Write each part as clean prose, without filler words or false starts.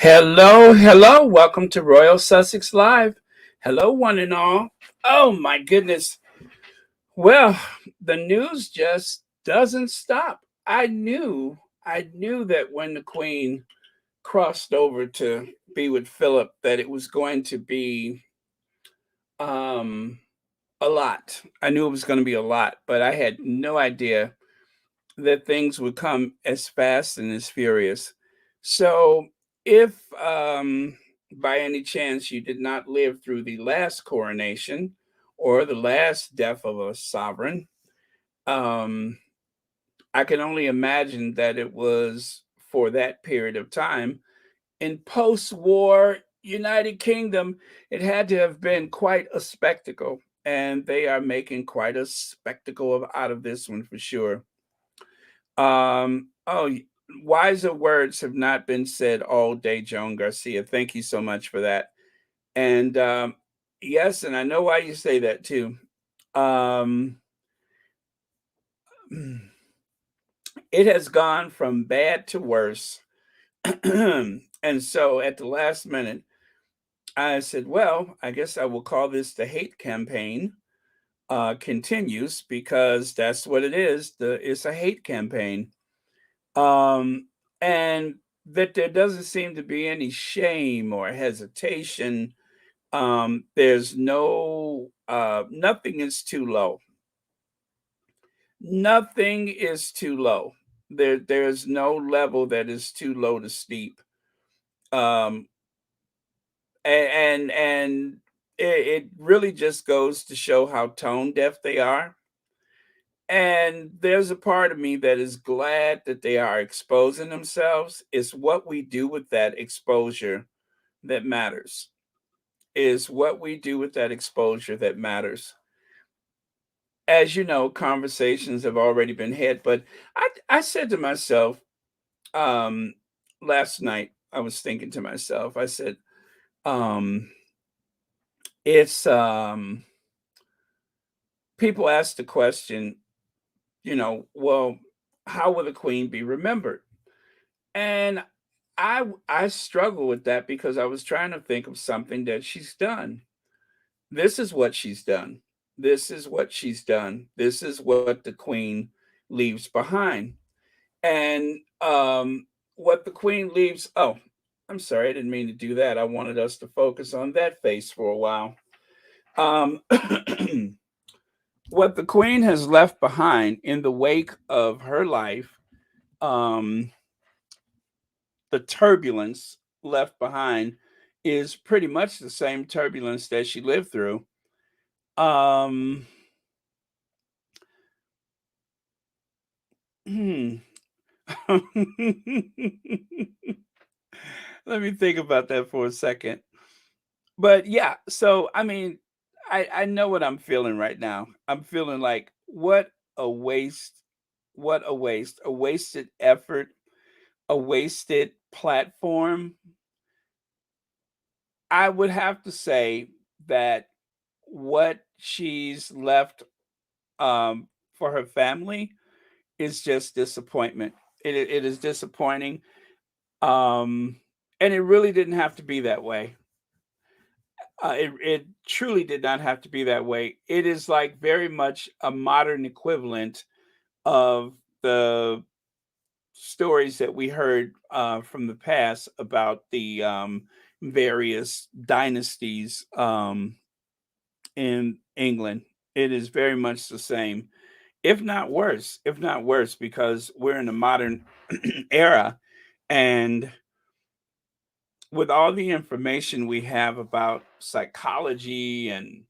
Hello, hello. Welcome to Royal Sussex Live. Hello, one and all. Oh, my goodness. Well, the news just doesn't stop. I knew that when the Queen crossed over to be with Philip, that it was going to be um, a lot. I knew it was going to be a lot, but I had no idea that things would come as fast and as furious. So, if by any chance you did not live through the last coronation or the last death of a sovereign, um, I can only imagine that it was for that period of time. In post war United Kingdom, it had to have been quite a spectacle. And they are making quite a spectacle out of this one for sure. Wiser words have not been said all day, Joan Garcia. Thank you so much for that. And yes, and I know why you say that too. Um, it has gone from bad to worse. And so at the last minute, I said, well, I guess I will call this the hate campaign continues because that's what it is. It's a hate campaign. Um, and that there doesn't seem to be any shame or hesitation. There's nothing is too low. Nothing is too low. There's no level that is too low to steep. Um, and it really just goes to show how tone deaf they are. And there's a part of me that is glad that they are exposing themselves. It's what we do with that exposure that matters. Is what we do with that exposure that matters. As you know, conversations have already been had, but I said to myself um, last night, I was thinking to myself, I said, um, it's people ask the question, well, how will the queen be remembered? And I struggle with that because I was trying to think of something that she's done. This is what she's done. This is what she's done. This is what the queen leaves behind. And what the queen leaves, oh, I'm sorry, I didn't mean to do that. I wanted us to focus on that face for a while. Um, what the queen has left behind in the wake of her life, um, the turbulence left behind is pretty much the same turbulence that she lived through. Um, hmm. Let me think about that for a second. But yeah, so I mean, I know what I'm feeling right now. I'm feeling like what a waste, what a wasted effort, a wasted platform. I would have to say that what she's left for her family is just disappointment. It is disappointing. Um, and it really didn't have to be that way. It truly did not have to be that way. It is like very much a modern equivalent of the stories that we heard from the past about the various dynasties in England. It is very much the same, if not worse, because we're in a modern era. And with all the information we have about psychology and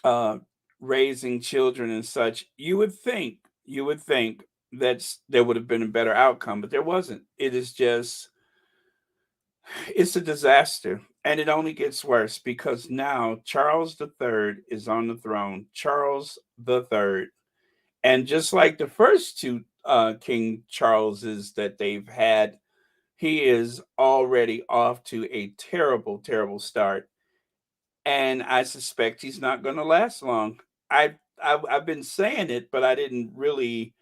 uh, raising children and such, you would think that there would have been a better outcome, but there wasn't. It is just it's a disaster, and it only gets worse because now Charles the Third is on the throne. Charles the Third, and just like the first two King Charleses that they've had, he is already off to a terrible, terrible start, and I suspect he's not going to last long. I've been saying it, but I didn't really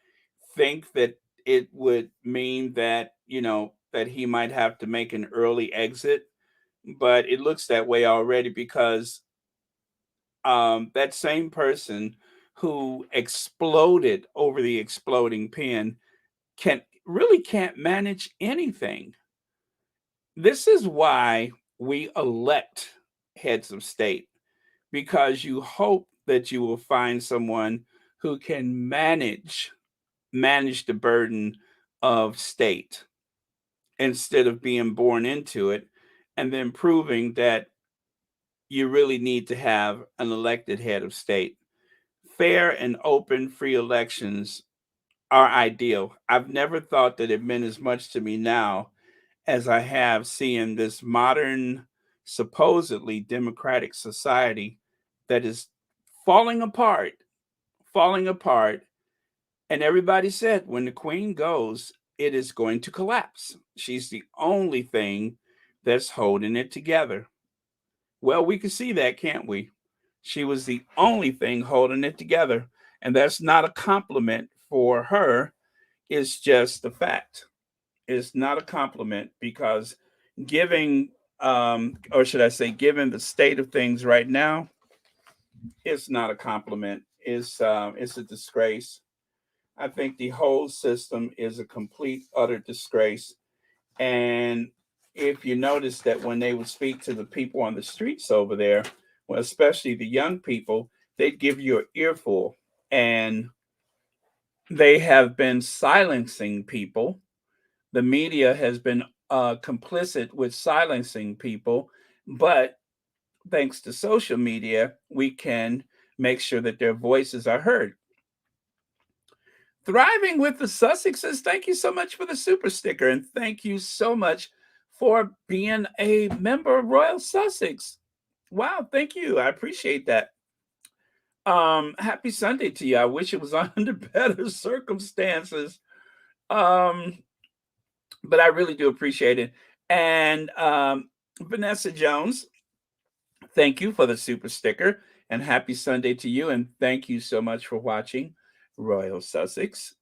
think that it would mean that that he might have to make an early exit, but it looks that way already because that same person who exploded over the exploding pen can't manage anything. This is why we elect heads of state, because you hope that you will find someone who can manage the burden of state instead of being born into it and then proving that you really need to have an elected head of state. Fair and open free elections are ideal. I've never thought that it meant as much to me now as I have seeing this modern, supposedly democratic society that is falling apart, falling apart. And everybody said when the queen goes, it is going to collapse. She's the only thing that's holding it together. Well, we can see that, can't we? She was the only thing holding it together. And that's not a compliment for her, it's just a fact. It's not a compliment because giving, or should I say, given the state of things right now, it's not a compliment. It's a disgrace. I think the whole system is a complete, utter disgrace. And if you notice that when they would speak to the people on the streets over there, well, especially the young people, they'd give you an earful. And they have been silencing people. The media has been complicit with silencing people. But thanks to social media, we can make sure that their voices are heard. Thriving with the Sussexes, thank you so much for the super sticker. And thank you so much for being a member of Royal Sussex. Wow, thank you. I appreciate that. Happy Sunday to you. I wish it was under better circumstances. Um, but I really do appreciate it. And Vanessa Jones, thank you for the super sticker. And happy Sunday to you. And thank you so much for watching Royal Sussex.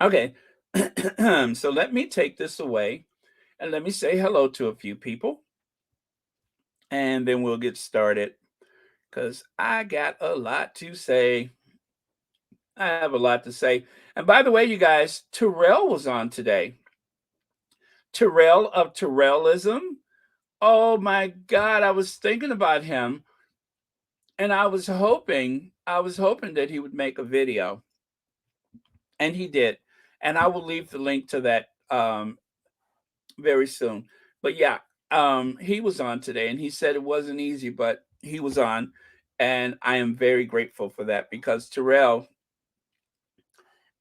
Okay, so let me take this away and let me say hello to a few people. And then we'll get started because I got a lot to say. I have a lot to say. And by the way, you guys, Terrell was on today. Terrell of Terrellism. Oh my God, I was thinking about him, and I was hoping that he would make a video, and he did. And I will leave the link to that very soon. But yeah, he was on today, and he said it wasn't easy, but he was on, and I am very grateful for that because Terrell,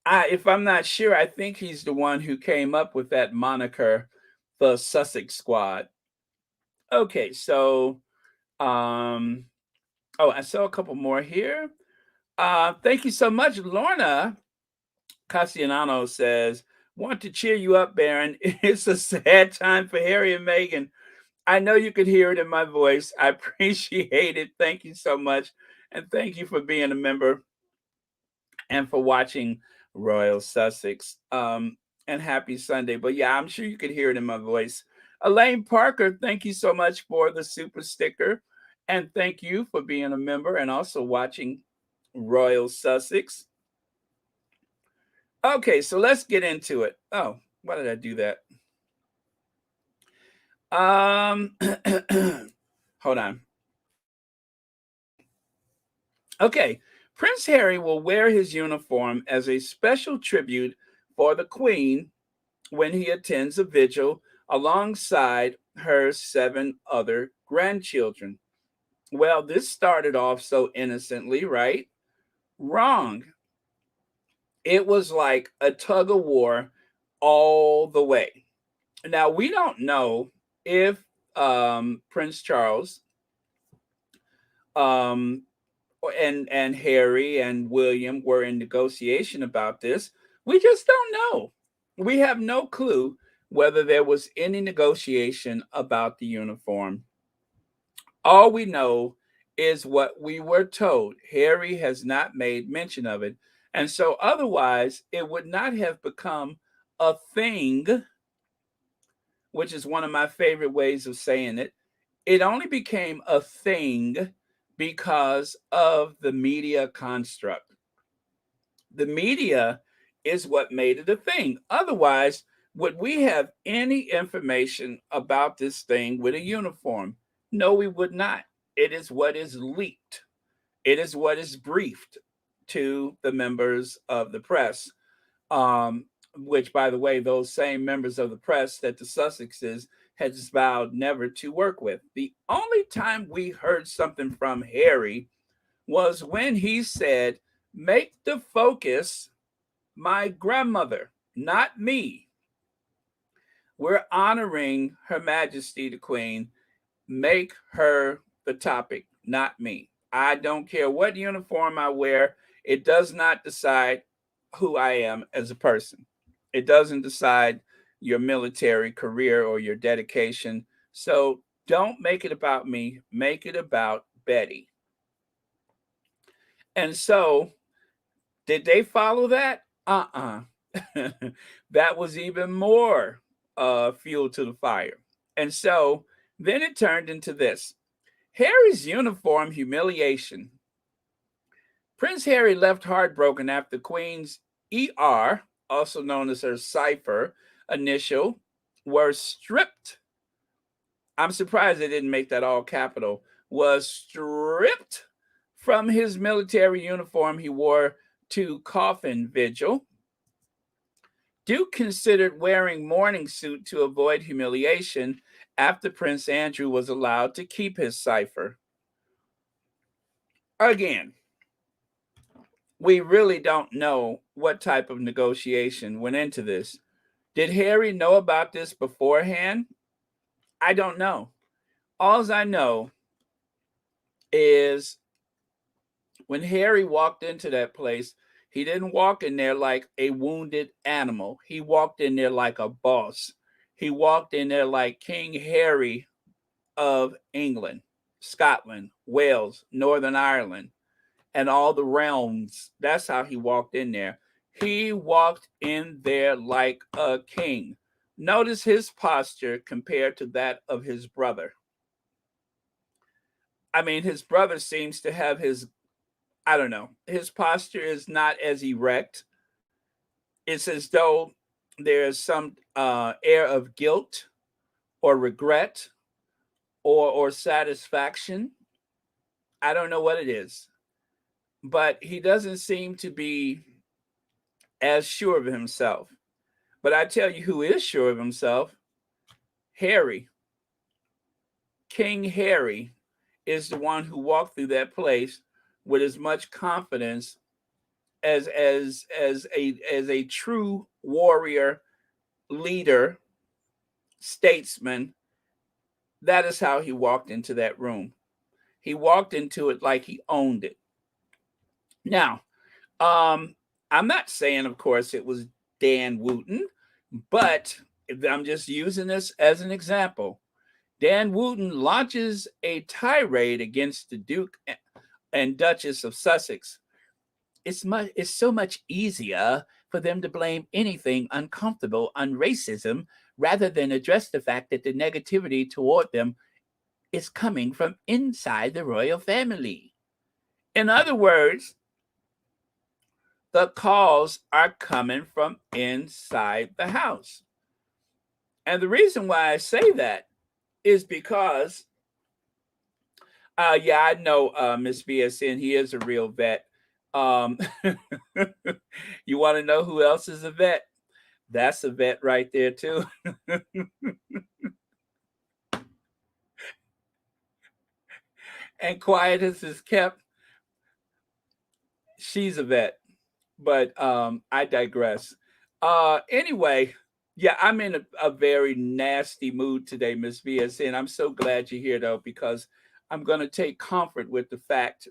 if I'm not sure, I think he's the one who came up with that moniker, the Sussex Squad. Okay, so oh, I saw a couple more here. Thank you so much, Lorna Cassianano says, want to cheer you up, Baron. It's a sad time for Harry and Meghan. I know you could hear it in my voice. I appreciate it. Thank you so much. And thank you for being a member and for watching Royal Sussex. And happy Sunday. But yeah, I'm sure you could hear it in my voice. Elaine Parker, thank you so much for the super sticker. And thank you for being a member and also watching Royal Sussex. Okay, so let's get into it. Oh, why did I do that? Hold on. Okay, Prince Harry will wear his uniform as a special tribute for the Queen when he attends a vigil alongside her 7 other grandchildren. Well, this started off so innocently, right? Wrong. It was like a tug of war all the way. Now, we don't know if Prince Charles um, and Harry and William were in negotiation about this. We just don't know. We have no clue whether there was any negotiation about the uniform. All we know is what we were told. Harry has not made mention of it. And so, otherwise, it would not have become a thing, which is one of my favorite ways of saying it, it only became a thing because of the media construct. The media is what made it a thing. Otherwise, would we have any information about this thing with a uniform? No, we would not. It is what is leaked, it is what is briefed to the members of the press. Which, by the way, those same members of the press that the Sussexes had vowed never to work with. The only time we heard something from Harry was when he said, "Make the focus my grandmother, not me. We're honoring Her Majesty the Queen. Make her the topic, not me. I don't care what uniform I wear. It does not decide who I am as a person. It doesn't decide your military career or your dedication. So don't make it about me. Make it about Betty." And so, did they follow that? That was even more fuel to the fire. And so then it turned into this Harry's uniform humiliation. Prince Harry left heartbroken after the Queen's ER, also known as her cipher initial, were stripped. I'm surprised they didn't make that all capital. Was stripped from his military uniform he wore to coffin vigil. Duke considered wearing mourning suit to avoid humiliation after Prince Andrew was allowed to keep his cipher. Again, we really don't know what type of negotiation went into this. Did Harry know about this beforehand? I don't know. All I know is when Harry walked into that place, he didn't walk in there like a wounded animal. He walked in there like a boss. He walked in there like King Harry of England, Scotland, Wales, Northern Ireland, and all the realms. That's how he walked in there. He walked in there like a king. Notice his posture compared to that of his brother. I mean, his brother seems to have I don't know, his posture is not as erect. It's as though there's some air of guilt or regret or satisfaction. I don't know what it is, but he doesn't seem to be as sure of himself. But I tell you who is sure of himself, Harry. King Harry is the one who walked through that place with as much confidence as a true warrior, leader, statesman. That is how he walked into that room. He walked into it like he owned it. Now, I'm not saying, of course, it was Dan Wooten, but I'm just using this as an example. Dan Wooten launches a tirade against the Duke and Duchess of Sussex. It's so much easier for them to blame anything uncomfortable on racism rather than address the fact that the negativity toward them is coming from inside the royal family. In other words, the calls are coming from inside the house. And the reason why I say that is because, yeah, I know Miss BSN, he is a real vet. Um, you want to know who else is a vet? That's a vet right there, too. And quiet as is kept, she's a vet. But I digress. Anyway, yeah, I'm in a very nasty mood today, Miss VSN. I'm so glad you're here, though, because I'm going to take comfort with the fact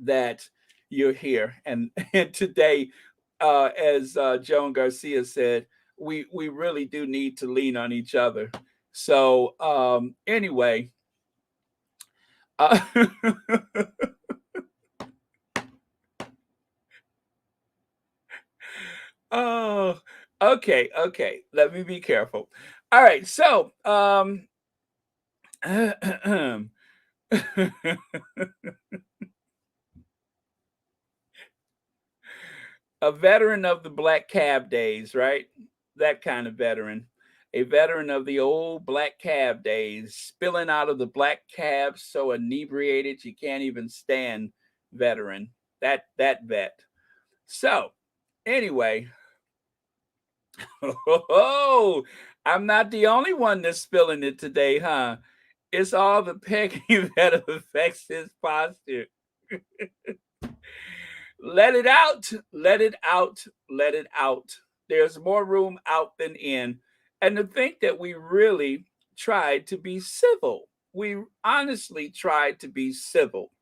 that you're here. And today, as Joan Garcia said, we really do need to lean on each other. So anyway, uh, oh, Okay, okay. Let me be careful. All right, so a veteran of the black cab days, right? That kind of veteran. A veteran of the old black cab days, spilling out of the black cab so inebriated you can't even stand veteran. That vet. So, anyway, oh, I'm not the only one that's spilling it today, huh? It's all the pegging that affects his posture. Let it out, let it out, let it out. There's more room out than in. And to think that we really tried to be civil. We honestly tried to be civil.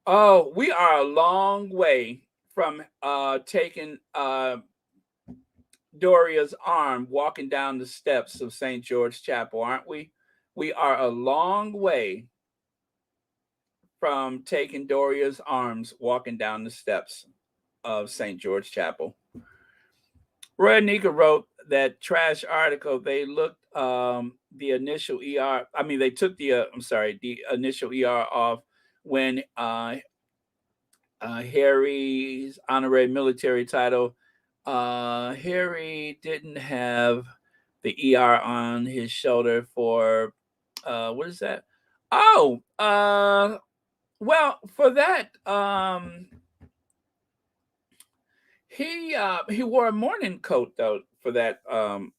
Oh, we are a long way from taking Doria's arm walking down the steps of St. George Chapel, aren't we? We are a long way from taking Doria's arms walking down the steps of St. George Chapel. Roy Nika wrote that trash article. They looked the initial ER. I mean, they took the the initial ER off when Harry's honorary military title. Harry didn't have the ER on his shoulder for what is that? Oh, well, for that, he wore a morning coat though for that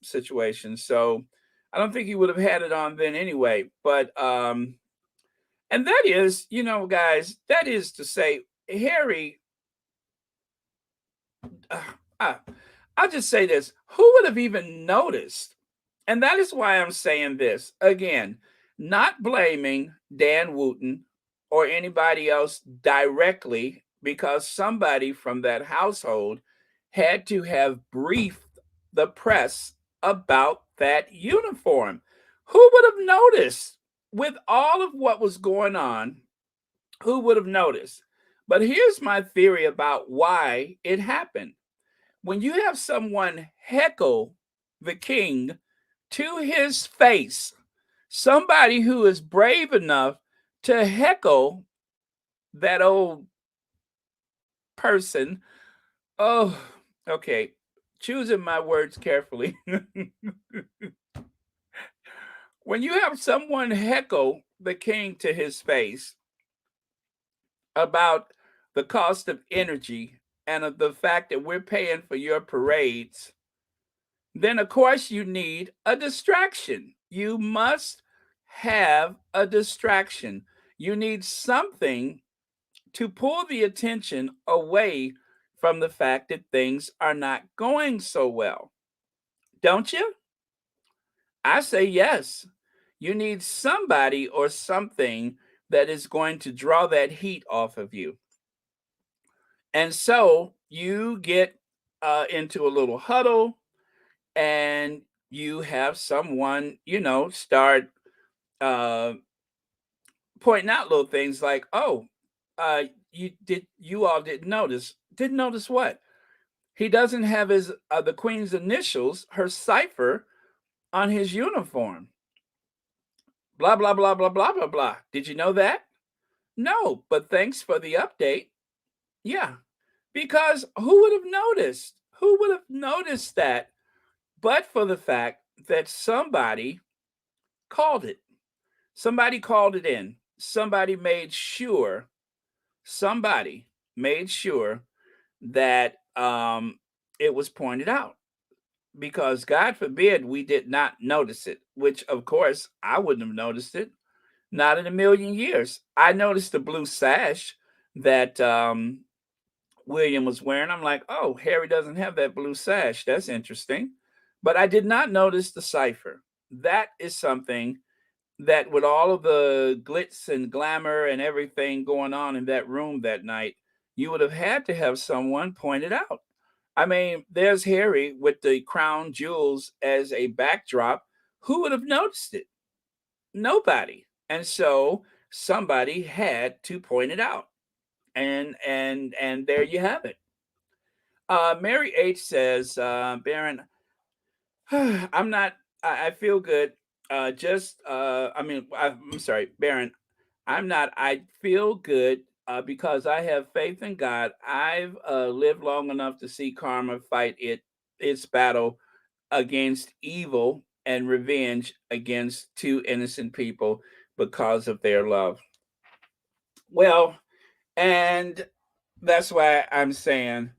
situation. So I don't think he would have had it on then anyway. But and that is, guys, that is to say, Harry. Uh, uh, I'll just say this: who would have even noticed? And that is why I'm saying this again, not blaming Dan Wooten or anybody else directly, because somebody from that household had to have briefed the press about that uniform. Who would have noticed with all of what was going on? Who would have noticed? But here's my theory about why it happened. When you have someone heckle the king to his face, somebody who is brave enough to heckle that old person. Oh, okay. Choosing my words carefully. When you have someone heckle the king to his face about the cost of energy and of the fact that we're paying for your parades, then of course you need a distraction. You must have a distraction. You need something to pull the attention away from the fact that things are not going so well. Don't you? I say yes. You need somebody or something that is going to draw that heat off of you. And so you get into a little huddle and you have someone, start uh, pointing out little things like, "Oh, you all didn't notice. Didn't notice what? He doesn't have his the queen's initials, her cipher on his uniform. Blah blah blah blah blah blah blah. Did you know that? No, but thanks for the update. Yeah, because who would have noticed? Who would have noticed that? But for the fact that called it. Somebody called it in. Somebody made sure that it was pointed out, because God forbid we did not notice it, which of course I wouldn't have noticed it, not in a million years. I noticed the blue sash that William was wearing. I'm like, oh, Harry doesn't have that blue sash. That's interesting. But I did not notice the cipher. That is something that, with all of the glitz and glamour and everything going on in that room that night, you would have had to have someone point it out. I mean, there's Harry with the crown jewels as a backdrop. Who would have noticed it? Nobody. And so somebody had to point it out. And there you have it. Mary H says, Baron, I'm not. I feel good. I'm sorry, Baron. I'm not. I feel good because I have faith in God. I've lived long enough to see karma fight its battle against evil and revenge against two innocent people because of their love. Well, and that's why I'm saying,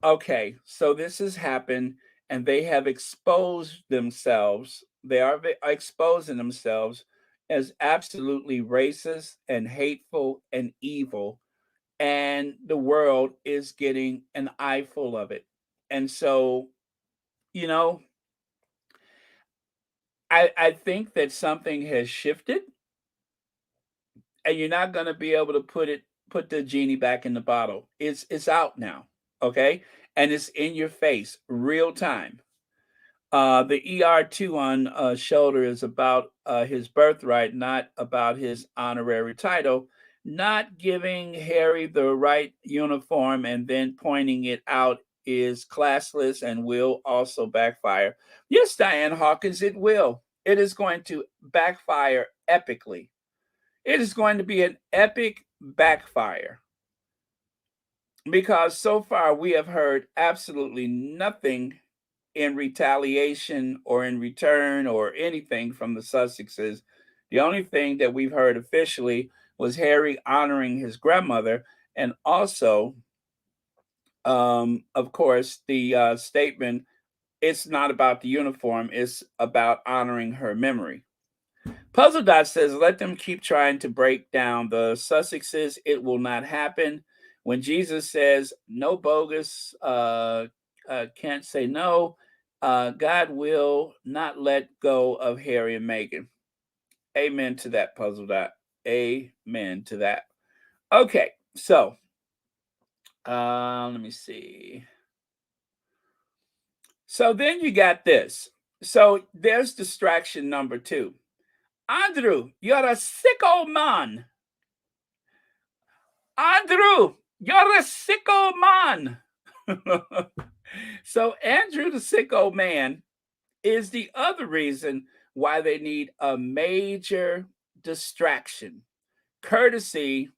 okay, so this has happened, and they have exposed themselves. They are exposing themselves as absolutely racist and hateful and evil, and the world is getting an eyeful of it. And so, you know, I think that something has shifted, and you're not going to be able to put the genie back in the bottle. It's out now, okay, and it's in your face, real time. The ER2 on shoulder is about his birthright, not about his honorary title. Not giving Harry the right uniform and then pointing it out is classless and will also backfire. Yes, Diane Hawkins, it will. It is going to backfire epically. It is going to be an epic backfire because so far we have heard absolutely nothing in retaliation or in return or anything from the Sussexes. The only thing that we've heard officially was Harry honoring his grandmother, and also, of course, the statement, it's not about the uniform, it's about honoring her memory. Puzzle Dot says, let them keep trying to break down the Sussexes. It will not happen. When Jesus says, no bogus, can't say no, God will not let go of Harry and Meghan. Amen to that, Puzzle Dot. Amen to that. Okay, so let me see. So then you got this. So there's distraction number 2. Andrew, you're a sick old man. Andrew, you're a sick old man. So Andrew, the sick old man, is the other reason why they need a major distraction, courtesy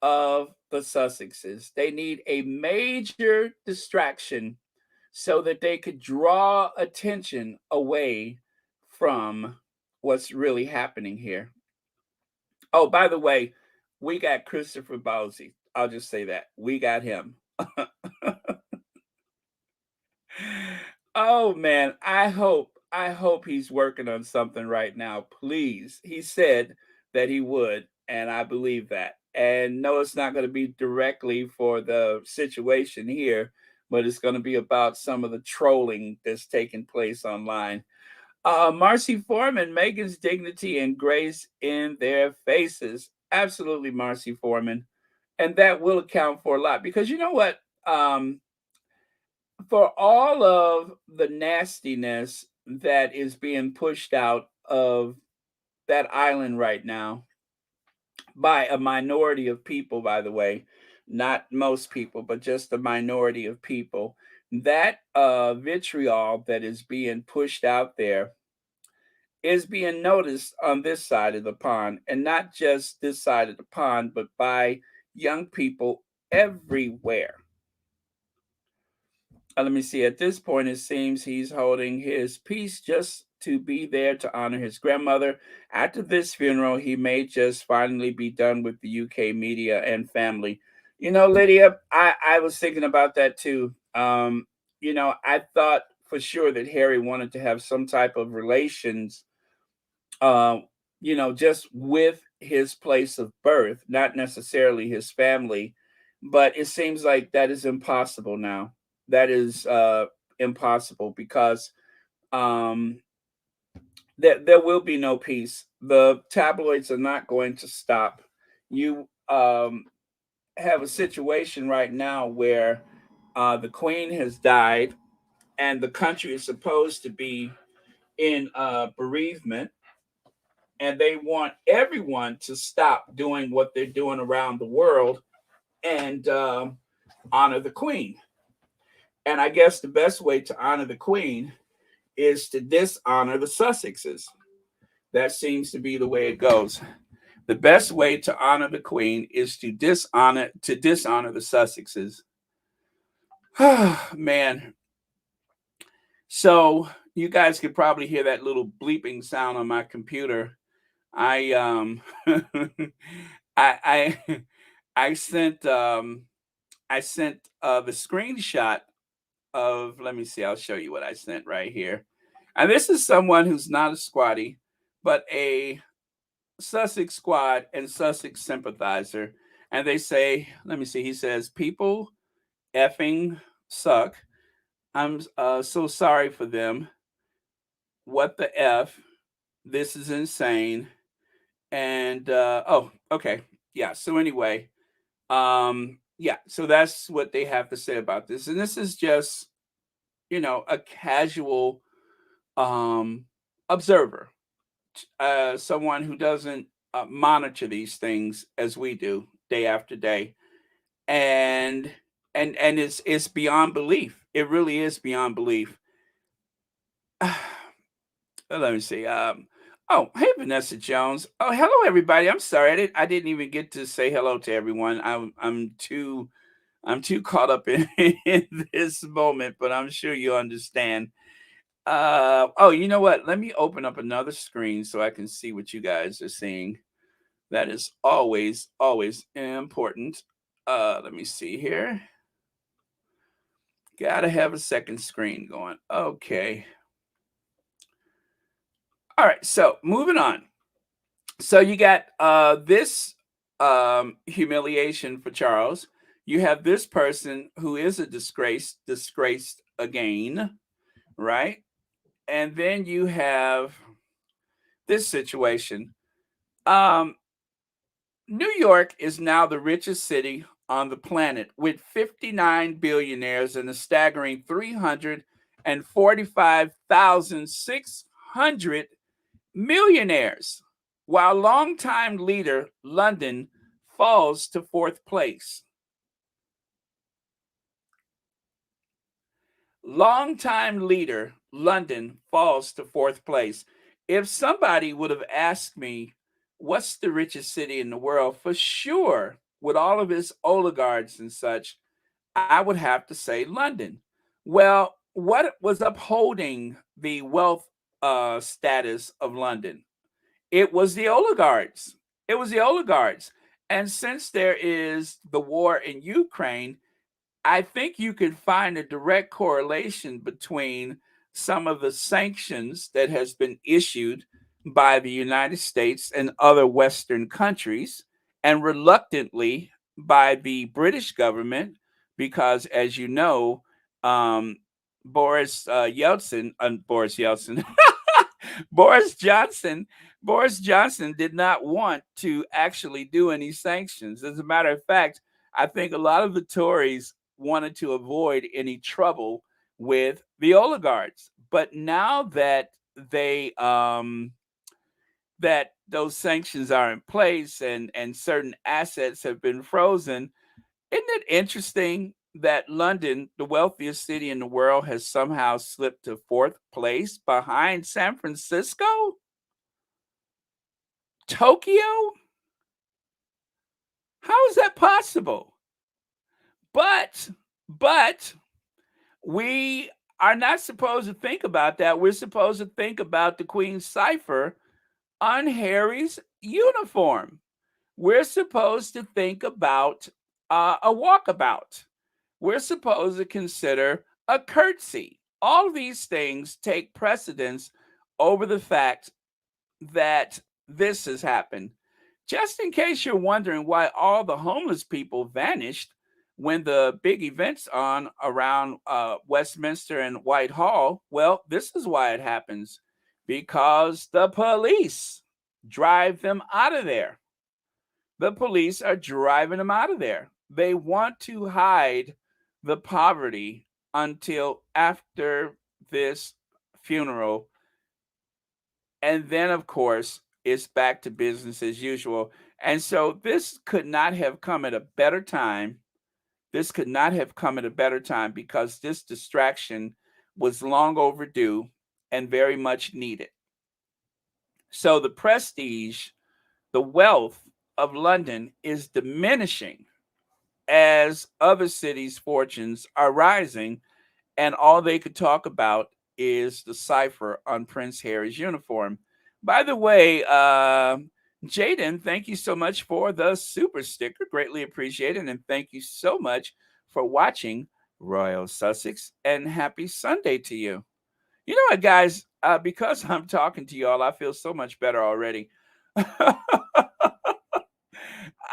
of the Sussexes. They need a major distraction so that they could draw attention away from what's really happening here. Oh, by the way, we got Christopher Bowsey. I'll just say that. We got him. Oh man, I hope he's working on something right now. Please. He said that he would, and I believe that. And no, it's not going to be directly for the situation here, but it's going to be about some of the trolling that's taking place online. Marcy Foreman, Megan's dignity and grace in their faces. Absolutely, Marcy Foreman. And that will account for a lot because you know what? For all of the nastiness that is being pushed out of that island right now by a minority of people, by the way, not most people, but just a minority of people, that vitriol that is being pushed out there is being noticed on this side of the pond, and not just this side of the pond, but by young people everywhere. Let me see. At this point, it seems he's holding his peace just to be there to honor his grandmother. After this funeral, he may just finally be done with the UK media and family. You know, Lydia, I was thinking about that too. I thought for sure that Harry wanted to have some type of relations, uh, just with his place of birth, not necessarily his family. But it seems like that is impossible now. That is impossible because um, there will be no peace. The tabloids are not going to stop. You have a situation right now where the queen has died and the country is supposed to be in bereavement, and they want everyone to stop doing what they're doing around the world and honor the queen. And I guess the best way to honor the Queen is to dishonor the Sussexes. That seems to be the way it goes. The best way to honor the Queen is to dishonor the Sussexes. Man. So you guys could probably hear that little bleeping sound on my computer. I I I sent the screenshot of, let me see, I'll show you what I sent right here. And this is someone who's not a squatty, but a Sussex squad and Sussex sympathizer. And they say, let me see, he says, people effing suck. I'm so sorry for them. What the F? This is insane. And oh, okay. Yeah. So anyway, yeah, so that's what they have to say about this. And this is just, a casual um observer, someone who doesn't monitor these things as we do day after day. And it's beyond belief. It really is beyond belief. Let me see. Oh, hey, Vanessa Jones. Oh, hello, everybody. I'm sorry, I didn't even get to say hello to everyone. I'm too caught up in, in this moment, but I'm sure you understand. Oh, you know what? Let me open up another screen so I can see what you guys are seeing. That is always, always important. Let me see here. Gotta have a second screen going. Okay. All right. So moving on. So you got this humiliation for Charles. You have this person who is a disgraced again, right? And then you have this situation. Um, New York is now the richest city on the planet with 59 billionaires and a staggering 345,600 millionaires, while longtime leader London falls to fourth place. Longtime leader London falls to fourth place. If somebody would have asked me, what's the richest city in the world, for sure, with all of its oligarchs and such, I would have to say London. Well, what was upholding the wealth status of London? It was the oligarchs. It was the oligarchs. And since there is the war in Ukraine, I think you could find a direct correlation between some of the sanctions that has been issued by the United States and other Western countries, and reluctantly by the British government, because, as you know, um, Boris Yeltsin, Boris Johnson, Boris Johnson did not want to actually do any sanctions. As a matter of fact, I think a lot of the Tories wanted to avoid any trouble with the oligarchs. But now that they that those sanctions are in place and certain assets have been frozen, isn't it interesting that London, the wealthiest city in the world, has somehow slipped to fourth place behind San Francisco, Tokyo? How is that possible? But but we are not supposed to think about that. We're supposed to think about the Queen's cipher on Harry's uniform. We're supposed to think about a walkabout. We're supposed to consider a curtsy. All of these things take precedence over the fact that this has happened. Just in case you're wondering why all the homeless people vanished when the big events on around Westminster and Whitehall, well, this is why it happens, because the police drive them out of there. The police are driving them out of there. They want to hide the poverty until after this funeral. And then, of course, it's back to business as usual. And so this could not have come at a better time This could not have come at a better time because this distraction was long overdue and very much needed. So the prestige, the wealth of London is diminishing as other cities' fortunes are rising, and all they could talk about is the cipher on Prince Harry's uniform. By the way, Jaden, thank you so much for the super sticker. Greatly appreciated. And thank you so much for watching Royal Sussex. And happy Sunday to you. You know what, guys? Because I'm talking to y'all, I feel so much better already.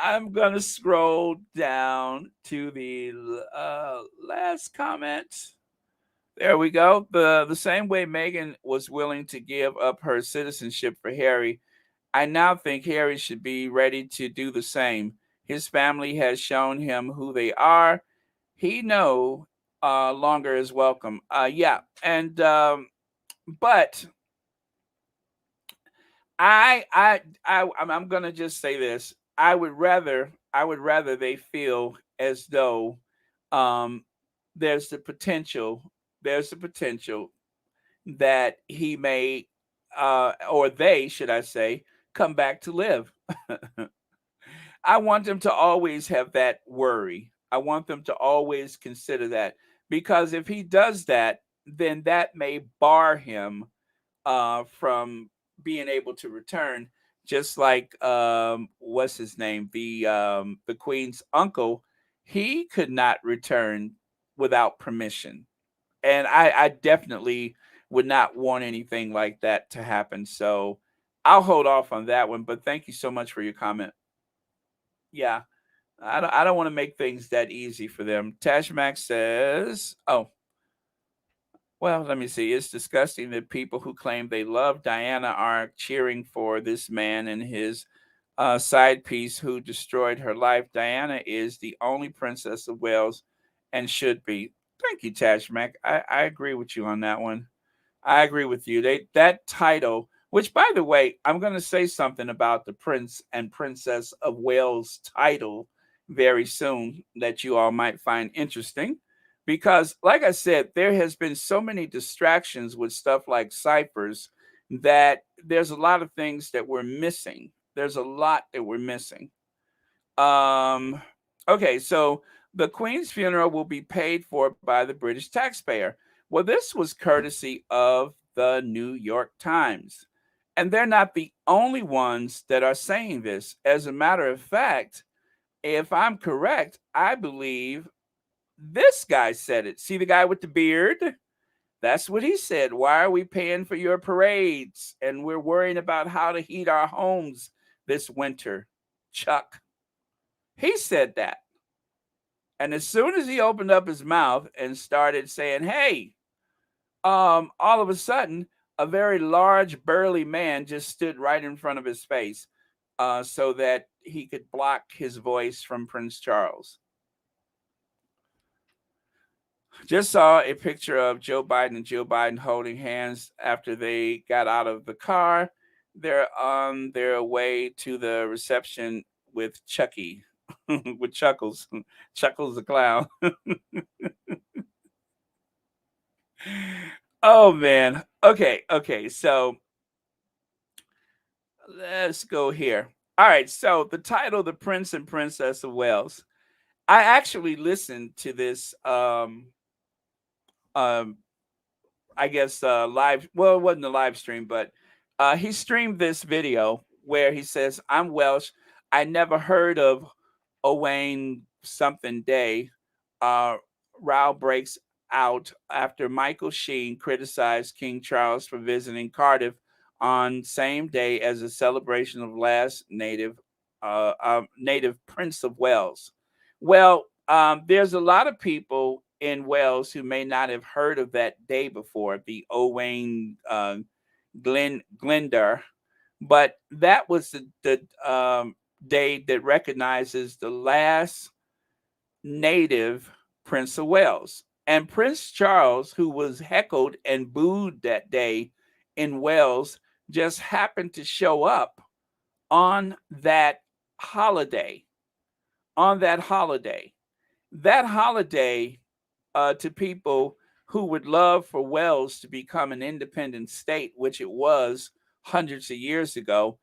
I'm going to scroll down to the last comment. There we go. The same way Meghan was willing to give up her citizenship for Harry, I now think Harry should be ready to do the same. His family has shown him who they are. He no longer is welcome. Yeah, and but I'm gonna just say this. I would rather they feel as though um, there's the potential there's the potential that he may, or they, should I say, come back to live. I want them to always have that worry. I want them to always consider that because if he does that, then that may bar him from being able to return. Just like what's his name, the Queen's uncle, he could not return without permission, and I definitely would not want anything like that to happen. So I'll hold off on that one. But thank you so much for your comment. Yeah, I don't want to make things that easy for them. Tashmax says, "Oh, well, let me see. It's disgusting that people who claim they love Diana are cheering for this man and his side piece who destroyed her life. Diana is the only princess of Wales and should be." Thank you, Tashmac. I agree with you on that one. I agree with you. That title, which by the way, I'm going to say something about the Prince and Princess of Wales title very soon that you all might find interesting because like I said, there has been so many distractions with stuff like ciphers that there's a lot of things that we're missing. There's a lot that we're missing. Um, okay, so the Queen's funeral will be paid for by the British taxpayer. Well, this was courtesy of the New York Times. And they're not the only ones that are saying this. As a matter of fact, if I'm correct, I believe this guy said it. See the guy with the beard? That's what he said. Why are we paying for your parades? And we're worrying about how to heat our homes this winter. Chuck. He said that. And as soon as he opened up his mouth and started saying, hey, all of a sudden, a very large, burly man just stood right in front of his face so that he could block his voice from Prince Charles. Just saw a picture of Joe Biden and Joe Biden holding hands after they got out of the car. They're on their way to the reception with Chucky, with Chuckles, Chuckles the clown. Oh man. Okay. So let's go here. All right. So the title, "The Prince and Princess of Wales." I actually listened to this um I guess live, well, it wasn't a live stream, but he streamed this video where he says, "I'm Welsh. I never heard of Owain something day." Uh Row breaks out after Michael Sheen criticized King Charles for visiting Cardiff on same day as a celebration of last native Prince of Wales. Well, there's a lot of people in Wales who may not have heard of that day before, the Owain Glyndwr, but that was the day that recognizes the last native Prince of Wales. And Prince Charles, who was heckled and booed that day in Wales, just happened to show up on that holiday. On that holiday. that holiday to people who would love for Wales to become an independent state, which it was hundreds of years ago.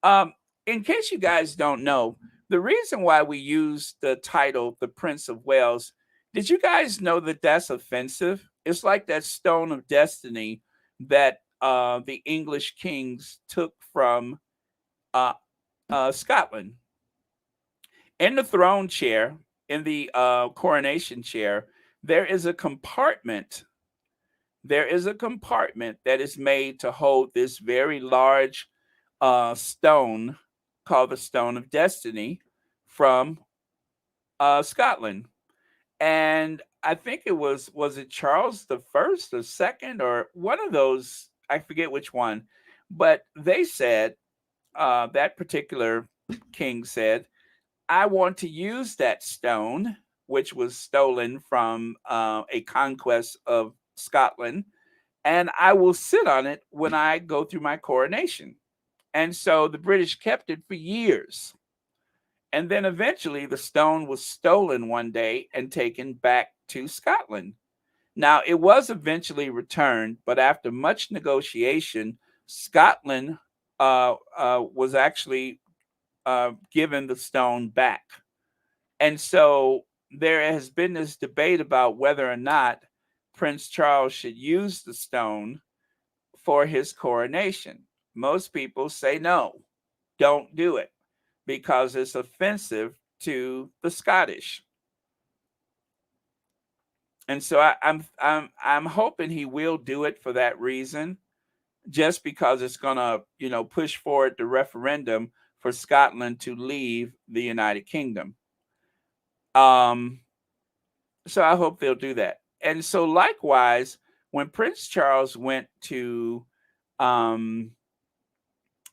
Um, in case you guys don't know, the reason why we use the title the Prince of Wales, did you guys know that that's offensive? It's like that stone of destiny that the English kings took from uh, Scotland. In the throne chair, in the coronation chair, there is a compartment. There is a compartment that is made to hold this very large stone called the Stone of Destiny from Scotland. And I think it was it Charles the First or Second or one of those? I forget which one, but they said that particular king said, "I want to use that stone, which was stolen from a conquest of Scotland, and I will sit on it when I go through my coronation." And so the British kept it for years. And then eventually the stone was stolen one day and taken back to Scotland. Now, it was eventually returned, but after much negotiation, Scotland was actually given the stone back. And so there has been this debate about whether or not Prince Charles should use the stone for his coronation. Most people say no, don't do it because it's offensive to the Scottish. And so I'm hoping he will do it for that reason, just because it's gonna push forward the referendum for Scotland to leave the United Kingdom. Um, so I hope they'll do that. And so likewise, when Prince Charles went to um,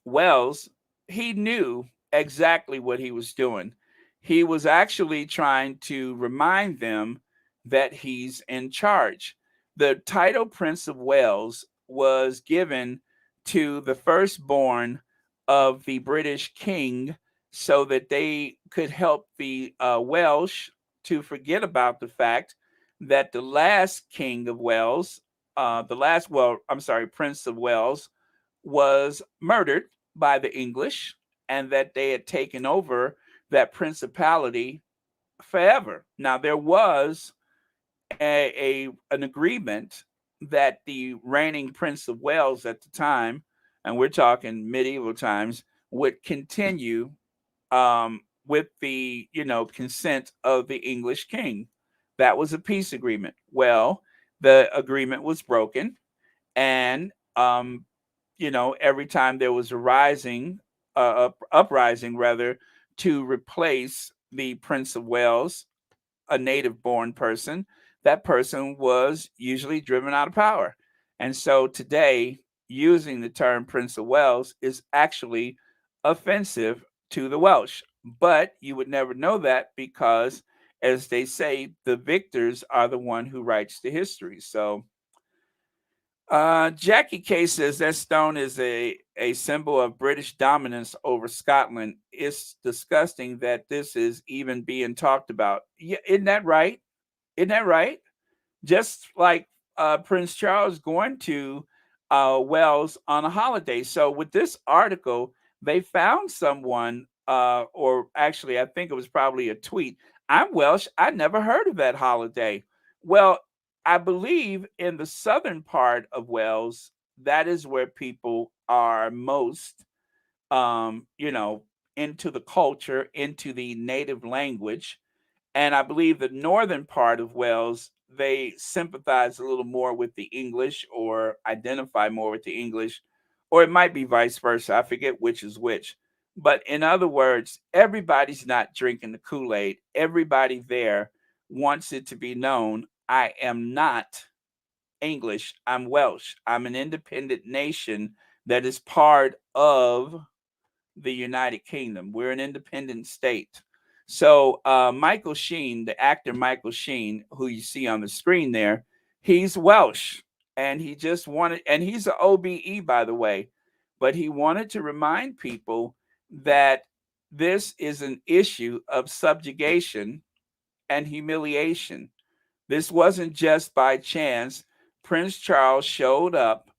Wells, he knew exactly what he was doing. He was actually trying to remind them that he's in charge. The title Prince of Wales was given to the firstborn of the British king so that they could help the Welsh to forget about the fact that the last king of Wales, I'm sorry, Prince of Wales, was murdered by the English and that they had taken over that principality forever. Now there was an agreement that the reigning Prince of Wales at the time, and we're talking medieval times, would continue with the consent of the English king. That was a peace agreement. Well, the agreement was broken, and every time there was a uprising rather, to replace the Prince of Wales, a native born person, that person was usually driven out of power. And so today, using the term Prince of Wales is actually offensive to the Welsh. But you would never know that because, as they say, the victors are the one who writes the history. So Jackie K says that stone is a symbol of British dominance over Scotland. It's disgusting that this is even being talked about. Yeah, isn't that right? Isn't that right? Just like Prince Charles going to Wales on a holiday. So with this article, they found someone, or actually, I think it was probably a tweet. I'm Welsh. I never heard of that holiday. Well, I believe in the southern part of Wales, that is where people are most, into the culture, into the native language. And I believe the northern part of Wales, they sympathize a little more with the English or identify more with the English, or it might be vice versa. I forget which is which. But in other words, everybody's not drinking the Kool Aid. Everybody there wants it to be known I am not English, I'm Welsh. I'm an independent nation that is part of the United Kingdom. We're an independent state. So Michael Sheen, the actor Michael Sheen, who you see on the screen there, he's Welsh, and he just wanted, and he's an OBE by the way, but he wanted to remind people that this is an issue of subjugation and humiliation. This wasn't just by chance. Prince Charles showed up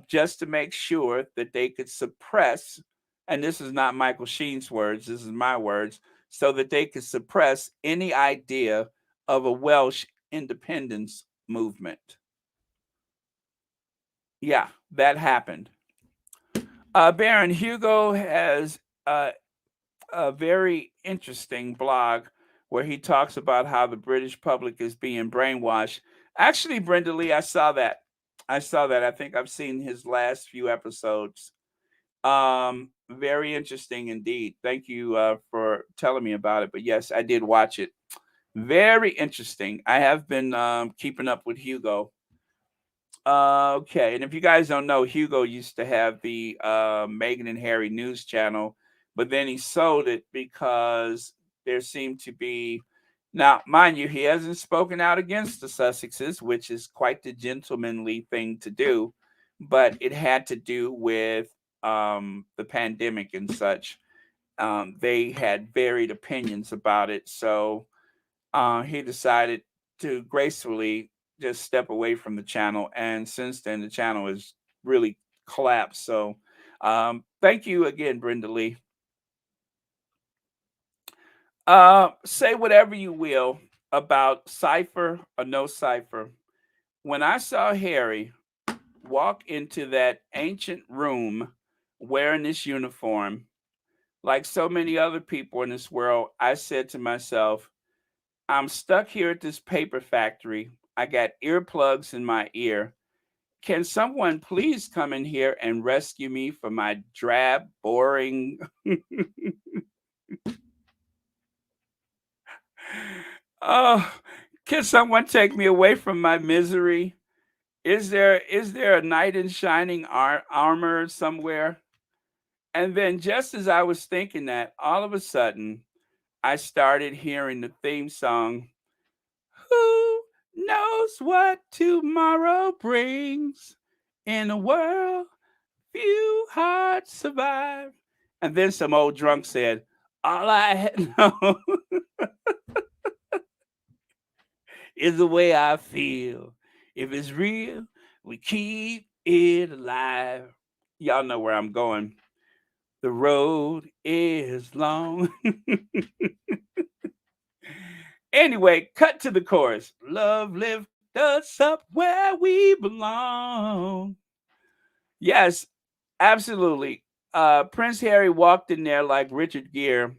just to make sure that they could suppress, and this is not Michael Sheen's words, this is my words, so that they could suppress any idea of a Welsh independence movement. Yeah, that happened. Baron Hugo has a very interesting blog where he talks about how the British public is being brainwashed. Actually, Brenda Lee, I saw that. I saw that. I think I've seen his last few episodes. Very interesting indeed. Thank you for telling me about it. But yes, I did watch it. Very interesting. I have been keeping up with Hugo. Okay, and if you guys don't know, Hugo used to have the Meghan and Harry news channel, but then he sold it because there seemed to be, now, mind you, he hasn't spoken out against the Sussexes, which is quite the gentlemanly thing to do, but it had to do with the pandemic and such. They had varied opinions about it, so he decided to gracefully just step away from the channel. And since then, the channel has really collapsed. So thank you again, Brenda Lee. Say whatever you will about cipher or no cipher. When I saw Harry walk into that ancient room wearing this uniform, like so many other people in this world, I said to myself, I'm stuck here at this paper factory. I got earplugs in my ear. Can someone please come in here and rescue me from my drab, boring? Oh, can someone take me away from my misery? Is there a knight in shining armor somewhere? And then just as I was thinking that, all of a sudden, I started hearing the theme song. Who knows what tomorrow brings? In a world, few hearts survive. And then some old drunk said, all I know is the way I feel. If it's real, we keep it alive. Y'all know where I'm going. The road is long. Anyway, cut to the chorus. Love lift us up where we belong. Yes, absolutely. Prince Harry walked in there like Richard Gere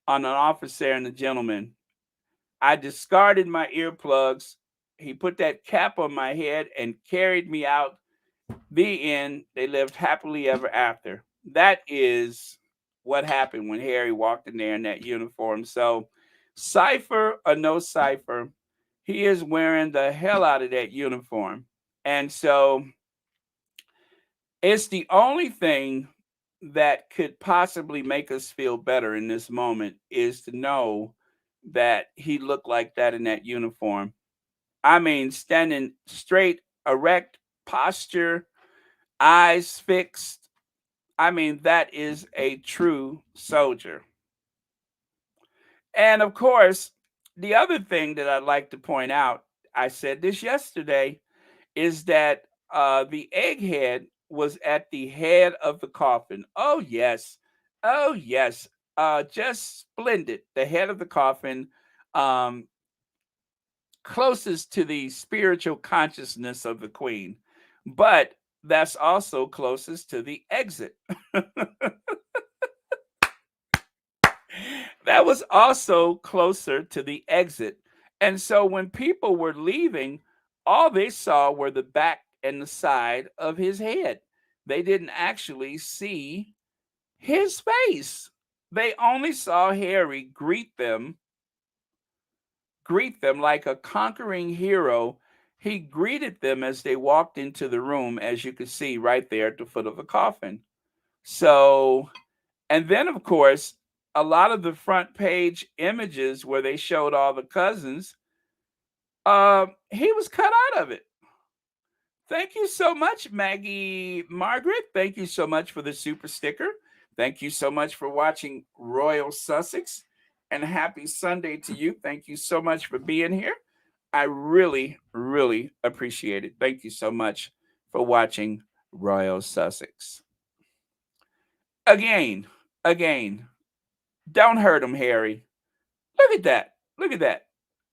on An Officer and a Gentleman. I discarded my earplugs. He put that cap on my head and carried me out. The end. They lived happily ever after. That is what happened when Harry walked in there in that uniform. So, cipher or no cipher, he is wearing the hell out of that uniform. And so, it's the only thing that could possibly make us feel better in this moment is to know that he looked like that in that uniform. I mean, standing straight, erect posture, eyes fixed. I mean, that is a true soldier. And of course, the other thing that I'd like to point out, I said this yesterday, is that the egghead was at the head of the coffin. Oh, yes. Oh, yes. Just splendid. The head of the coffin, um, closest to the spiritual consciousness of the queen, but that's also closest to the exit. That was also closer to the exit. And so when people were leaving, all they saw were the back and the side of his head. They didn't actually see his face. They only saw Harry greet them like a conquering hero. He greeted them as they walked into the room, as you could see right there at the foot of the coffin. So, and then of course, a lot of the front page images where they showed all the cousins, he was cut out of it. Thank you so much, Maggie Margaret. Thank you so much for the super sticker. Thank you so much for watching Royal Sussex. and happy Sunday to you. Thank you so much for being here. I really, really appreciate it. Thank you so much for watching Royal Sussex. Again, again, don't hurt him, Harry. Look at that. Look at that.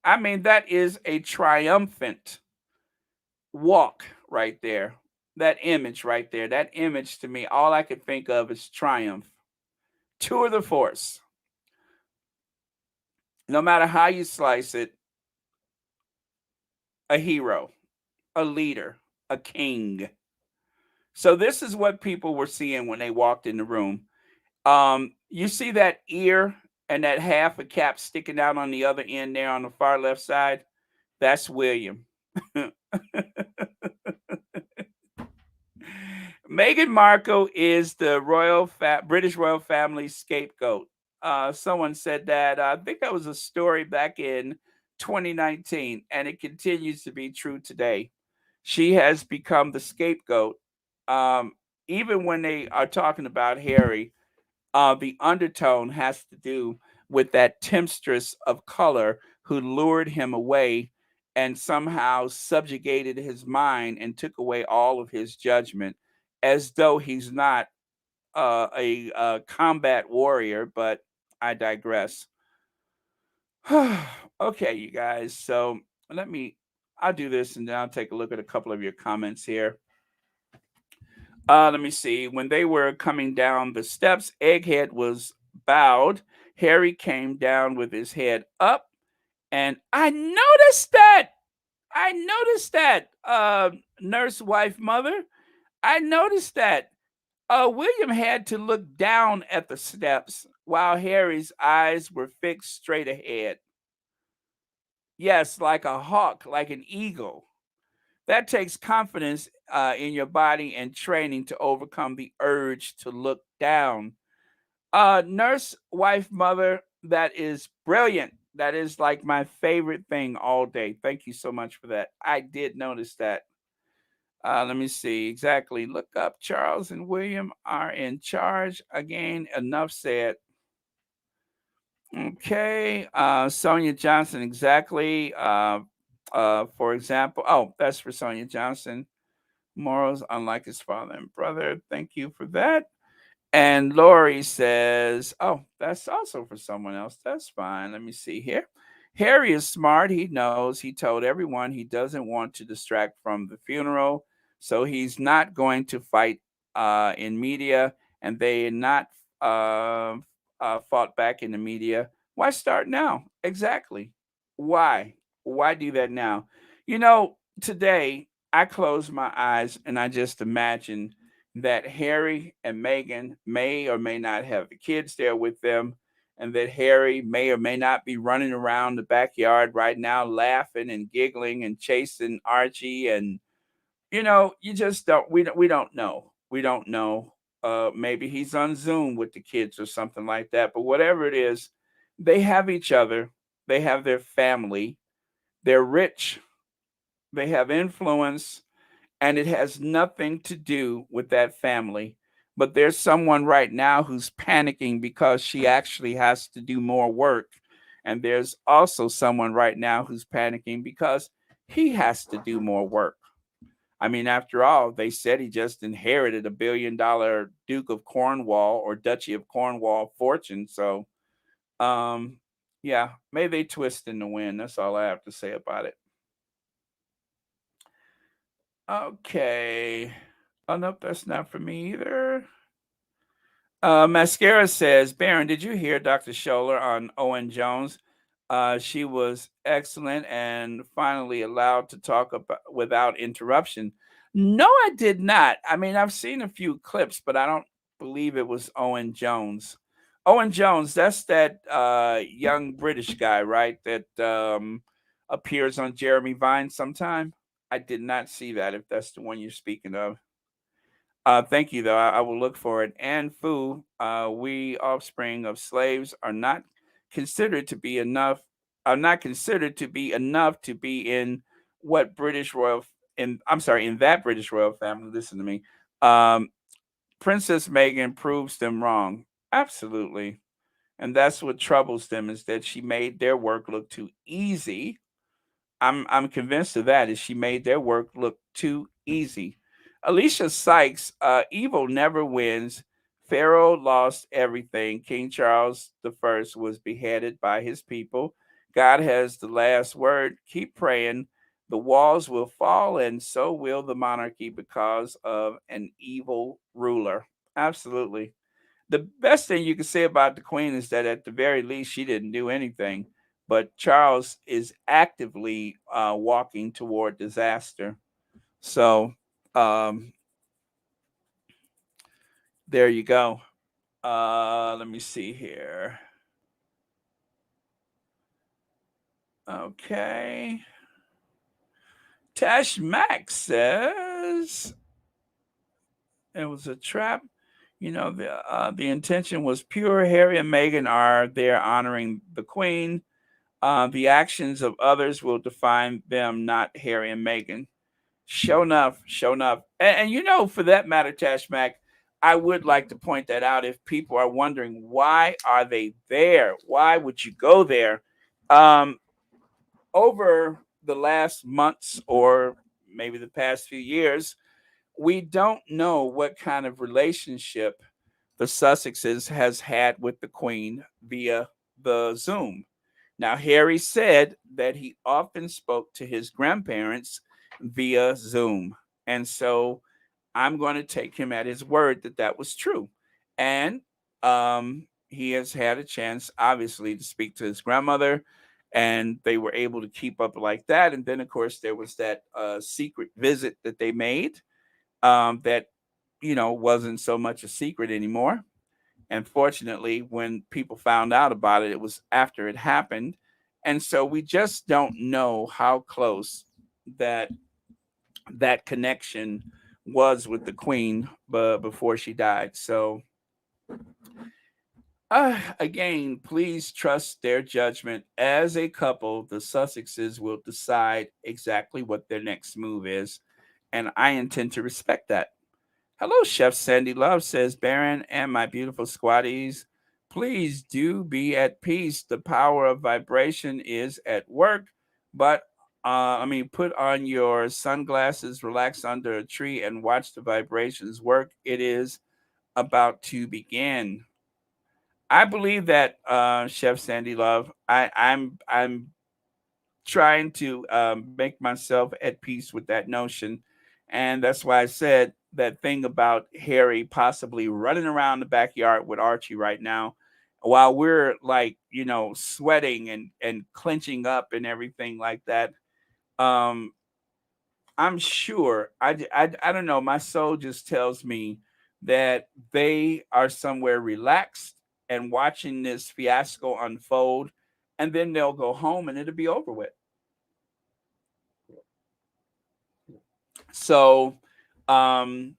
I mean, that is a triumphant walk right there. That image right there. That image to me, all I could think of is triumph. Tour de force. No matter how you slice it, a hero, a leader, a king. So this is what people were seeing when they walked in the room. You see that ear and that half a cap sticking out on the other end there on the far left side? That's William. Meghan Markle is the British royal family scapegoat. Someone said that. I think that was a story back in 2019, and it continues to be true today. She has become the scapegoat. Um, Even when they are talking about Harry, the undertone has to do with that temptress of color who lured him away and somehow subjugated his mind and took away all of his judgment, as though he's not a combat warrior. But I digress. Okay, you guys. So let me. I'll do this and then I'll take a look at a couple of your comments here. Let me see. When they were coming down the steps, Egghead was bowed. Harry came down with his head up, and I noticed that. I noticed that. Nurse, wife, mother. I noticed that. William had to look down at the steps while Harry's eyes were fixed straight ahead. Yes, like a hawk, like an eagle. That takes confidence in your body and training to overcome the urge to look down. Nurse, wife, mother, that is brilliant. That is like my favorite thing all day. Thank you so much for that. I did notice that. Let me see exactly. Look up. Charles and William are in charge. Again, enough said. Okay. Sonia Johnson, exactly. For example, oh, that's for Sonia Johnson. Morals unlike his father and brother. Thank you for that. And Lori says, oh, that's also for someone else. That's fine. Let me see here. Harry is smart. He knows. He told everyone he doesn't want to distract from the funeral. So he's not going to fight in media, and they not uh, fought back in the media. Why start now? Exactly. Why? Why do that now? Today I close my eyes and I just imagine that Harry and Meghan may or may not have the kids there with them, and that Harry may or may not be running around the backyard right now, laughing and giggling and chasing Archie. And you just don't. We don't know. We don't know. Maybe he's on Zoom with the kids or something like that. But whatever it is, they have each other. They have their family. They're rich. They have influence, and it has nothing to do with that family. But there's someone right now who's panicking because she actually has to do more work. And there's also someone right now who's panicking because he has to do more work. I mean, after all, they said he just inherited $1 billion Duke of Cornwall or Duchy of Cornwall fortune. So, um, yeah, may they twist in the wind. That's all I have to say about it. Okay. Oh, nope, that's not for me either. Mascara says, Baron, did you hear Dr. Scholler on Owen Jones? She was excellent and finally allowed to talk about without interruption. No, I did not. I mean, I've seen a few clips, but I don't believe it was Owen Jones. Owen Jones, that's that young British guy, right? That appears on Jeremy Vine sometime. I did not see that, if that's the one you're speaking of. Thank you, though. I will look for it. And Fu, we offspring of slaves are not considered to be enough. Are not considered to be enough to be in what British royal in. I'm sorry, in that British royal family. Listen to me. Um, Princess Meghan proves them wrong. Absolutely. And that's what troubles them, is that she made their work look too easy. I'm convinced of that. Is she made their work look too easy. Alicia Sykes, evil never wins. Pharaoh lost everything. King Charles I was beheaded by his people. God has the last word. Keep praying. The walls will fall, and so will the monarchy because of an evil ruler. Absolutely. The best thing you can say about the queen is that at the very least she didn't do anything, but Charles is actively walking toward disaster. So um, there you go. Let me see here. Okay. Tash Max says it was a trap. The intention was pure. Harry and Meghan are there honoring the Queen. The actions of others will define them, not Harry and Meghan. Show enough, show enough. And for that matter, Tashmak, I would like to point that out if people are wondering why are they there? Why would you go there? Um, Over the last months or maybe the past few years, we don't know what kind of relationship the Sussexes has had with the Queen via the Zoom. Now, Harry said that he often spoke to his grandparents via Zoom. And so I'm going to take him at his word that that was true. And he has had a chance, obviously, to speak to his grandmother, and they were able to keep up like that. And then, of course, there was that secret visit that they made that, wasn't so much a secret anymore. And fortunately, when people found out about it, it was after it happened. And so we just don't know how close that that connection was with the queen before she died. So again, please trust their judgment. As a couple, the Sussexes will decide exactly what their next move is. And I intend to respect that. Hello, Chef Sandy Love says, Baron and my beautiful squatties, please do be at peace. The power of vibration is at work, but put on your sunglasses, relax under a tree, and watch the vibrations work. It is about to begin. I believe that, Chef Sandy Love. I'm trying to make myself at peace with that notion. And that's why I said that thing about Harry possibly running around the backyard with Archie right now while we're like, sweating and clenching up and everything like that. Um, I'm sure, I don't know, my soul just tells me that they are somewhere relaxed and watching this fiasco unfold, and then they'll go home and it'll be over with. So, um,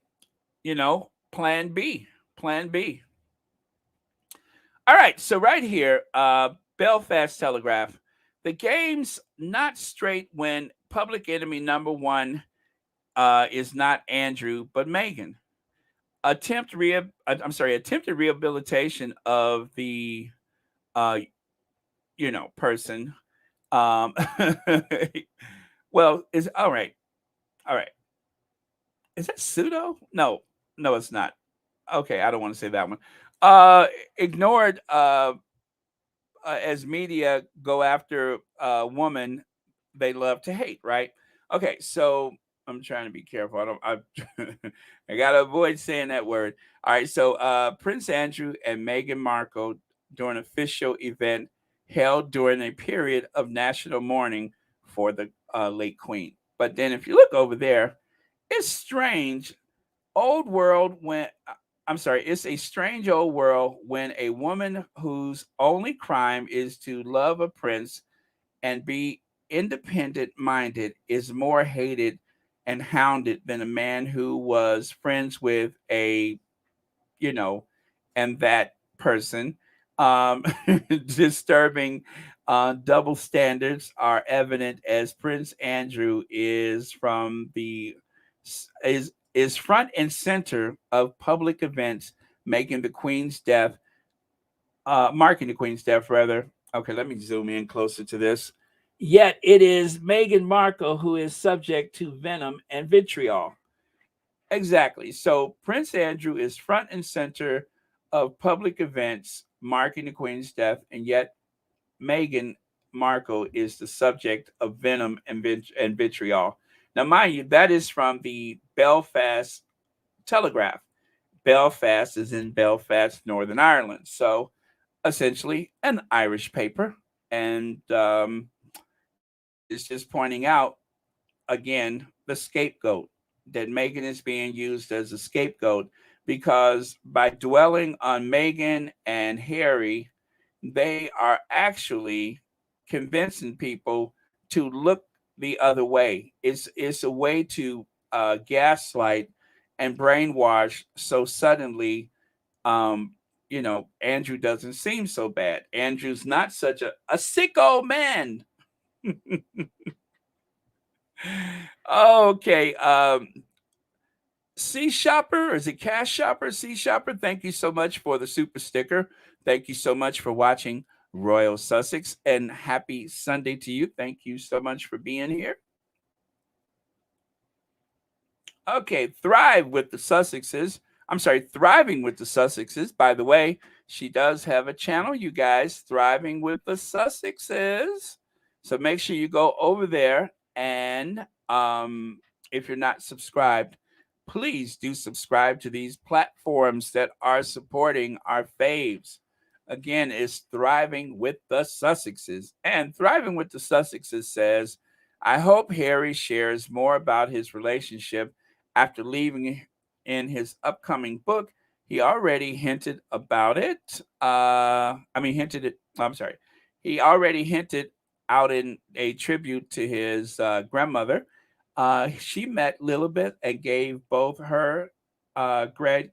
plan B, plan B. All right. So right here, Belfast Telegraph, the game's not straight when public enemy number one is not Andrew, but Meghan. Attempted rehabilitation of the, uh, person. Um, well, is all right. All right. Is that pseudo? No, no, it's not. Okay, I don't want to say that one. Ignored as media go after a woman they love to hate, right? Okay, so I'm trying to be careful. I gotta avoid saying that word. All right, so Prince Andrew and Meghan Markle during an official event held during a period of national mourning for the late Queen. But then, if you look over there, it's strange old world when I'm sorry, it's a strange old world when a woman whose only crime is to love a prince and be independent minded is more hated and hounded than a man who was friends with a, you know, and that person. Disturbing double standards are evident as Prince Andrew is front and center of public events, making the Queen's death marking the Queen's death, rather. Okay, let me zoom in closer to this. Yet it is Meghan Markle who is subject to venom and vitriol. Exactly. So Prince Andrew is front and center of public events marking the Queen's death, and yet Meghan Markle is the subject of venom and, and vitriol. Now, mind you, that is from the Belfast Telegraph. Belfast is in Belfast, Northern Ireland. So essentially an Irish paper. And it's just pointing out again the scapegoat, that Meghan is being used as a scapegoat because by dwelling on Meghan and Harry, they are actually convincing people to look the other way. It's a way to gaslight and brainwash so suddenly. Um, Andrew doesn't seem so bad. Andrew's not such a sick old man. Okay. Sea Shopper, is it Cash Shopper? Sea Shopper, thank you so much for the super sticker. Thank you so much for watching Royal Sussex, and happy Sunday to you. Thank you so much for being here. Okay, thrive with the Sussexes. I'm sorry, thriving with the Sussexes. By the way, she does have a channel, you guys, thriving with the Sussexes. So make sure you go over there, and if you're not subscribed, please do subscribe to these platforms that are supporting our faves. Again, it's thriving with the Sussexes. And thriving with the Sussexes says, I hope Harry shares more about his relationship after leaving in his upcoming book. He already hinted about it. Hinted it. I'm sorry. He already hinted out in a tribute to his grandmother. She met Lilibet and gave both her great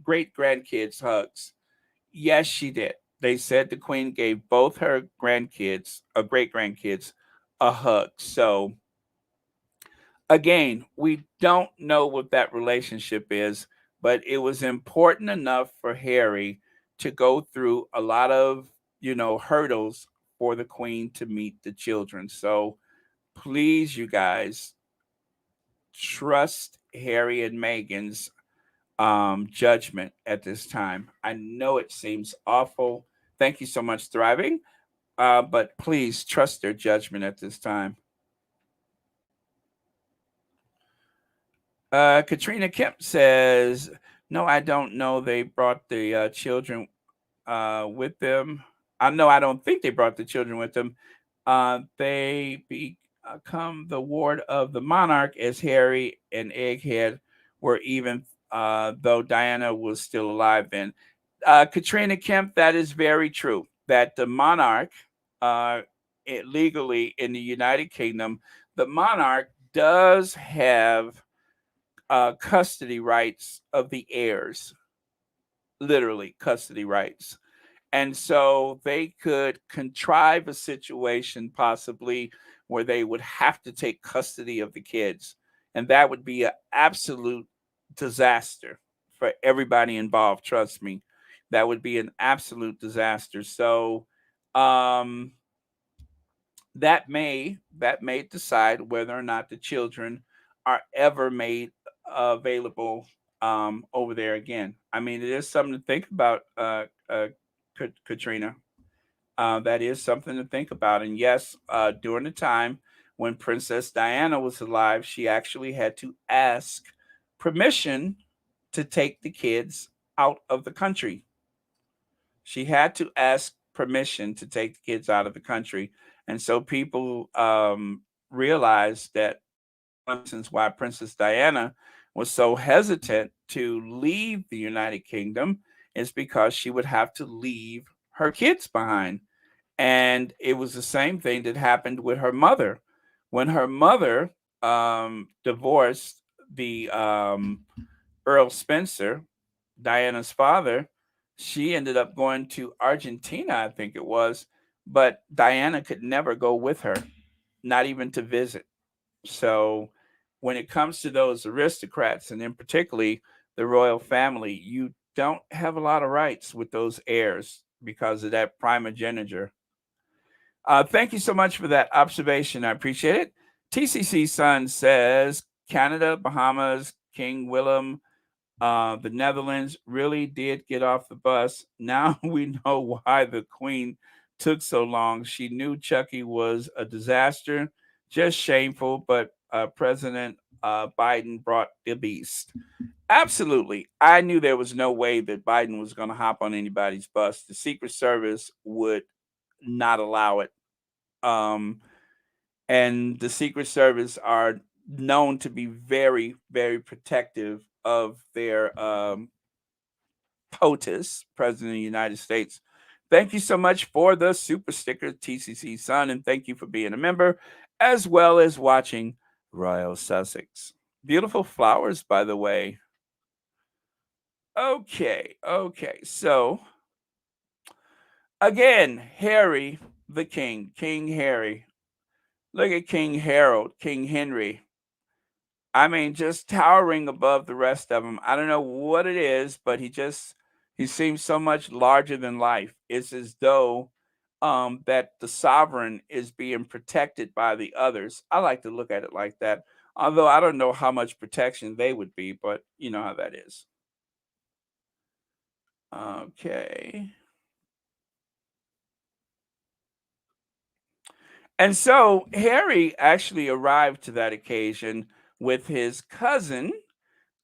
grandkids hugs. Yes, she did. They said the Queen gave both her grandkids, great grandkids, a hug. So again, we don't know what that relationship is, but it was important enough for Harry to go through a lot of, hurdles for the Queen to meet the children. So please, you guys, trust Harry and Meghan's judgment at this time. I know it seems awful. Thank you so much, Thriving. But please trust their judgment at this time. Katrina Kemp says, "No, I don't know. They brought the children with them. I know. I don't think they brought the children with them. They become the ward of the monarch, as Harry and Egghead were, even though Diana was still alive then." Katrina Kemp, that is very true. That the monarch, legally in the United Kingdom, the monarch does have custody rights of the heirs, literally custody rights. And so they could contrive a situation possibly where they would have to take custody of the kids. And that would be an absolute disaster for everybody involved. Trust me, that would be an absolute disaster. So, um, that may decide whether or not the children are ever made available over there again. I mean, it is something to think about, Katrina. That is something to think about. And yes, during the time when Princess Diana was alive, she actually had to ask permission to take the kids out of the country. She had to ask permission to take the kids out of the country. And so people realized that one reasons why Princess Diana was so hesitant to leave the United Kingdom is because she would have to leave her kids behind. And it was the same thing that happened with her mother. When her mother divorced the Earl Spencer, Diana's father, she ended up going to Argentina, I think it was, but Diana could never go with her, not even to visit. So when it comes to those aristocrats, and in particularly the royal family, you don't have a lot of rights with those heirs. because of that primogeniture. Thank you so much for that observation. I appreciate it. TCC Sun says Canada, Bahamas, King Willem, the Netherlands really did get off the bus. Now we know why the Queen took so long. She knew Chucky was a disaster, just shameful. But President Biden brought the beast. Absolutely. I knew there was no way that Biden was going to hop on anybody's bus. The Secret Service would not allow it. Um, and the Secret Service are known to be very, very protective of their POTUS, President of the United States. Thank you so much for the super sticker, TCC Sun, and thank you for being a member as well as watching Royal Sussex. Beautiful flowers, by the way. Okay. So, again, Harry the King, King Harry. Look at King Harold, King Henry. I mean, just towering above the rest of them. I don't know what it is, but he seems so much larger than life. It's as though that the sovereign is being protected by the others. I like to look at it like that. Although I don't know how much protection they would be, but you know how that is. Okay. And so Harry actually arrived to that occasion with his cousin,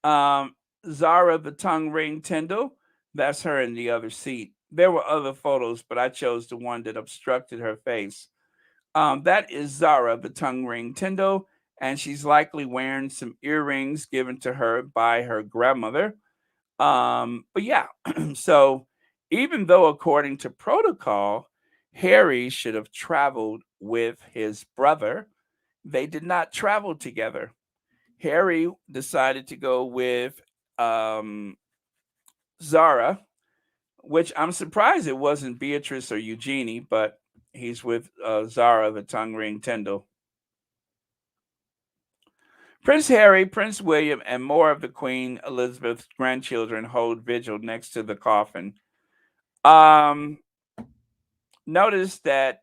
Um, Zara the tongue ring Tyndall, that's her in the other seat. There were other photos, but I chose the one that obstructed her face. That is Zara the tongue ring Tyndall, and she's likely wearing some earrings given to her by her grandmother. But yeah, so even though according to protocol, Harry should have traveled with his brother, they did not travel together. Harry decided to go with um, Zara, which I'm surprised it wasn't Beatrice or Eugenie, but he's with Zara, the tongue ring Tyndall. Prince Harry, Prince William, and more of the Queen Elizabeth's grandchildren hold vigil next to the coffin. Um, Notice that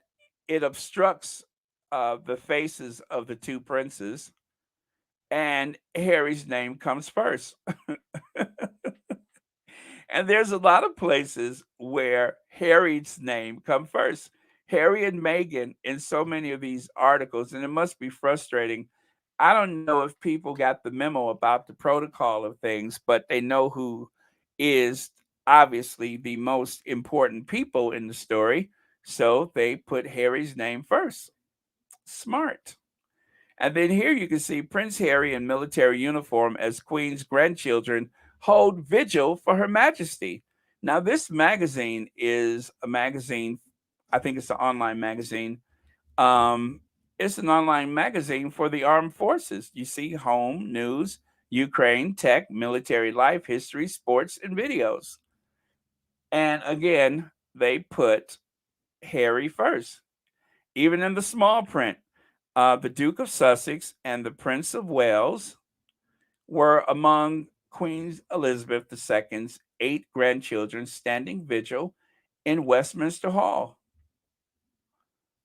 it obstructs the faces of the two princes, and Harry's name comes first. And there's a lot of places where Harry's name come first. Harry and Meghan in so many of these articles, and it must be frustrating. I don't know if people got the memo about the protocol of things, but they know who is obviously the most important people in the story. So they put Harry's name first. Smart. And then here you can see Prince Harry in military uniform as Queen's grandchildren hold vigil for Her Majesty. Now, this magazine is a magazine, I think it's an online magazine. Um, it's an online magazine for the armed forces. You see home, news, Ukraine, tech, military life, history, sports, and videos. And again, they put Harry first, even in the small print. The Duke of Sussex and the Prince of Wales were among Queen Elizabeth II's 8 grandchildren standing vigil in Westminster Hall.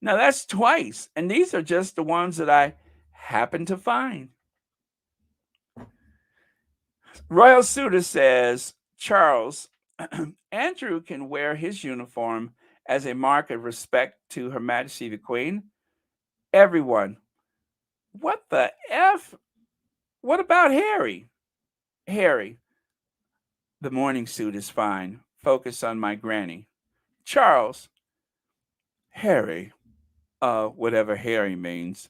Now that's twice, and these are just the ones that I happened to find. Royal Suitor says, Charles, Andrew can wear his uniform as a mark of respect to Her Majesty the Queen. Everyone, what the F? What about Harry? Harry, the morning suit is fine. Focus on my granny. Charles, Harry, whatever Harry means,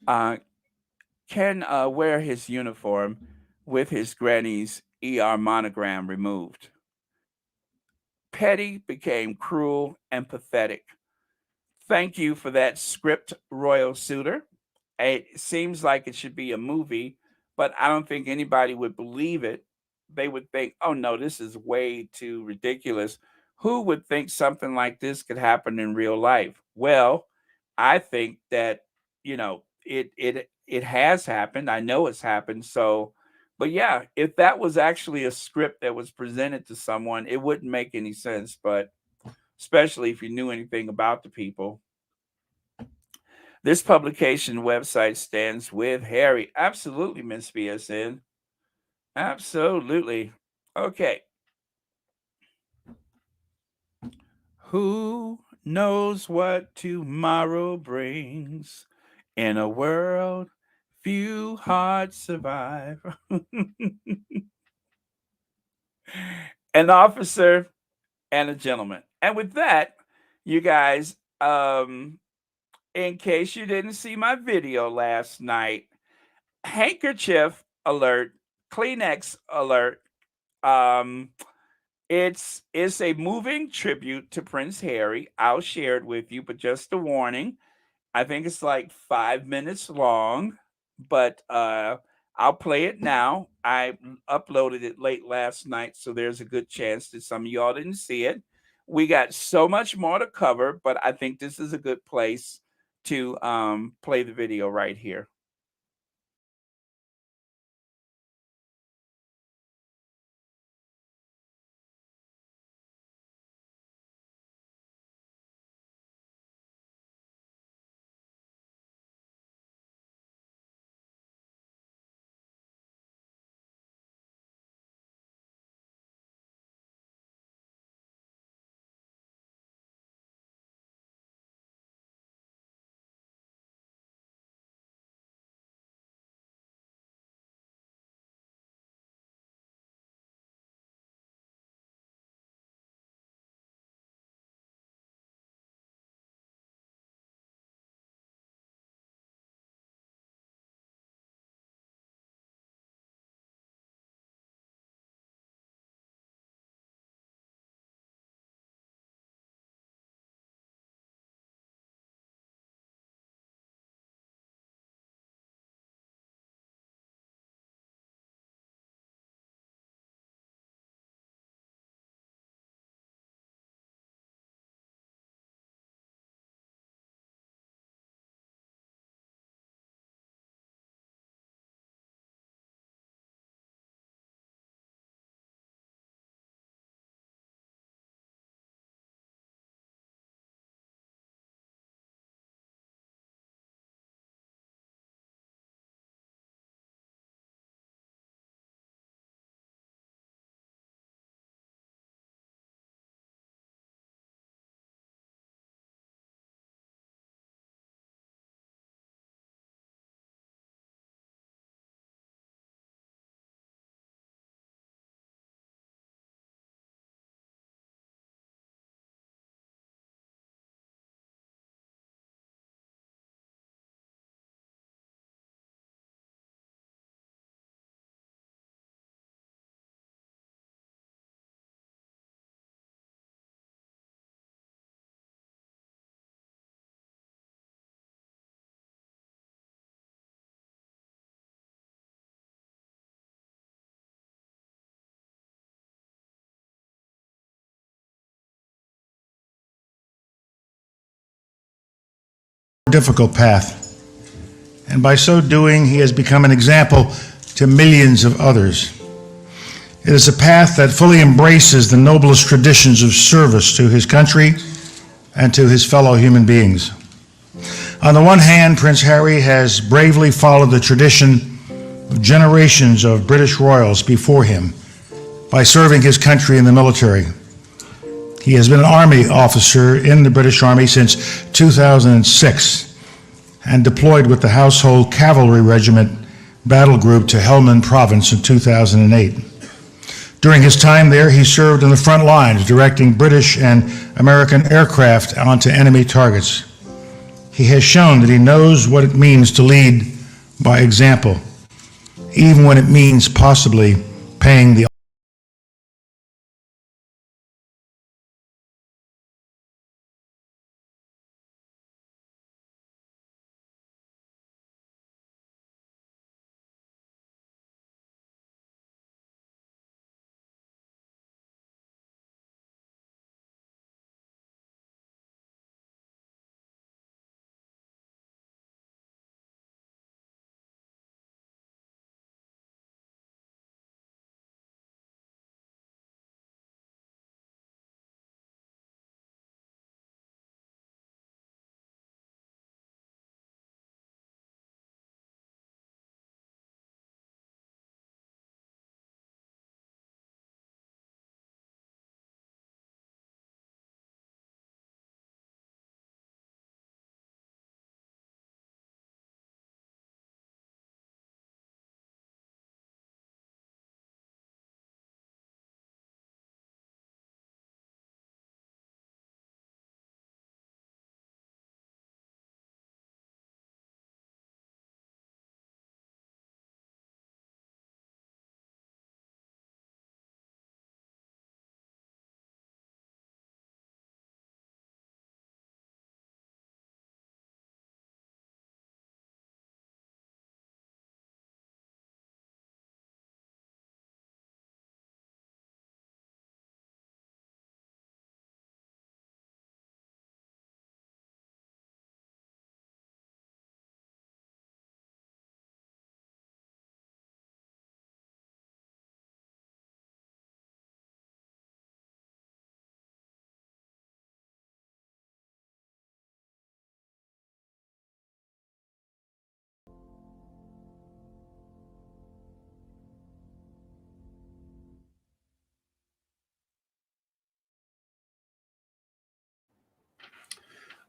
uh, can wear his uniform with his granny's ER monogram removed. Petty became cruel and pathetic. Thank you for that script, Royal Suitor. It seems like it should be a movie, but I don't think anybody would believe it. They would think, oh no, this is way too ridiculous. Who would think something like this could happen in real life? Well, I think that, it has happened. I know it's happened. So, but yeah, if that was actually a script that was presented to someone, it wouldn't make any sense. But especially if you knew anything about the people. This publication website stands with Harry. Absolutely, Miss BSN. Absolutely. Okay. Who knows what tomorrow brings? In a world, few hearts survive. An officer and a gentleman. And with that, you guys, in case you didn't see my video last night, handkerchief alert, Kleenex alert. Um, it's a moving tribute to Prince Harry. I'll share it with you, but just a warning. I think it's like 5 minutes long, but I'll play it now. I uploaded it late last night, so there's a good chance that some of y'all didn't see it. We got so much more to cover, but I think this is a good place to play the video right here. Difficult path, and by so doing, he has become an example to millions of others. It is a path that fully embraces the noblest traditions of service to his country and to his fellow human beings. On the one hand, Prince Harry has bravely followed the tradition of generations of British royals before him by serving his country in the military. He has been an Army officer in the British Army since 2006 and deployed with the Household Cavalry Regiment Battle Group to Helmand Province in 2008. During his time there, he served in the front lines, directing British and American aircraft onto enemy targets. He has shown that he knows what it means to lead by example, even when it means possibly paying the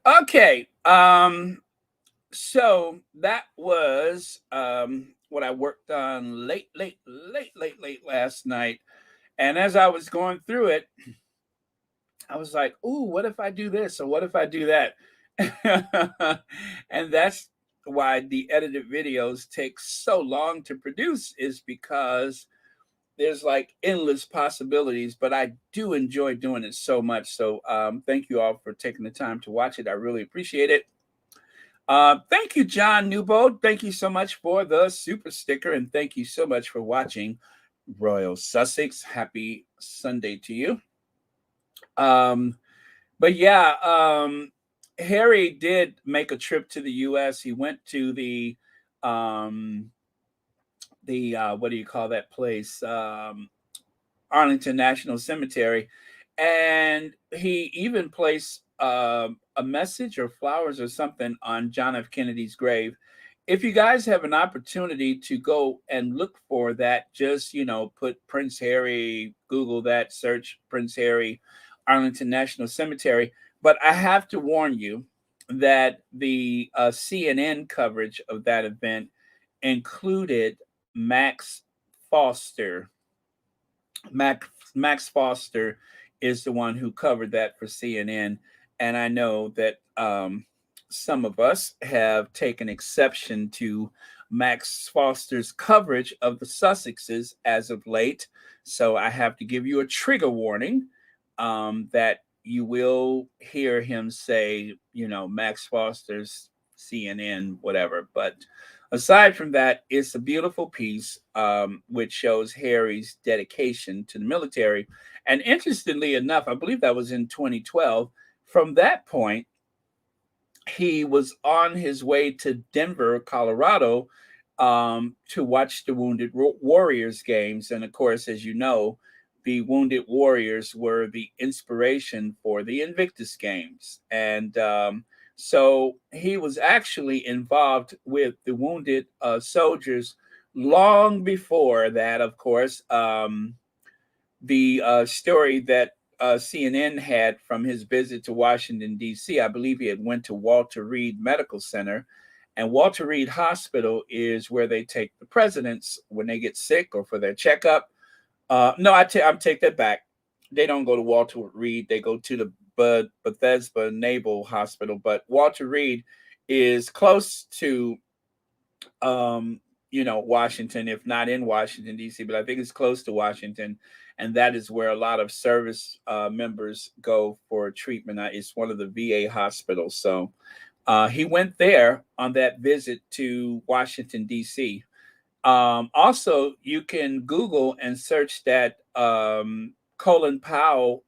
Okay. So that was what I worked on late last night. And as I was going through it, I was like, "Ooh, what if I do this or what if I do that?" And that's why the edited videos take so long to produce, is because there's like endless possibilities, but I do enjoy doing it so much. So thank you all for taking the time to watch it. I really appreciate it. Thank you, John Newbold. Thank you so much for the super sticker, and thank you so much for watching Royal Sussex. Happy Sunday to you. Um, but yeah, Harry did make a trip to the U.S. He went to um, the what do you call that place? Arlington National Cemetery, and he even placed a message or flowers or something on John F. Kennedy's grave. If you guys have an opportunity to go and look for that, just put Prince Harry, Google that, search Prince Harry, Arlington National Cemetery. But I have to warn you that the CNN coverage of that event included Max Foster. Max Foster is the one who covered that for CNN, and I know that some of us have taken exception to Max Foster's coverage of the Sussexes as of late. So I have to give you a trigger warning that you will hear him say, Max Foster's CNN, whatever. But aside from that, it's a beautiful piece which shows Harry's dedication to the military. And interestingly enough, I believe that was in 2012. From that point, he was on his way to Denver, Colorado, to watch the Wounded Warriors games. And of course, as you know, the Wounded Warriors were the inspiration for the Invictus games. And so he was actually involved with the wounded soldiers long before that, of course. The story that CNN had from his visit to Washington, D.C., I believe he had went to Walter Reed Medical Center. And Walter Reed Hospital is where they take the presidents when they get sick or for their checkup. No, I'm take that back. They don't go to Walter Reed. They go to the Bethesda Naval Hospital. But Walter Reed is close to Washington, if not in Washington, D.C., but I think it's close to Washington. And that is where a lot of service members go for treatment. It's one of the VA hospitals. So he went there on that visit to Washington, D.C. Also, you can Google and search that Colin Powell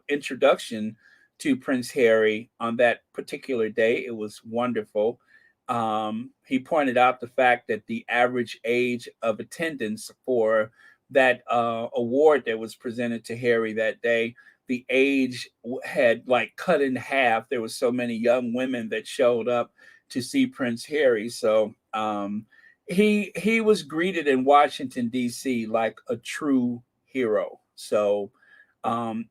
introduction to Prince Harry on that particular day. It was wonderful. He pointed out the fact that the average age of attendance for that award that was presented to Harry that day, the age had like cut in half. There were so many young women that showed up to see Prince Harry. So he was greeted in Washington D.C. like a true hero. So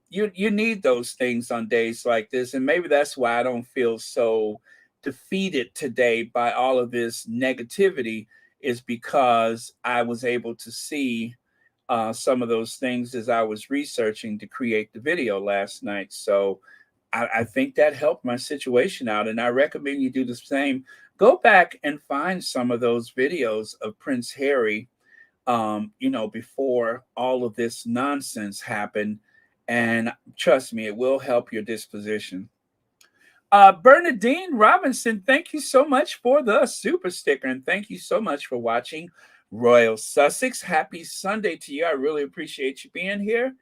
you need those things on days like this, and maybe that's why I don't feel so defeated today by all of this negativity, is because I was able to see some of those things as I was researching to create the video last night. So I think that helped my situation out, and I recommend you do the same. Go back and find some of those videos of Prince Harry, before all of this nonsense happened, and trust me, it will help your disposition. Bernadine Robinson, thank you so much for the super sticker, and thank you so much for watching Royal Sussex. Happy Sunday to you. I really appreciate you being here.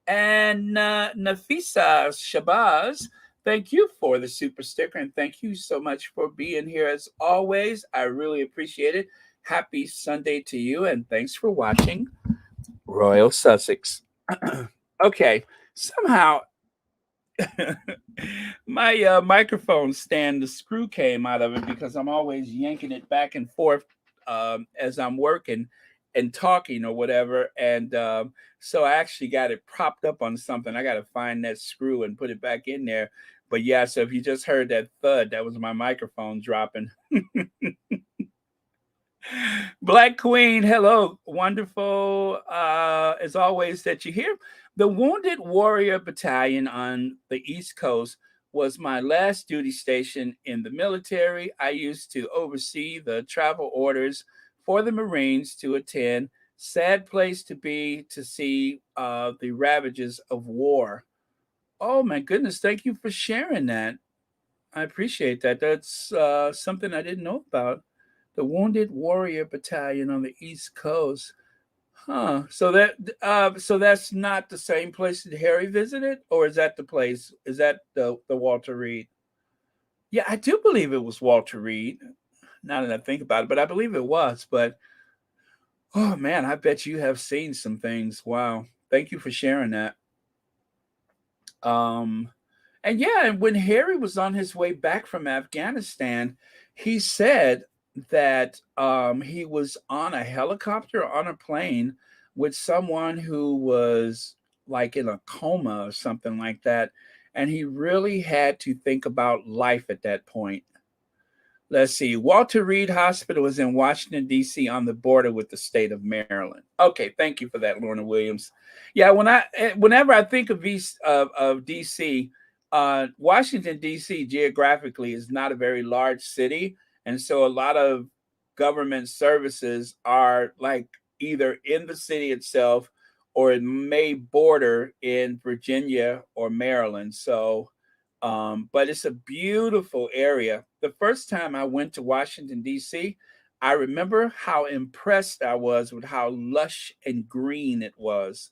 And Nafisa Shabazz, thank you for the super sticker, and thank you so much for being here as always. I really appreciate it. Happy Sunday to you, and thanks for watching Royal Sussex. Okay, somehow my microphone stand, the screw came out of it because I'm always yanking it back and forth as I'm working, and talking or whatever. And so I actually got it propped up on something. I got to find that screw and put it back in there. But yeah, so if you just heard that thud, that was my microphone dropping. Black Queen, hello. Wonderful as always that you're here. The Wounded Warrior Battalion on the East Coast was my last duty station in the military. I used to oversee the travel orders for the Marines to attend. Sad place to be to see the ravages of war. Oh my goodness, thank you for sharing that. I appreciate that. That's something I didn't know about. The Wounded Warrior Battalion on the East Coast. Huh. So that's not the same place that Harry visited, or is that the place? Is that the Walter Reed? Yeah, I do believe it was Walter Reed. Now that I think about it, but I believe it was. But oh man, I bet you have seen some things. Wow. Thank you for sharing that. Um, and yeah, and when Harry was on his way back from Afghanistan, he said that he was on a helicopter, on a plane with someone who was like in a coma or something like that. And he really had to think about life at that point. Let's see. Walter Reed Hospital is in Washington, D.C., on the border with the state of Maryland. Okay, thank you for that, Lorna Williams. Yeah, whenever I think of D.C., Washington, D.C. geographically is not a very large city. And so a lot of government services are like either in the city itself or it may border in Virginia or Maryland. So but it's a beautiful area. The first time I went to Washington, D.C., I remember how impressed I was with how lush and green it was.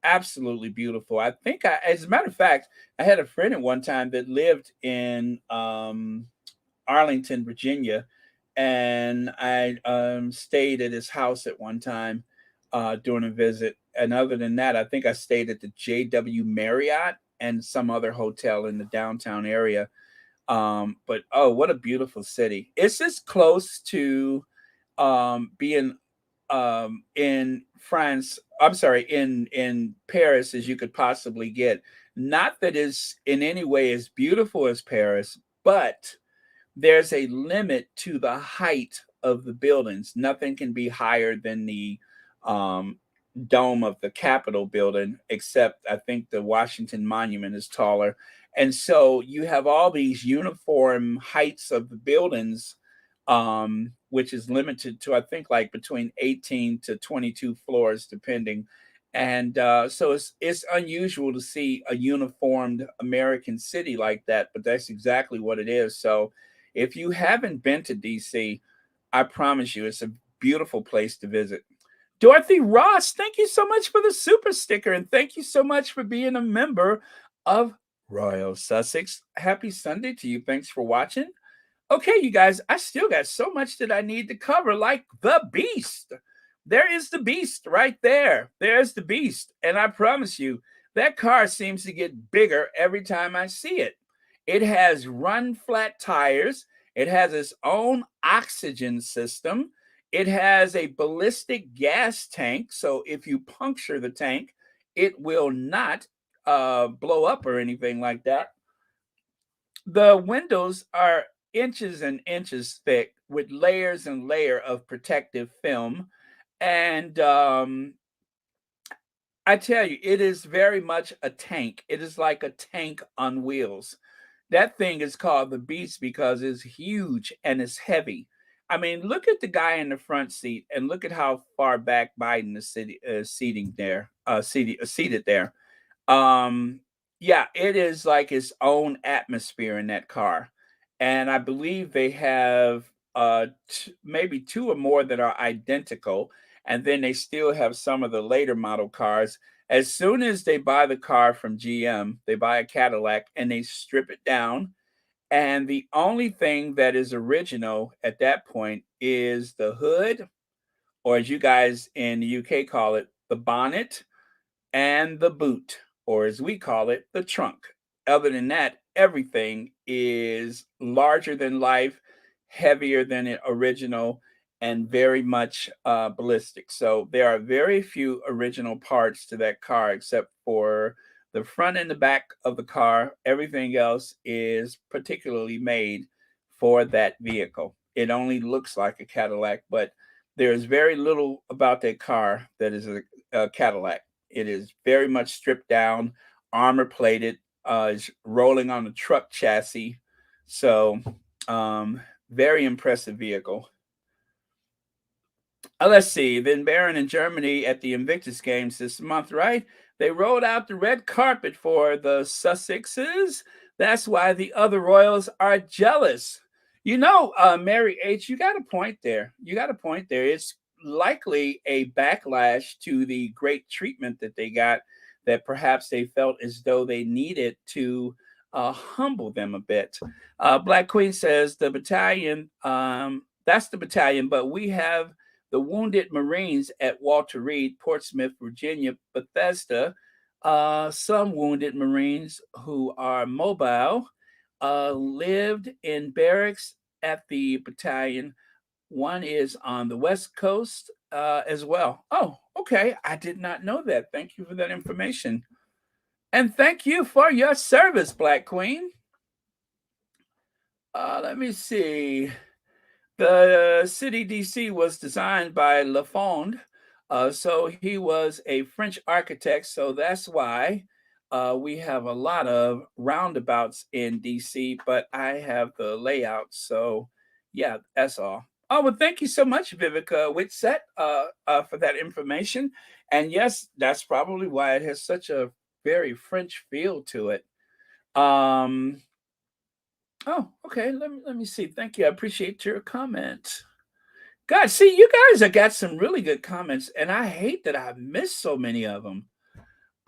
Absolutely beautiful. As a matter of fact, I had a friend at one time that lived in Arlington, Virginia, and I stayed at his house at one time during a visit. And other than that, I think I stayed at the JW Marriott and some other hotel in the downtown area. But oh, what a beautiful city! It's as close to being in France. I'm sorry, in Paris as you could possibly get. Not that it's in any way as beautiful as Paris, but there's a limit to the height of the buildings. Nothing can be higher than the um, dome of the Capitol building, except I think the Washington Monument is taller. And so you have all these uniform heights of the buildings, which is limited to, I think, like between 18 to 22 floors, depending. And so it's unusual to see a uniformed American city like that, but that's exactly what it is. So if you haven't been to DC, I promise you, it's a beautiful place to visit. Dorothy Ross, thank you so much for the super sticker, and thank you so much for being a member of Royal Sussex. Happy Sunday to you. Thanks for watching. Okay, you guys, I still got so much that I need to cover, like the beast. There is the beast right there. There's the beast. And I promise you, that car seems to get bigger every time I see it. It has run flat tires, it has its own oxygen system, it has a ballistic gas tank. So if you puncture the tank, it will not blow up or anything like that. The windows are inches and inches thick with layers and layer of protective film. And I tell you, it is very much a tank. It is like a tank on wheels. That thing is called the Beast because it's huge and it's heavy. I mean, look at the guy in the front seat and look at how far back Biden is seated there. Um, yeah, it is like its own atmosphere in that car. And I believe they have maybe two or more that are identical. And then they still have some of the later model cars. As soon as they buy the car from GM, they buy a Cadillac and they strip it down. And the only thing that is original at that point is the hood, or as you guys in the UK call it, the bonnet and the boot, or as we call it, the trunk. Other than that, everything is larger than life, heavier than the original, and very much ballistic. So there are very few original parts to that car except for the front and the back of the car. Everything else is particularly made for that vehicle. It only looks like a Cadillac, but there is very little about that car that is a Cadillac. It is very much stripped down, armor plated, is rolling on a truck chassis. So, very impressive vehicle. Let's see. Then Baron in Germany at the Invictus Games this month, right? They rolled out the red carpet for the Sussexes. That's why the other royals are jealous. Mary H., you got a point there. You got a point there. It's likely a backlash to the great treatment that they got, that perhaps they felt as though they needed to humble them a bit. Black Queen says the battalion, that's the battalion, but we have the Wounded Marines at Walter Reed, Portsmouth, Virginia, Bethesda. Some Wounded Marines who are mobile lived in barracks at the battalion. One is on the West Coast as well. Oh, okay. I did not know that. Thank you for that information. And thank you for your service, Black Queen. Let me see. The city DC was designed by Lafond, so he was a French architect. So that's why we have a lot of roundabouts in DC. But I have the layout, so yeah, that's all. Oh well, thank you so much, Vivica Whitsett, for that information. And yes, that's probably why it has such a very French feel to it. Um, Oh, okay. Let me see. Thank you. I appreciate your comment. God, see, you guys have got some really good comments, and I hate that I missed so many of them.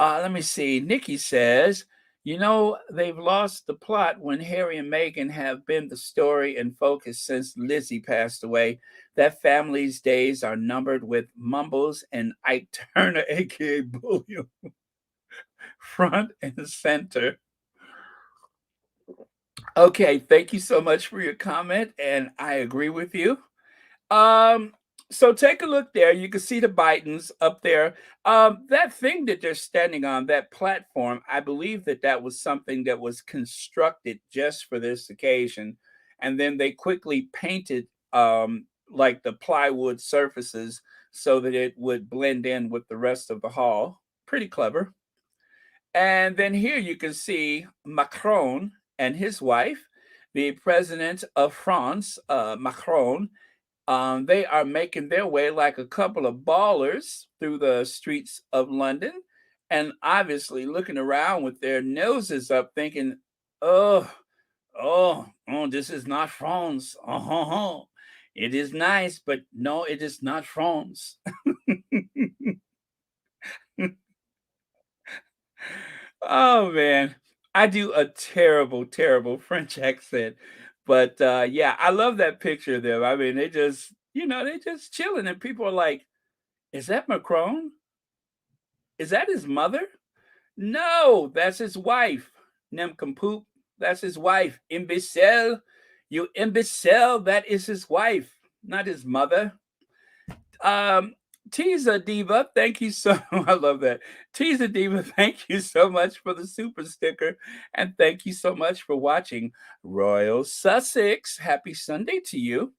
Let me see. Nikki says, they've lost the plot when Harry and Meghan have been the story and focus since Lizzie passed away. That family's days are numbered with Mumbles and Ike Turner, aka Bullion, front and center. Okay, thank you so much for your comment, and I agree with you. Um, so take a look there. You can see the Bidens up there. That thing that they're standing on, that platform, I believe that was something that was constructed just for this occasion, and then they quickly painted like the plywood surfaces so that it would blend in with the rest of the hall. Pretty clever. And then here you can see Macron and his wife, the president of France, Macron. They are making their way like a couple of ballers through the streets of London, and obviously looking around with their noses up, thinking, "Oh, this is not France. It is nice, but no, it is not France." Oh man, I do a terrible, terrible French accent. But yeah, I love that picture of them. I mean, they just chilling, and people are like, "Is that Macron? Is that his mother?" No, that's his wife. Nincompoop. That's his wife. Imbecile. You imbecile. That is his wife, not his mother. Um, Teaser Diva, thank you so I love that. Teaser Diva, thank you so much for the super sticker. And thank you so much for watching Royal Sussex. Happy Sunday to you.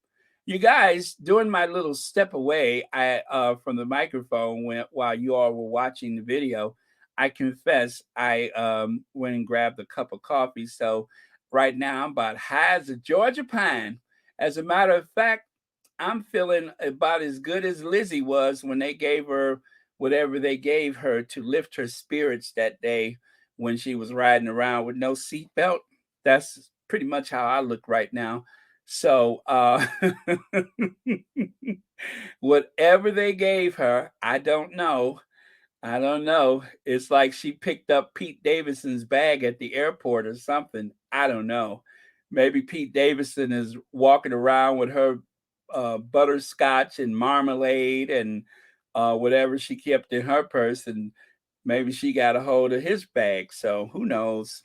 You guys, during my little step away I from the microphone while you all were watching the video, I confess I went and grabbed a cup of coffee. So right now I'm about high as a Georgia pine. As a matter of fact, I'm feeling about as good as Lizzie was when they gave her whatever they gave her to lift her spirits that day when she was riding around with no seatbelt. That's pretty much how I look right now. So, whatever they gave her, I don't know. I don't know. It's like she picked up Pete Davidson's bag at the airport or something. I don't know. Maybe Pete Davidson is walking around with her butterscotch and marmalade and whatever she kept in her purse, and maybe she got a hold of his bag. So who knows?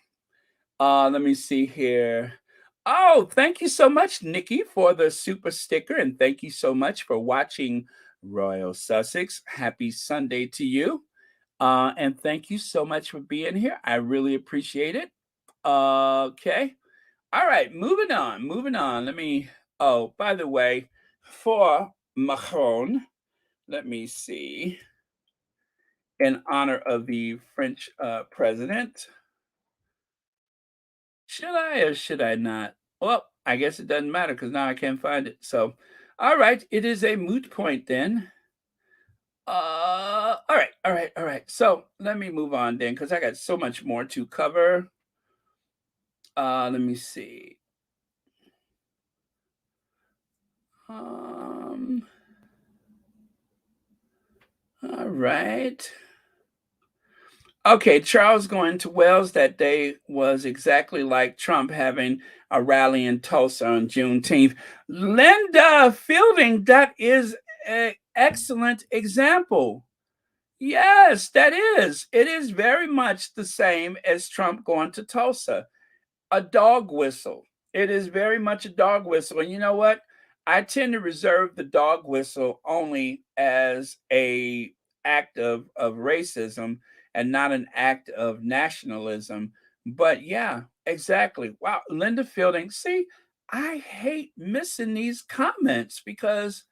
Let me see here. Oh, thank you so much, Nikki, for the super sticker, and thank you so much for watching Royal Sussex. Happy Sunday to you. And thank you so much for being here. I really appreciate it. Okay. All right, moving on. Moving on. Let me oh, by the way, for Macron, let me see. In honor of the French president. Should I or should I not? Well, I guess it doesn't matter because now I can't find it. So, all right, it is a moot point then. All right, all right, all right. So let me move on then because I got so much more to cover. Let me see. Um, all right. Okay, Charles going to Wales that day was exactly like Trump having a rally in Tulsa on Juneteenth. Linda Fielding, that is an excellent example. Yes, that is. It is very much the same as Trump going to Tulsa. A dog whistle. It is very much a dog whistle. And you know what? I tend to reserve the dog whistle only as a act of racism and not an act of nationalism. But yeah, exactly. Wow, Linda Fielding. See, I hate missing these comments because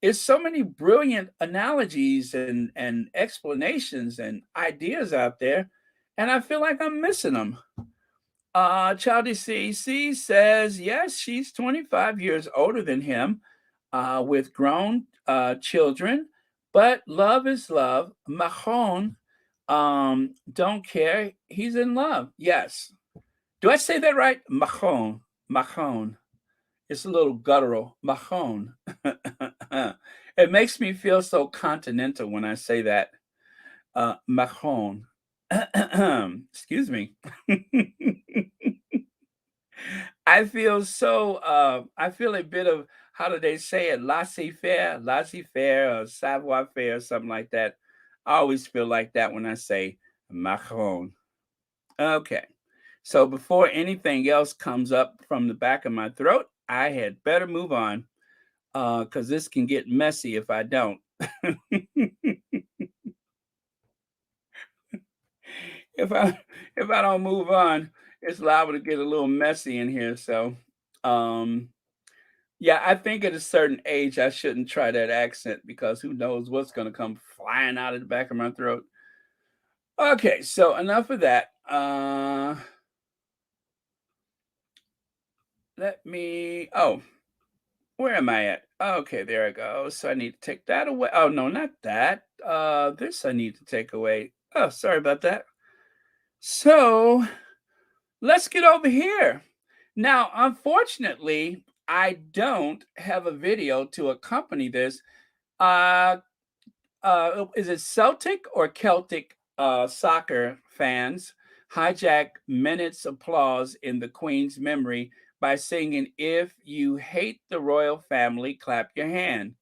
it's so many brilliant analogies and explanations and ideas out there, and I feel like I'm missing them. Childy CC says, yes, she's 25 years older than him, with grown children, but love is love. Mahon, don't care. He's in love. Yes. Do I say that right? Mahon. Mahon. It's a little guttural. Mahon. It makes me feel so continental when I say that. Mahon. Excuse me. I feel so I feel a bit of how do they say it? Laissez faire, or savoir faire, or something like that. I always feel like that when I say Macron. Okay. So before anything else comes up from the back of my throat, I had better move on. Because this can get messy if I don't. if I if I don't move on, it's liable to get a little messy in here. So um yeah, I think at a certain age, I shouldn't try that accent because who knows what's going to come flying out of the back of my throat. Okay, so enough of that. Let me. Oh, where am I at? Okay, there I go. So I need to take that away. Oh no, not that. This I need to take away. Oh, sorry about that. So let's get over here. Now, unfortunately, I don't have a video to accompany this. Uh, is it Celtic or Celtic soccer fans hijack minutes applause in the Queen's memory by singing, "If you hate the royal family, clap your hand."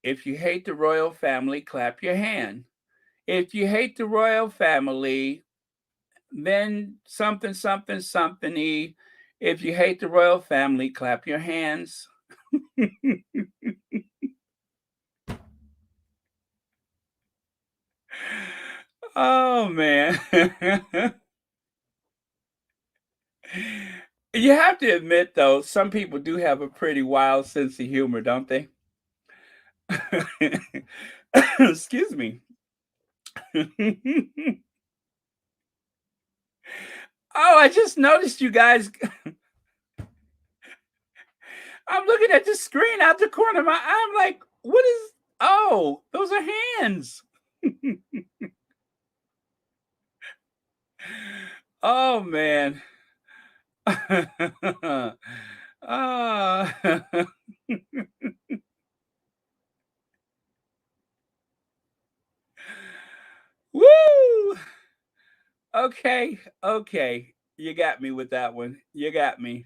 If you hate the royal family, clap your hand. If you hate the royal family, then something, something, something. If you hate the royal family, clap your hands. Oh man. You have to admit though, some people do have a pretty wild sense of humor, don't they? Excuse me. Oh, I just noticed you guys. I'm looking at the screen out the corner of my eye. I'm like, what is oh, those are hands. Oh man. Ah. Woo! Okay, okay. You got me with that one. You got me.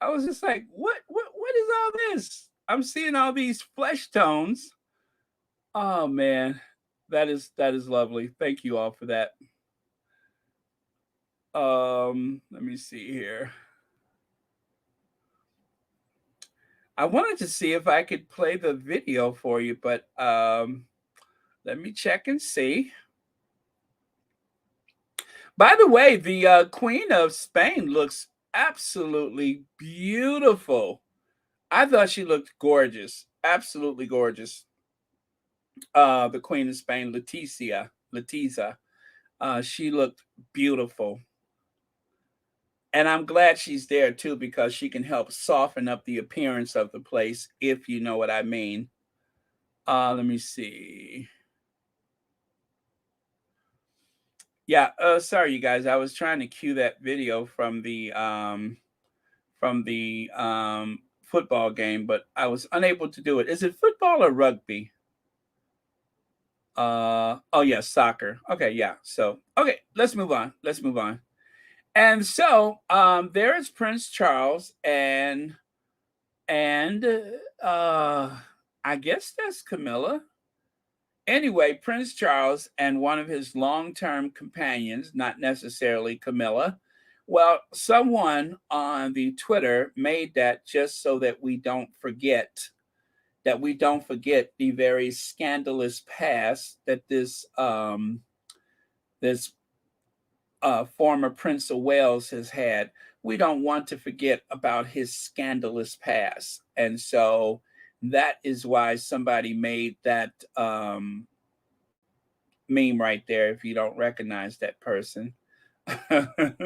I was just like, what is all this? I'm seeing all these flesh tones. Oh man. That is lovely. Thank you all for that. Let me see here. I wanted to see if I could play the video for you, but let me check and see. By the way, the Queen of Spain looks absolutely beautiful. I thought she looked gorgeous, absolutely gorgeous. The Queen of Spain, Letizia, she looked beautiful. And I'm glad she's there too because she can help soften up the appearance of the place, if you know what I mean. Let me see. Yeah, sorry you guys. I was trying to cue that video from the football game, but I was unable to do it. Is it football or rugby? Oh yeah, soccer. Okay, yeah. So okay, let's move on. Let's move on. And so there is Prince Charles and I guess that's Camilla. Anyway, Prince Charles and one of his long-term companions, not necessarily Camilla. Well, someone on the Twitter made that just so that we don't forget the very scandalous past that this former Prince of Wales has had. We don't want to forget about his scandalous past, and so that is why somebody made that meme right there. If you don't recognize that person. I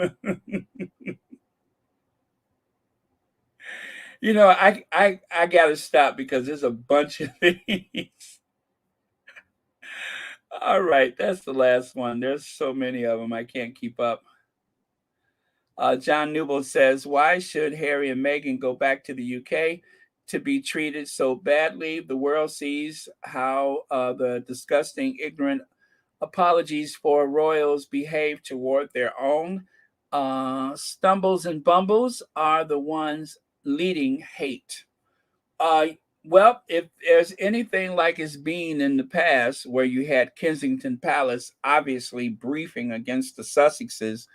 gotta stop because there's a bunch of these. All right, that's the last one. There's so many of them, I can't keep up. John Newell says, "Why should Harry and Meghan go back to the UK to be treated so badly? The world sees how the disgusting, ignorant apologies for royals behave toward their own. Stumbles and bumbles are the ones leading hate." Uh, well, if there's anything like it's been in the past, where you had Kensington Palace obviously briefing against the Sussexes,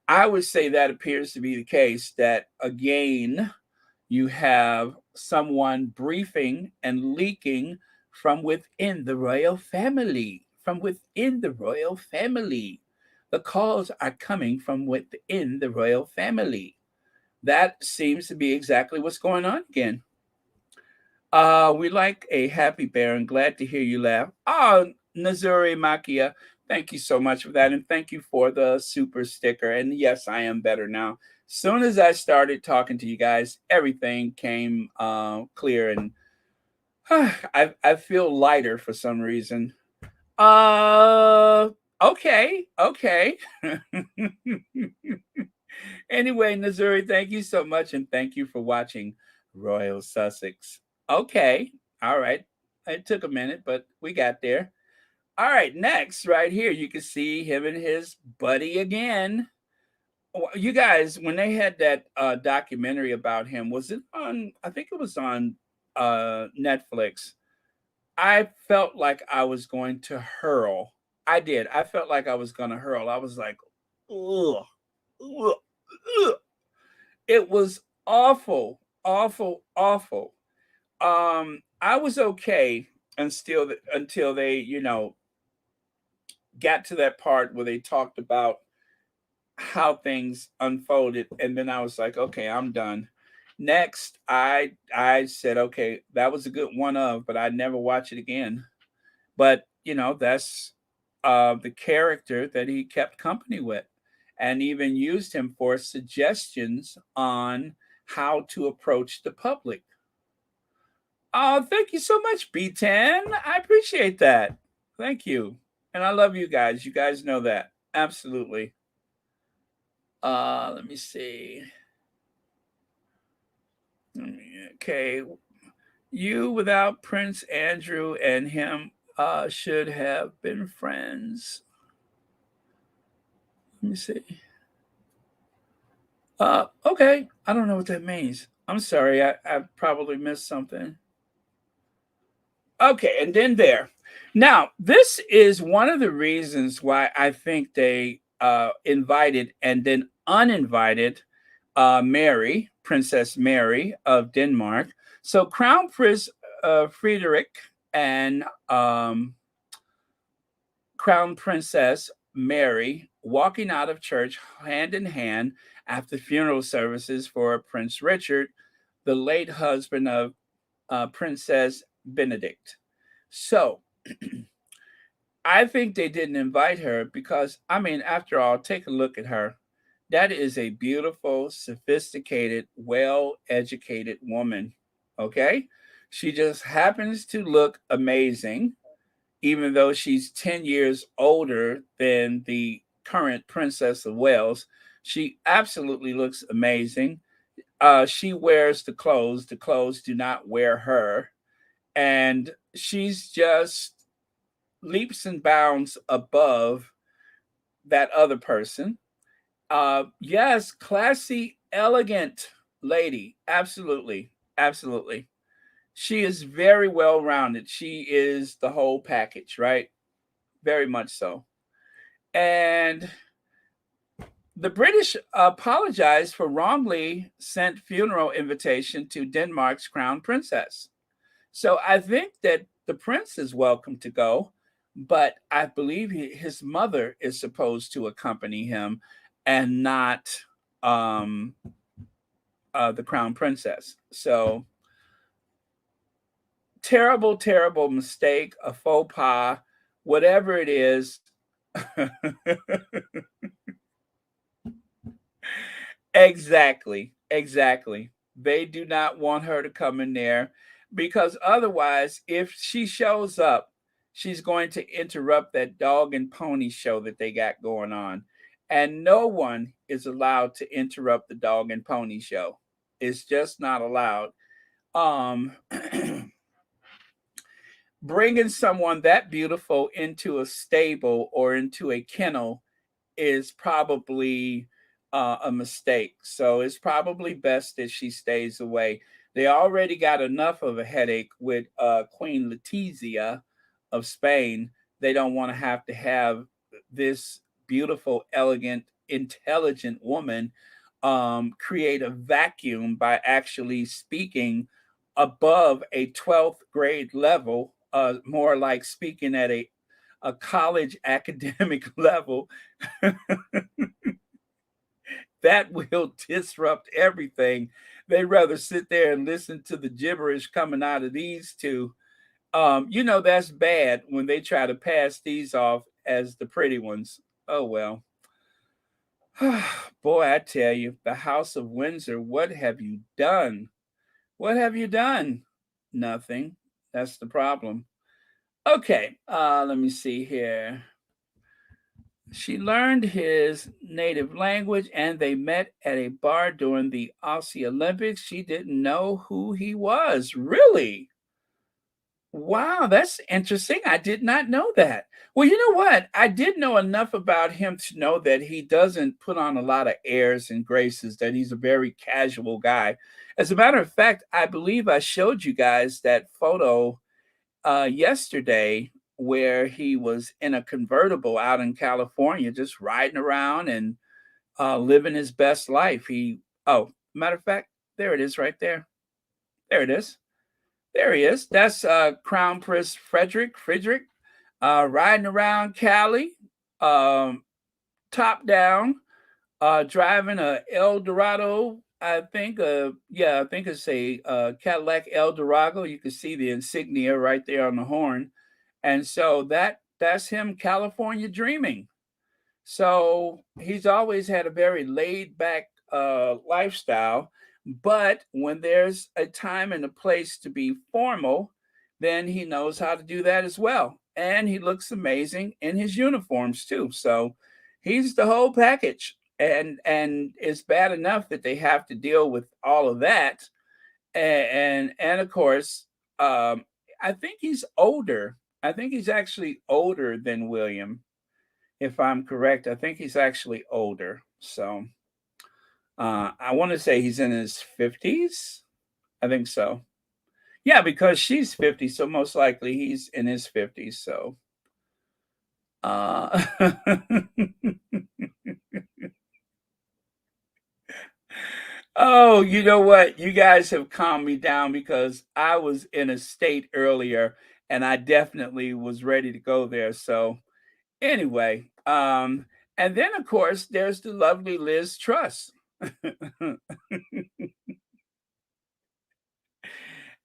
I would say that appears to be the case. That again, you have someone briefing and leaking from within the royal family. From within the royal family. The calls are coming from within the royal family. That seems to be exactly what's going on again. We like a happy bear and glad to hear you laugh. Oh, Nazuri Makia, thank you so much for that. And thank you for the super sticker. And yes, I am better now. Soon as I started talking to you guys, everything came clear and I feel lighter for some reason. Uh, okay. Anyway, Nazuri, thank you so much. And thank you for watching Royal Sussex. Okay. All right. It took a minute, but we got there. All right. Next, right here, you can see him and his buddy again. You guys, when they had that documentary about him, was it on? I think it was on Netflix. I felt like I was going to hurl. I did. I felt like I was going to hurl. I was like, ugh, ugh, ugh. It was awful, awful, awful. I was okay until they, got to that part where they talked about how things unfolded, and then I was like, okay, I'm done. Next, I said, okay, that was a good one of, but I'd never watch it again. But that's the character that he kept company with, and even used him for suggestions on how to approach the public. Oh, thank you so much, B10. I appreciate that. Thank you. And I love you guys. You guys know that. Absolutely. Let me see. Okay. You without Prince Andrew and him should have been friends. Let me see. Okay. I don't know what that means. I'm sorry. I probably missed something. Okay, and then there. Now, this is one of the reasons why I think they invited and then uninvited Mary, Princess Mary of Denmark. So Crown Prince Friedrich and Crown Princess Mary walking out of church hand in hand after funeral services for Prince Richard, the late husband of Princess Benedict. So I think they didn't invite her because, I mean, after all, take a look at her. That is a beautiful, sophisticated, well educated woman. Okay? She just happens to look amazing, even though she's 10 years older than the current Princess of Wales. She absolutely looks amazing. She wears the clothes do not wear her. And she's just leaps and bounds above that other person. Yes, classy, elegant lady. Absolutely. Absolutely. She is very well rounded. She is the whole package, right? Very much so. And the British apologized for wrongly sent funeral invitation to Denmark's crown princess. So I think that the prince is welcome to go, but I believe his mother is supposed to accompany him and not um, the crown princess. So terrible, terrible mistake, a faux pas, whatever it is. Exactly. Exactly. They do not want her to come in there because otherwise, if she shows up, she's going to interrupt that dog and pony show that they got going on. And no one is allowed to interrupt the dog and pony show. It's just not allowed. Um, bringing someone that beautiful into a stable or into a kennel is probably a mistake. So it's probably best that she stays away. They already got enough of a headache with Queen Letizia of Spain. They don't want to have this beautiful, elegant, intelligent woman create a vacuum by actually speaking above a 12th grade level, more like speaking at a college academic level. That will disrupt everything. They rather sit there and listen to the gibberish coming out of these two. That's bad when they try to pass these off as the pretty ones. Oh well. Boy, I tell you, the House of Windsor, what have you done? What have you done? Nothing. That's the problem. Okay, let me see here. She learned his native language and they met at a bar during the Aussie Olympics. She didn't know who he was. Really? Wow, that's interesting. I did not know that. Well, you know what? I did know enough about him to know that he doesn't put on a lot of airs and graces, that he's a very casual guy. As a matter of fact, I believe I showed you guys that photo yesterday where he was in a convertible out in California, just riding around and living his best life. Matter of fact, there it is right there. There it is. There he is. That's Crown Prince Frederick, riding around Cali, um, top down, driving a Eldorado. I think it's a Cadillac Eldorado. You can see the insignia right there on the horn, and so that's him, California dreaming. So he's always had a very laid back lifestyle. But when there's a time and a place to be formal, then he knows how to do that as well. And he looks amazing in his uniforms too. So he's the whole package. And it's bad enough that they have to deal with all of that. And of course, I think he's older. I think he's actually older than William, if I'm correct. I think he's actually older. So I want to say he's in his 50s. I think so. Yeah, because she's 50, so most likely he's in his 50s. So uh Oh, you know what? You guys have calmed me down because I was in a state earlier and I definitely was ready to go there. So, anyway, and then of course there's the lovely Liz Truss.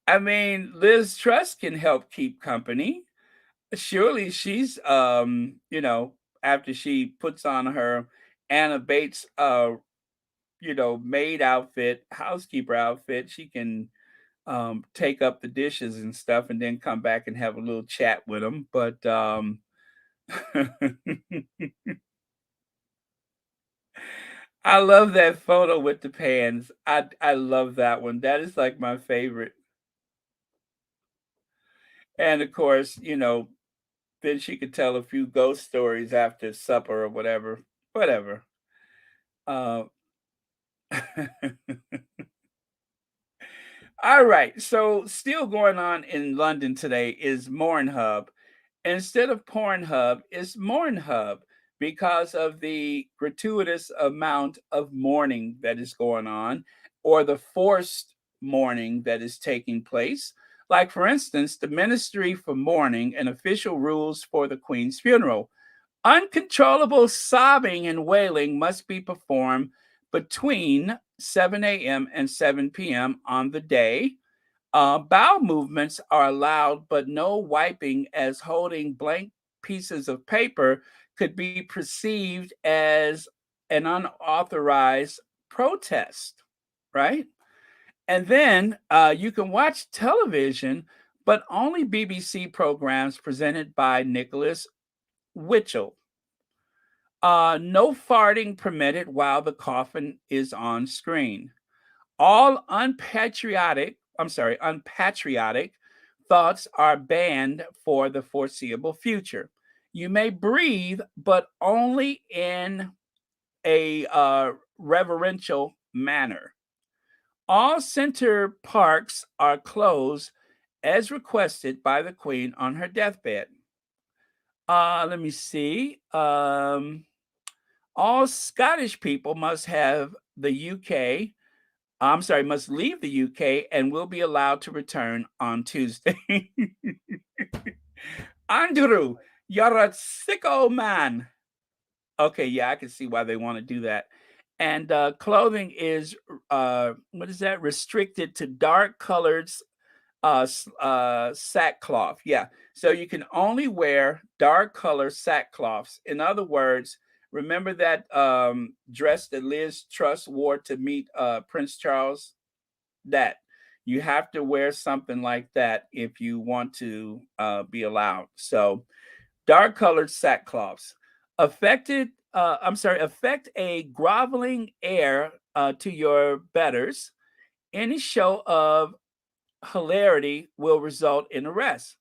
I mean, Liz Truss can help keep company. Surely she's after she puts on her Anna Bates maid outfit, housekeeper outfit, she can take up the dishes and stuff and then come back and have a little chat with them. But I love that photo with the pans. I love that one. That is like my favorite. And of course, then she could tell a few ghost stories after supper or whatever. Whatever. Uh, all right. So still going on in London today is Mornhub. Instead of Pornhub, it's Mornhub because of the gratuitous amount of mourning that is going on or the forced mourning that is taking place. Like, for instance, the Ministry for Mourning and official rules for the Queen's funeral. Uncontrollable sobbing and wailing must be performed between 7 a.m. and 7 p.m. on the day. Bowel movements are allowed, but no wiping, as holding blank pieces of paper could be perceived as an unauthorized protest, right? And then you can watch television, but only BBC programs presented by Nicholas Witchell. No farting permitted while the coffin is on screen. All unpatriotic thoughts are banned for the foreseeable future. You may breathe, but only in a reverential manner. All center parks are closed as requested by the Queen on her deathbed. Let me see. All Scottish people must have the UK must leave the UK and will be allowed to return on Tuesday. Andrew, you're a sicko man. Okay, yeah, I can see why they want to do that. And clothing is what is that? Restricted to dark colors sackcloth. Yeah. So you can only wear dark color sackcloths. In other words, remember that dress that Liz Truss wore to meet Prince Charles? That you have to wear something like that if you want to be allowed. So dark colored sackcloths affect a groveling air to your betters. Any show of hilarity will result in arrest.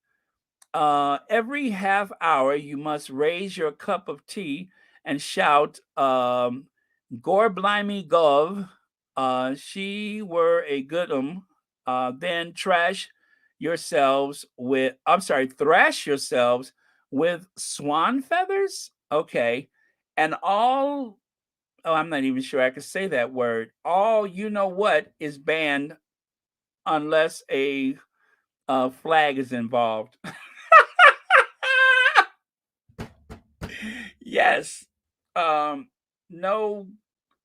Every half hour, you must raise your cup of tea and shout, "Gore blimey gov, she were a good then thrash yourselves with swan feathers. Okay, and all. Oh, I'm not even sure I could say that word. All you know what is banned unless a flag is involved. Yes. Um, no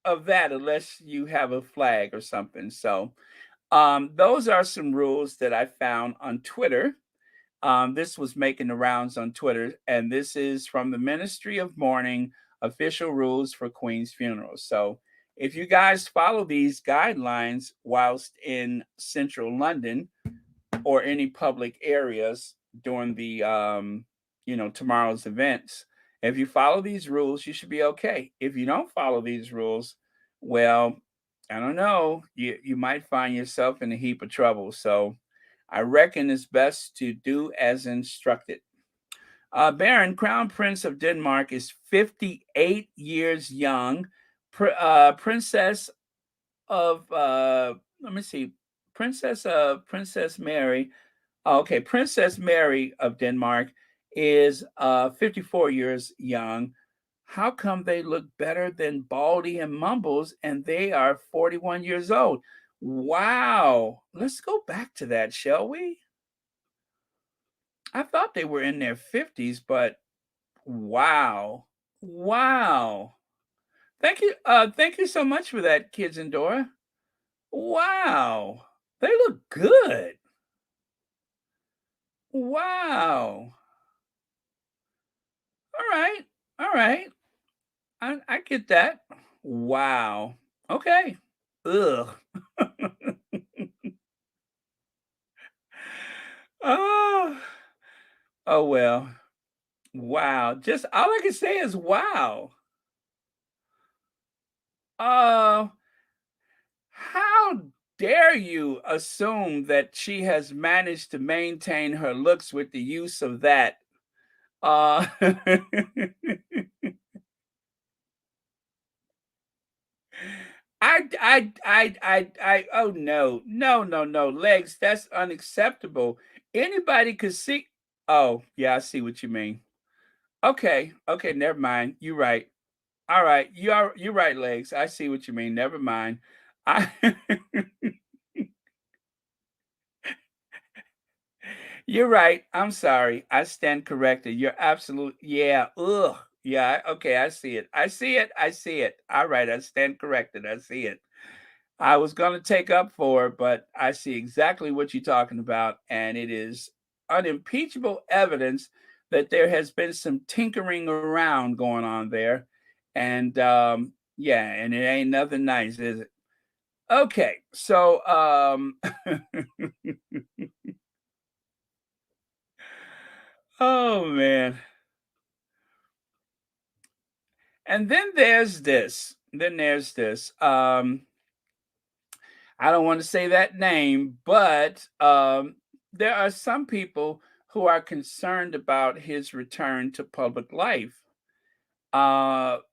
of that unless you have a flag or something. So, those are some rules that I found on Twitter. This was making the rounds on Twitter, and this is from the Ministry of Mourning official rules for Queen's funerals. So, if you guys follow these guidelines whilst in central London, or any public areas during the tomorrow's events. If you follow these rules, you should be okay. If you don't follow these rules, well, I don't know, you might find yourself in a heap of trouble. So I reckon it's best to do as instructed. Baron, Crown Prince of Denmark, is 58 years young. Princess of let me see, Princess Mary. Okay, Princess Mary of Denmark is 54 years young. How come they look better than Baldy and Mumbles and they are 41 years old? Wow. Let's go back to that, shall we? I thought they were in their 50s, but wow. Wow. Thank you so much for that, Kids and Dora. Wow. They look good. Wow. All right. All right. I get that. Wow. Okay. Ugh. Oh. Oh well. Wow. Just all I can say is wow. Uh, how dare you assume that she has managed to maintain her looks with the use of that? Uh, oh no, no, no, no, legs, that's unacceptable. Anybody could see. Oh, yeah, I see what you mean. Okay, okay, never mind. You're right. All right, you're right, legs. I see what you mean. Never mind. I You're right. I'm sorry. I stand corrected. You're absolute. Yeah. Ugh. Yeah. Okay. I see it. I see it. I see it. All right. I stand corrected. I see it. I was going to take up for it, but I see exactly what you're talking about. And it is unimpeachable evidence that there has been some tinkering around going on there. And yeah, and it ain't nothing nice, is it? Okay. So, oh man. And then there's this. Then there's this. I don't want to say that name, but there are some people who are concerned about his return to public life.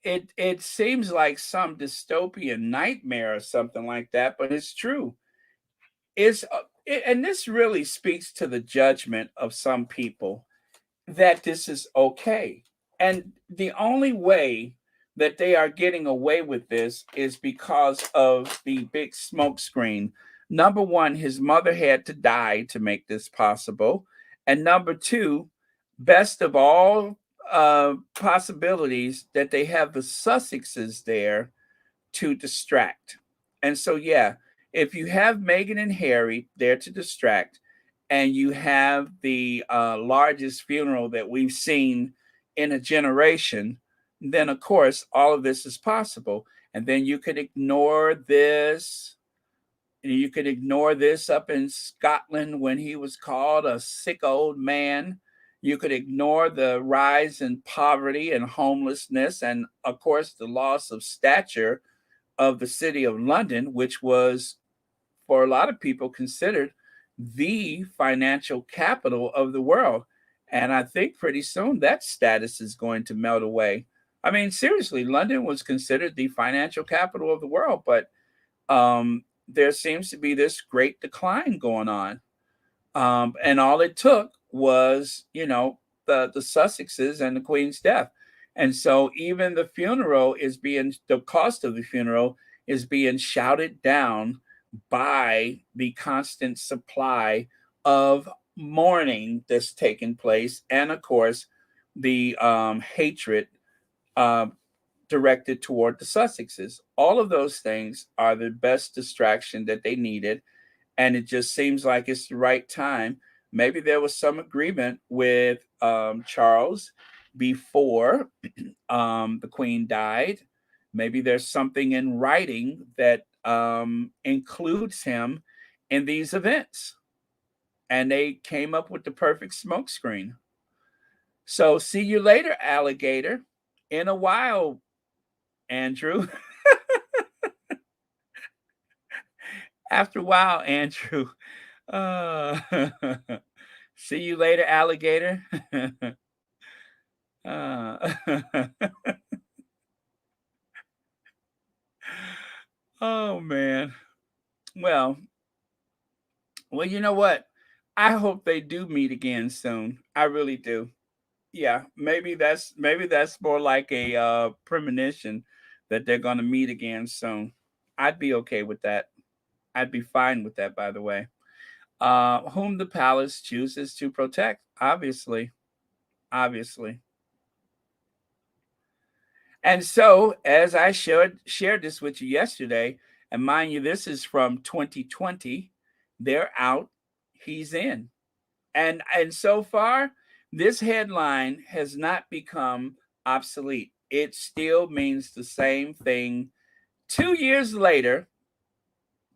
It seems like some dystopian nightmare or something like that, but it's true. And this really speaks to the judgment of some people that this is okay. And the only way that they are getting away with this is because of the big smoke screen. Number one, his mother had to die to make this possible. And number two, best of all possibilities, that they have the Sussexes there to distract. And so, yeah, if you have Meghan and Harry there to distract, and you have the largest funeral that we've seen in a generation, then of course all of this is possible. And then you could ignore this. You could ignore this up in Scotland when he was called a sick old man. You could ignore the rise in poverty and homelessness, and of course, the loss of stature of the city of London, which was, for a lot of people, considered the financial capital of the world. And I think pretty soon that status is going to melt away. I mean, seriously, London was considered the financial capital of the world, but there seems to be this great decline going on. And all it took was, the Sussexes and the Queen's death. And so even the cost of the funeral is being shouted down by the constant supply of mourning that's taking place. And of course, the hatred uh, directed toward the Sussexes. All of those things are the best distraction that they needed, and it just seems like it's the right time. Maybe there was some agreement with Charles before the Queen died. Maybe there's something in writing that includes him in these events, and they came up with the perfect smokescreen. So, see you later, alligator. In a while, Andrew. After a while, Andrew. Uh, see you later, alligator. uh, oh man. Well, well, you know what? I hope they do meet again soon. I really do. Yeah, maybe that's more like a premonition that they're going to meet again soon. I'd be okay with that. I'd be fine with that, by the way. Whom the palace chooses to protect, obviously, obviously. And so, as I shared this with you yesterday, and mind you, this is from 2020. They're out, he's in. And so far, this headline has not become obsolete. It still means the same thing 2 years later,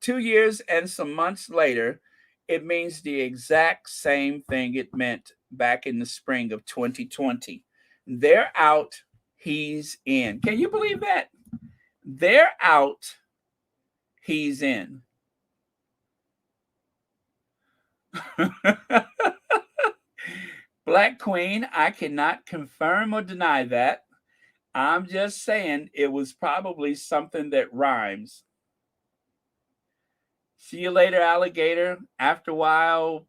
2 years and some months later. It means the exact same thing it meant back in the spring of 2020. They're out, he's in. Can you believe that? They're out, he's in. Black Queen, I cannot confirm or deny that. I'm just saying it was probably something that rhymes. See you later, alligator. After a while,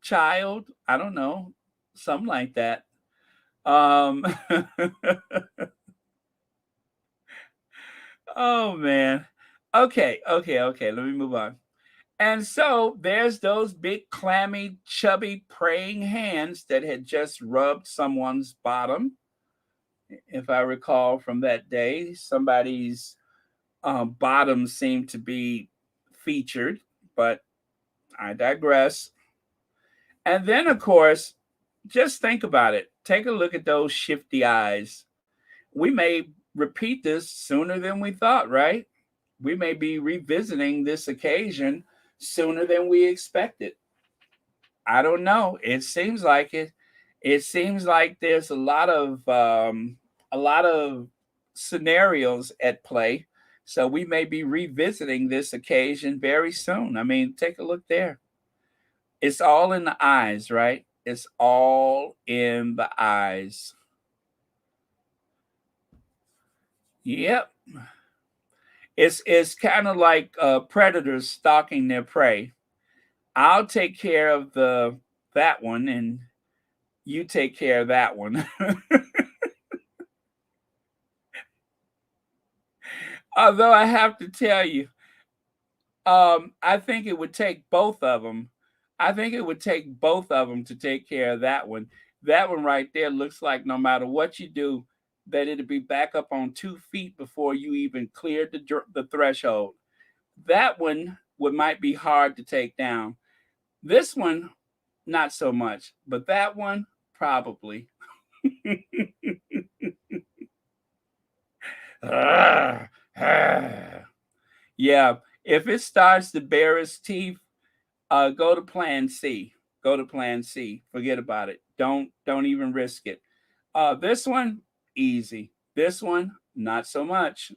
child. I don't know. Something like that. Um, oh, man. Okay. Let me move on. And so there's those big, clammy, chubby, praying hands that had just rubbed someone's bottom. If I recall from that day, somebody's bottom seemed to be featured, but I digress. And then, of course, just think about it. Take a look at those shifty eyes. We may repeat this sooner than we thought, right? We may be revisiting this occasion sooner than we expected. I don't know. It seems like it. It seems like there's a lot of scenarios at play. So we may be revisiting this occasion very soon. I mean, take a look there. It's all in the eyes, right? It's all in the eyes. Yep. It's kind of like predators stalking their prey. I'll take care of the that one, and you take care of that one. Although I have to tell you, I think it would take both of them. I think it would take both of them to take care of that one. That one right there looks like no matter what you do, that it'll be back up on 2 feet before you even cleared the threshold. That one would might be hard to take down. This one, not so much, but that one probably. Yeah, if it starts to bare its teeth, go to Plan C. Go to Plan C. Forget about it. Don't even risk it. This one easy. This one not so much.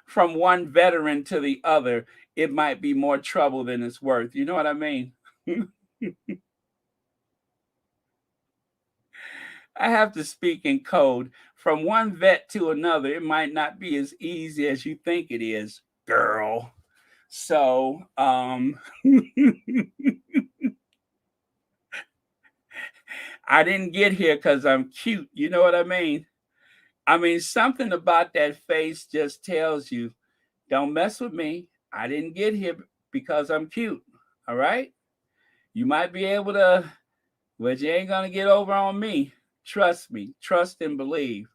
From one veteran to the other, it might be more trouble than it's worth. You know what I mean? I have to speak in code. From one vet to another, it might not be as easy as you think it is, girl. So, I didn't get here because I'm cute. You know what I mean? I mean, something about that face just tells you, don't mess with me. I didn't get here because I'm cute. All right? You might be able to, but you ain't going to get over on me. Trust me. Trust and believe.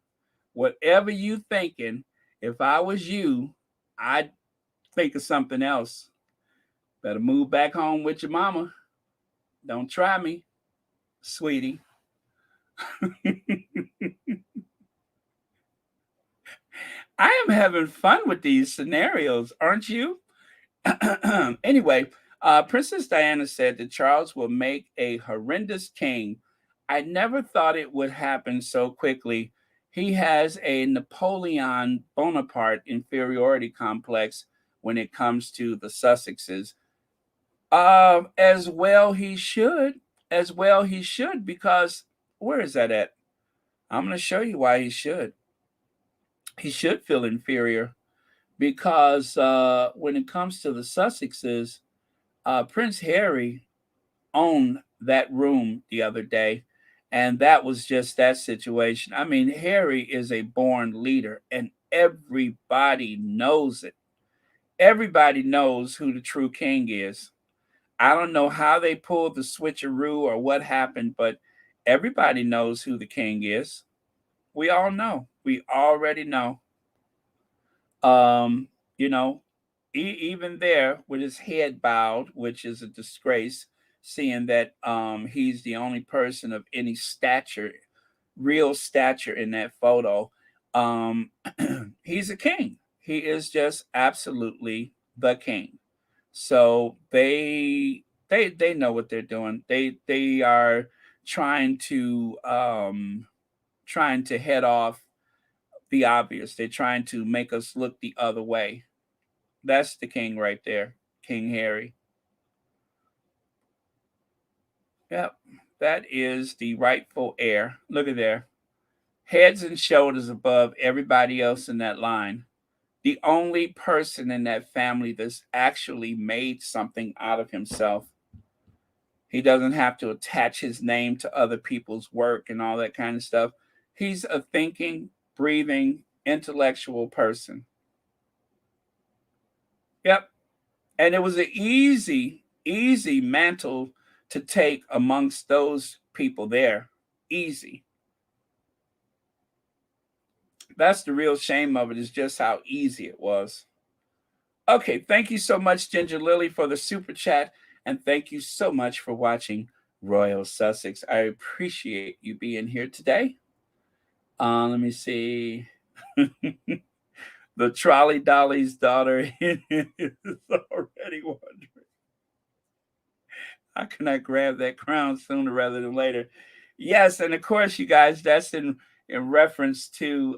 Whatever you thinking, if I was you, I'd think of something else. Better move back home with your mama. Don't try me, sweetie. I am having fun with these scenarios, aren't you? Anyway, Princess Diana said that Charles will make a horrendous king. I never thought it would happen so quickly. He has a Napoleon Bonaparte inferiority complex when it comes to the Sussexes. As well he should. As well he should, because where is that at? I'm going to show you why he should. He should feel inferior because when it comes to the Sussexes, Prince Harry own that room the other day, and that was just that situation. I mean, Harry is a born leader, and everybody knows it. Everybody knows who the true king is. I don't know how they pulled the switcheroo or what happened, but everybody knows who the king is. We all know. We already know. Um, you know, even there with his head bowed, which is a disgrace, seeing that he's the only person of any stature, real stature in that photo. Um, he's a king. He is just absolutely the king. So they know what they're doing. They are trying to head off the obvious. They're trying to make us look the other way. That's the king right there, King Harry. Yep, that is the rightful heir. Look at there, heads and shoulders above everybody else in that line. The only person in that family that's actually made something out of himself. He doesn't have to attach his name to other people's work and all that kind of stuff. He's a thinking, breathing, intellectual person. Yep. And it was an easy mantle to take amongst those people there. Easy. That's the real shame of it, is just how easy it was. Okay, thank you so much, Ginger Lily, for the super chat. And thank you so much for watching Royal Sussex. I appreciate you being here today. Let me see. The trolley dolly's daughter is already wondering, how can I grab that crown sooner rather than later? Yes, and of course, you guys, that's in reference to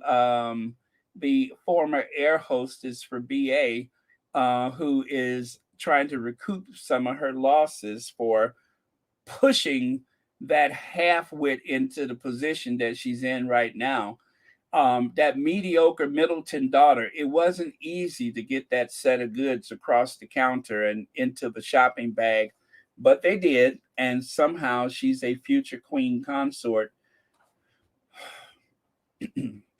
the former air hostess for BA, who is trying to recoup some of her losses for pushing that half-wit into the position that she's in right now. That mediocre Middleton daughter, it wasn't easy to get that set of goods across the counter and into the shopping bag, but they did, and somehow she's a future queen consort.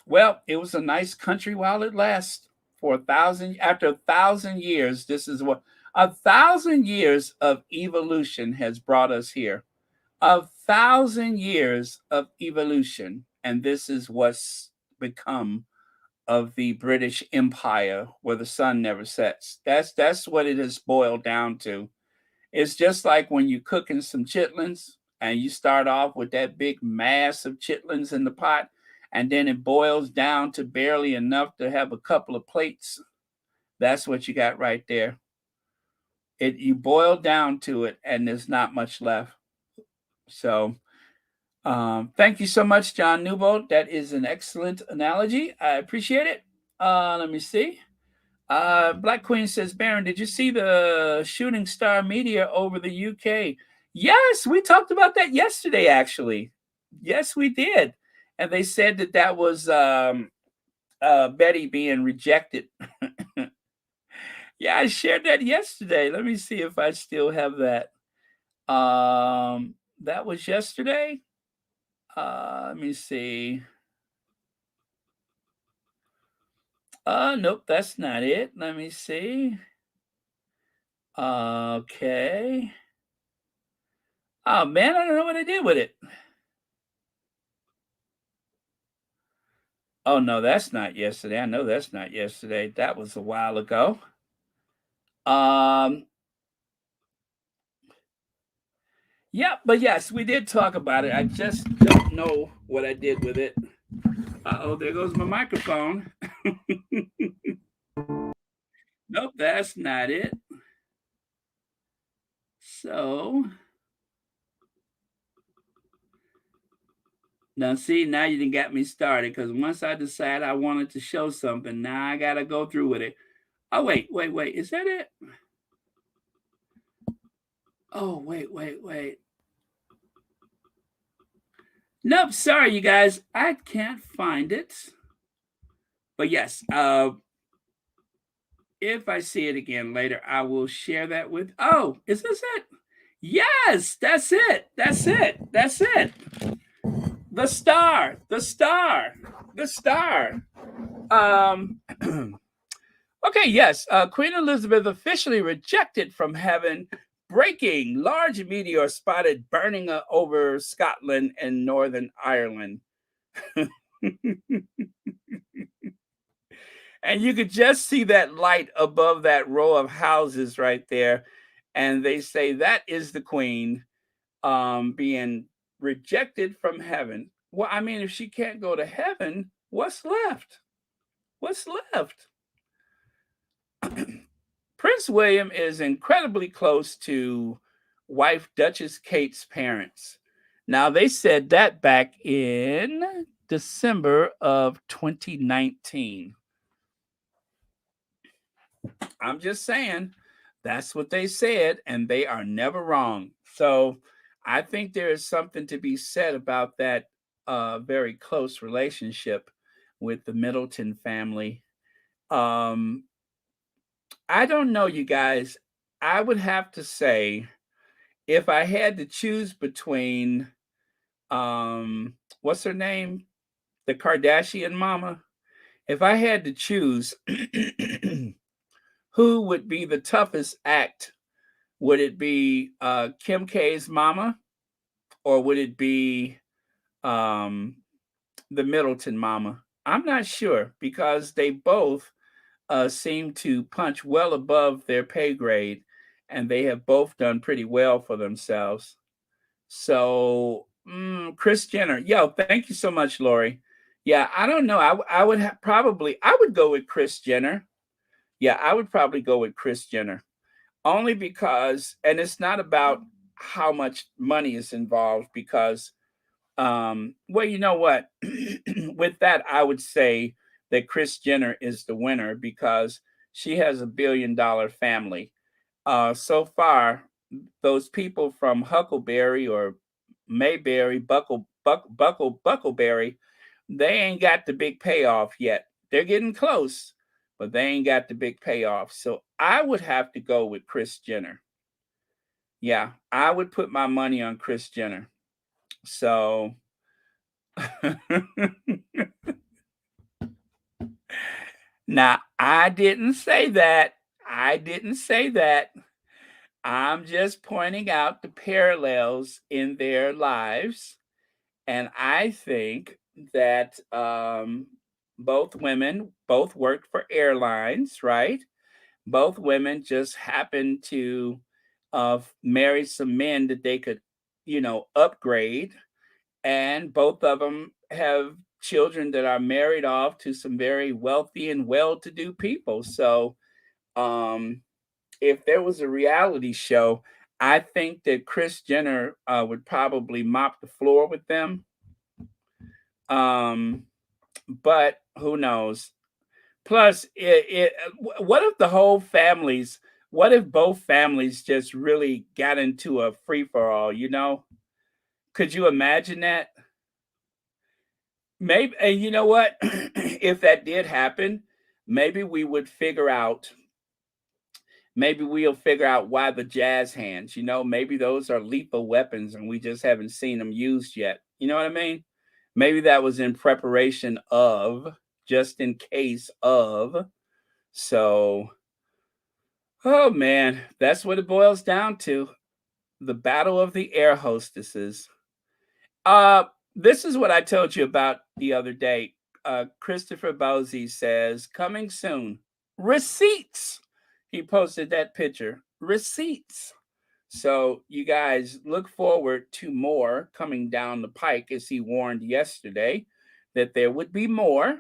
Well, it was a nice country while it lasts. For 1,000, after 1,000 years, this is what 1,000 years of evolution has brought us here. 1,000 years of evolution, and this is what's become of the British Empire, where the sun never sets. That's what it has boiled down to. It's just like when you're cooking some chitlins and you start off with that big mass of chitlins in the pot, and then it boils down to barely enough to have a couple of plates. That's what you got right there. You boil down to it, and there's not much left. So, thank you so much, John Newbold. That is an excellent analogy. I appreciate it. Let me see. Black Queen says, Baron, did you see the shooting star meteor over the UK? Yes, we talked about that yesterday, actually. Yes, we did. And they said that that was Betty being rejected. Yeah, I shared that yesterday. Let me see if I still have that. That was yesterday. Let me see. Nope, that's not it. Let me see. Okay. Oh man, I don't know what I did with it. Oh no, that's not yesterday. I know that's not yesterday. That was a while ago. Um, yeah, but yes, we did talk about it. I just don't know what I did with it. Oh, there goes my microphone. Nope, that's not it. So now see, now you done got me started, because once I decide I wanted to show something, now I gotta go through with it. Oh wait, is that it? Oh wait. Nope, sorry you guys, I can't find it. But yes, if I see it again later, I will share that with. Oh, is this it? Yes, that's it. That's it. That's it. The star. The star. The star. Um okay, yes. Queen Elizabeth officially rejected from heaven, breaking large meteor spotted burning over Scotland and Northern Ireland. And you could just see that light above that row of houses right there. And they say that is the queen being rejected from heaven. Well, I mean, if she can't go to heaven, what's left? What's left? Prince William is incredibly close to wife Duchess Kate's parents. Now, they said that back in December of 2019. I'm just saying that's what they said, and they are never wrong. So I think there is something to be said about that very close relationship with the Middleton family. Um, I don't know, you guys. I would have to say if I had to choose between what's her name? The Kardashian mama. If I had to choose who would be the toughest act, would it be Kim K's mama or would it be um, the Middleton mama? I'm not sure because they both seem to punch well above their pay grade and they have both done pretty well for themselves. So, Chris Jenner. Yo, thank you so much, Lori. Yeah, I don't know. I would probably I would go with Chris Jenner. Yeah, I would probably go with Chris Jenner only because, and it's not about how much money is involved because, well, you know what? With that, I would say that Chris Jenner is the winner because she has $1 billion family. So far, those people from Huckleberry or Mayberry, Buckleberry, they ain't got the big payoff yet. They're getting close, but they ain't got the big payoff. So I would have to go with Chris Jenner. Yeah, I would put my money on Chris Jenner. So now I didn't say that. I didn't say that. I'm just pointing out the parallels in their lives. And I think that both women both worked for airlines, right? Both women just happened to marry some men that they could, upgrade. And both of them have children that are married off to some very wealthy and well to do people. So, um, if there was a reality show, I think that Chris Jenner would probably mop the floor with them. Um, but who knows? Plus, what if the whole families? What if both families just really got into a free for all? Could you imagine that? Maybe, and you know what? If that did happen, maybe we would figure out maybe we'll figure out why the jazz hands, maybe those are lethal weapons and we just haven't seen them used yet. You know what I mean? Maybe that was in preparation of, just in case of. So, oh man, that's what it boils down to. The battle of the air hostesses. Uh, this is what I told you about the other day. Christopher Bowsey says, coming soon. Receipts. He posted that picture. Receipts. So you guys look forward to more coming down the pike, as he warned yesterday that there would be more.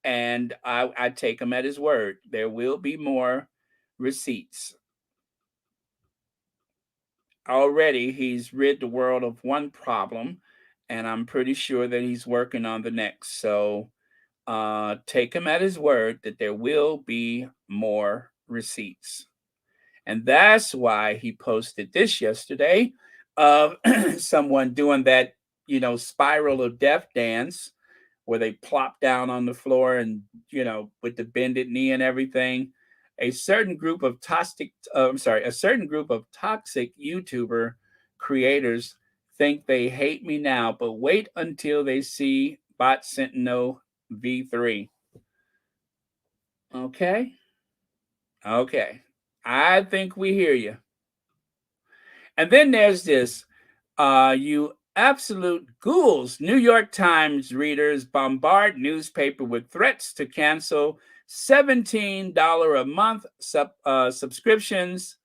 And I take him at his word. There will be more receipts. Already, he's rid the world of one problem, and I'm pretty sure that he's working on the next. So take him at his word that there will be more receipts. And that's why he posted this yesterday of someone doing that, spiral of death dance where they plop down on the floor and, with the bended knee and everything. a certain group of toxic YouTuber creators think they hate me now, but wait until they see Bot Sentinel V3. Okay? Okay. I think we hear you. And then there's this, you absolute ghouls. New York Times readers bombard newspaper with threats to cancel $17 a month subscriptions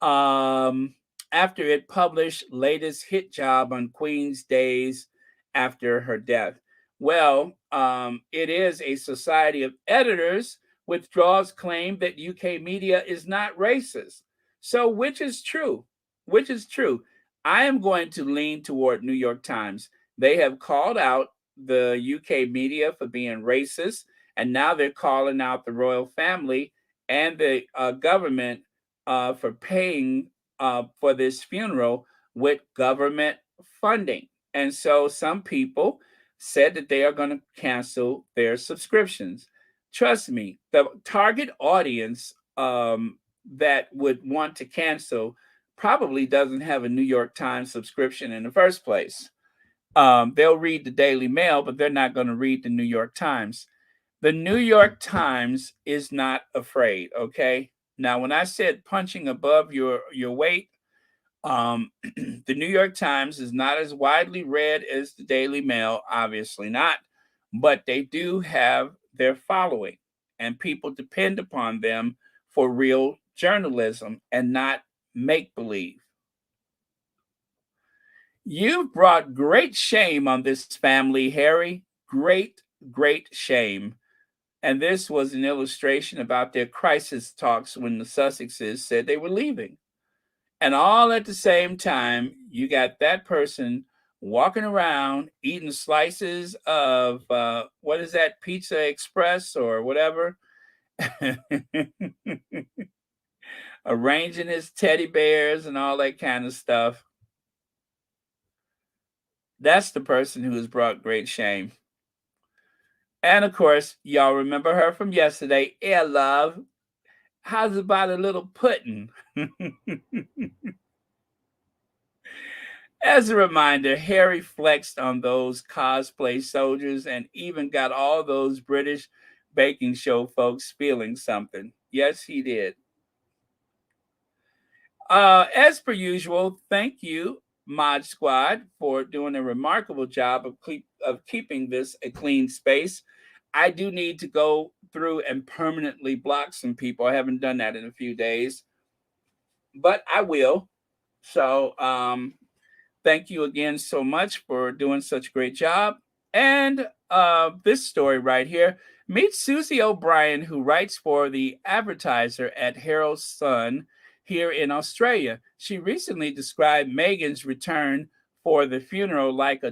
um, after it published latest hit job on Queen's days after her death. Well, it is a society of editors withdraws claim that UK media is not racist. So, which is true? Which is true? I am going to lean toward New York Times. They have called out the UK media for being racist, and now they're calling out the royal family and the government for paying for this funeral with government funding. And so some people said that they are going to cancel their subscriptions. Trust me, the target audience that would want to cancel probably doesn't have a New York Times subscription in the first place. They'll read the Daily Mail, but they're not going to read the New York Times. The New York Times is not afraid, okay? Now, when I said punching above your weight, the New York Times is not as widely read as the Daily Mail, obviously not, but they do have their following, and people depend upon them for real journalism and not make believe. You've brought great shame on this family, Harry. Great, great shame. And this was an illustration about their crisis talks when the Sussexes said they were leaving. And all at the same time, you got that person walking around eating slices of what is that, Pizza Express or whatever, arranging his teddy bears and all that kind of stuff. That's the person who has brought great shame. And of course, y'all remember her from yesterday. Yeah, love. How's about a little pudding? As a reminder, Harry flexed on those cosplay soldiers and even got all those British baking show folks feeling something. Yes, he did. As per usual, thank you, Mod Squad, for doing a remarkable job of keeping this a clean space. I do need to go through and permanently block some people. I haven't done that in a few days, but I will. So, thank you again so much for doing such a great job. And this story right here, meet Susie O'Brien, who writes for the Advertiser at Herald Sun here in Australia. She recently described Meghan's return for the funeral like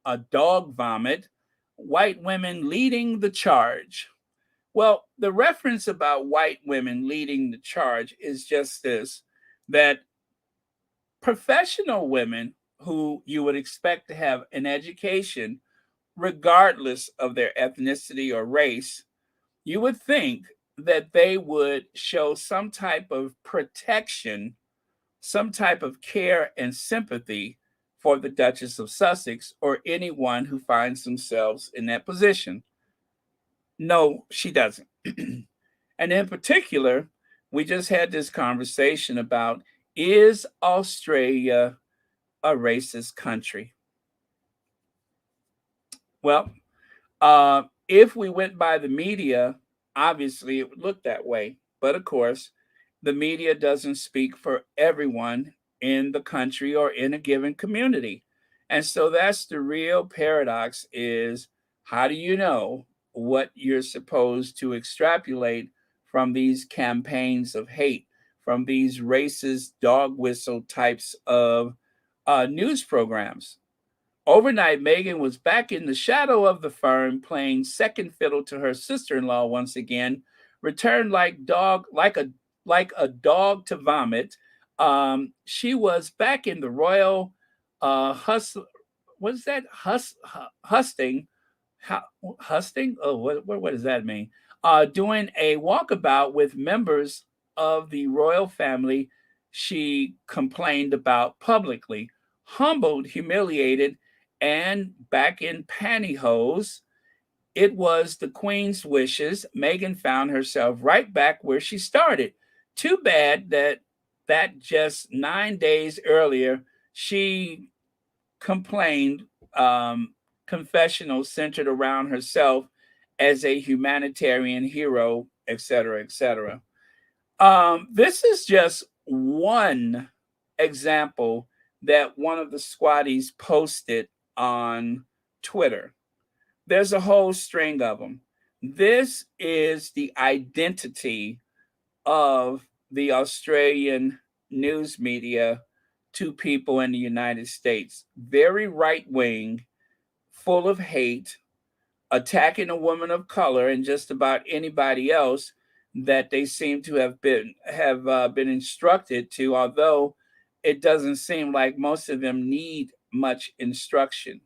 a dog vomit, white women leading the charge. Well, the reference about white women leading the charge is just this, that professional women who you would expect to have an education, regardless of their ethnicity or race, you would think that they would show some type of protection, some type of care and sympathy for the Duchess of Sussex or anyone who finds themselves in that position. No, she doesn't. And in particular, we just had this conversation about, is Australia a racist country? Well, if we went by the media, obviously it would look that way. But of course, the media doesn't speak for everyone in the country or in a given community. And so that's the real paradox, is how do you know what you're supposed to extrapolate from these campaigns of hate, from these racist dog whistle types of news programs? Overnight, Meghan was back in the shadow of the firm, playing second fiddle to her sister-in-law once again. Returned like a dog to vomit. She was back in the royal what is that? Husting. Husting? Oh, what does that mean? doing a walkabout with members of the royal family she complained about publicly. Humbled, humiliated, and back in pantyhose, it was the Queen's wishes. Meghan found herself right back where she started. Too bad that just 9 days earlier she complained confessional centered around herself as a humanitarian hero, etc., etc. This is just one example that one of the squatties posted on Twitter. There's a whole string of them. This is the identity of the Australian news media to people in the United States. Very right wing, full of hate, attacking a woman of color and just about anybody else that they seem to have been instructed to, although it doesn't seem like most of them need much instruction.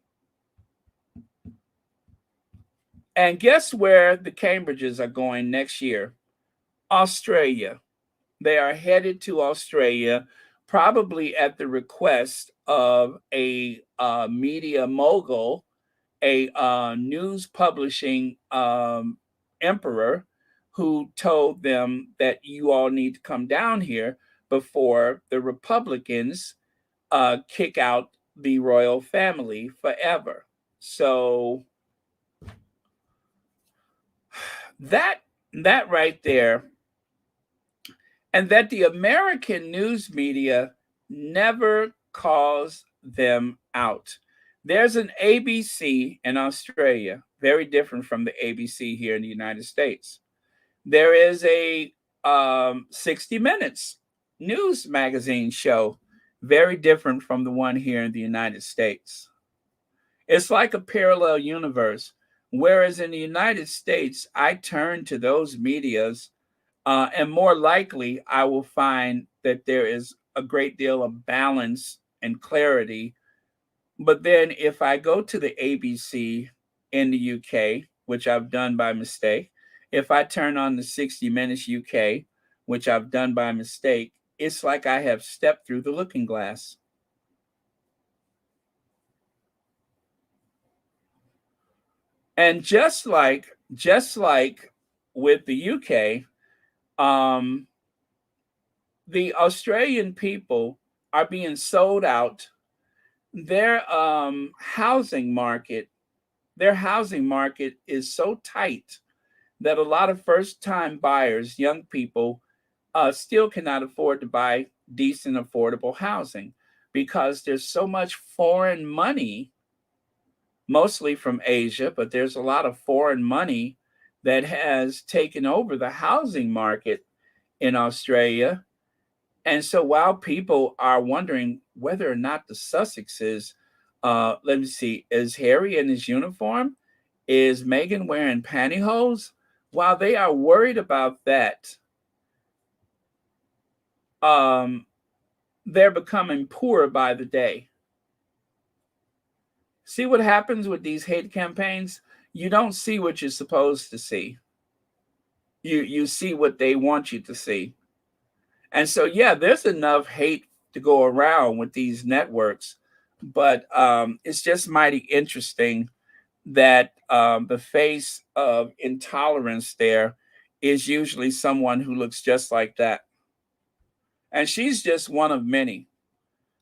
And guess where the Cambridges are going next year? Australia. They are headed to Australia, probably at the request of a media mogul, a news publishing emperor who told them that you all need to come down here before the Republicans kick out the royal family forever. So that that right there, and that the American news media never calls them out. There's an ABC in Australia, very different from the ABC here in the United States. There is a 60 Minutes news magazine show, very different from the one here in the United States. It's like a parallel universe. Whereas in the United States, I turn to those medias, and more likely I will find that there is a great deal of balance and clarity. But then if I go to the ABC in the UK, which I've done by mistake, if I turn on the 60 Minutes UK, which I've done by mistake, it's like I have stepped through the looking glass. And just like with the UK, um, the Australian people are being sold out. Their housing market, their housing market is so tight that a lot of first-time buyers, young people, still cannot afford to buy decent, affordable housing because there's so much foreign money, mostly from Asia, but there's a lot of foreign money that has taken over the housing market in Australia. And so while people are wondering whether or not the Sussexes, let me see, is Harry in his uniform? Is Meghan wearing pantyhose? While they are worried about that, um, they're becoming poorer by the day. See what happens with these hate campaigns? You don't see what you're supposed to see. You see what they want you to see. And so, yeah, there's enough hate to go around with these networks, but it's just mighty interesting that the face of intolerance there is usually someone who looks just like that. And she's just one of many.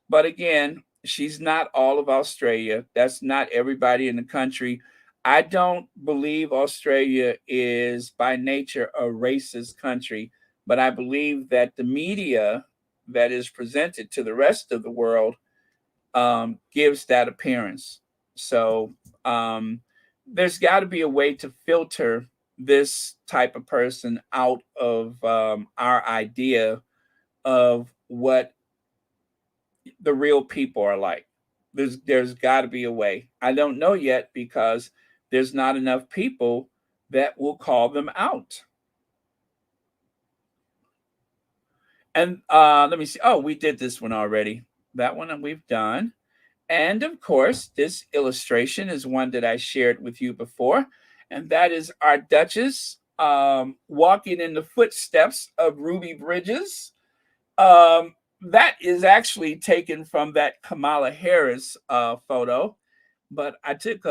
But again, she's not all of Australia. That's not everybody in the country. I don't believe Australia is by nature a racist country, but I believe that the media that is presented to the rest of the world gives that appearance. So there's got to be a way to filter this type of person out of our idea of what the real people are like. There's got to be a way. I don't know yet because there's not enough people that will call them out. And let me see. Oh, we did this one already. That one we've done. And of course, this illustration is one that I shared with you before, and that is our Duchess walking in the footsteps of Ruby Bridges. That is actually taken from that Kamala Harris photo, but I took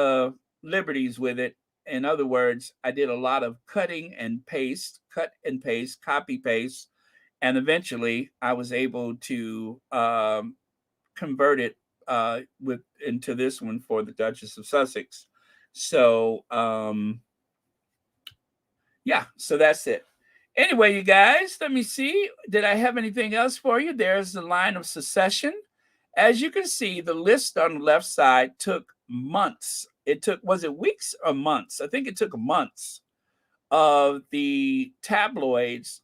liberties with it. In other words, I did a lot of cutting and paste, cut and paste, copy paste, and eventually I was able to convert it into this one for the Duchess of Sussex. So yeah, so that's it. Anyway, you guys, let me see. Did I have anything else for you? There's the line of succession. As you can see, the list on the left side took months. It took, was it weeks or months? I think it took months of the tabloids,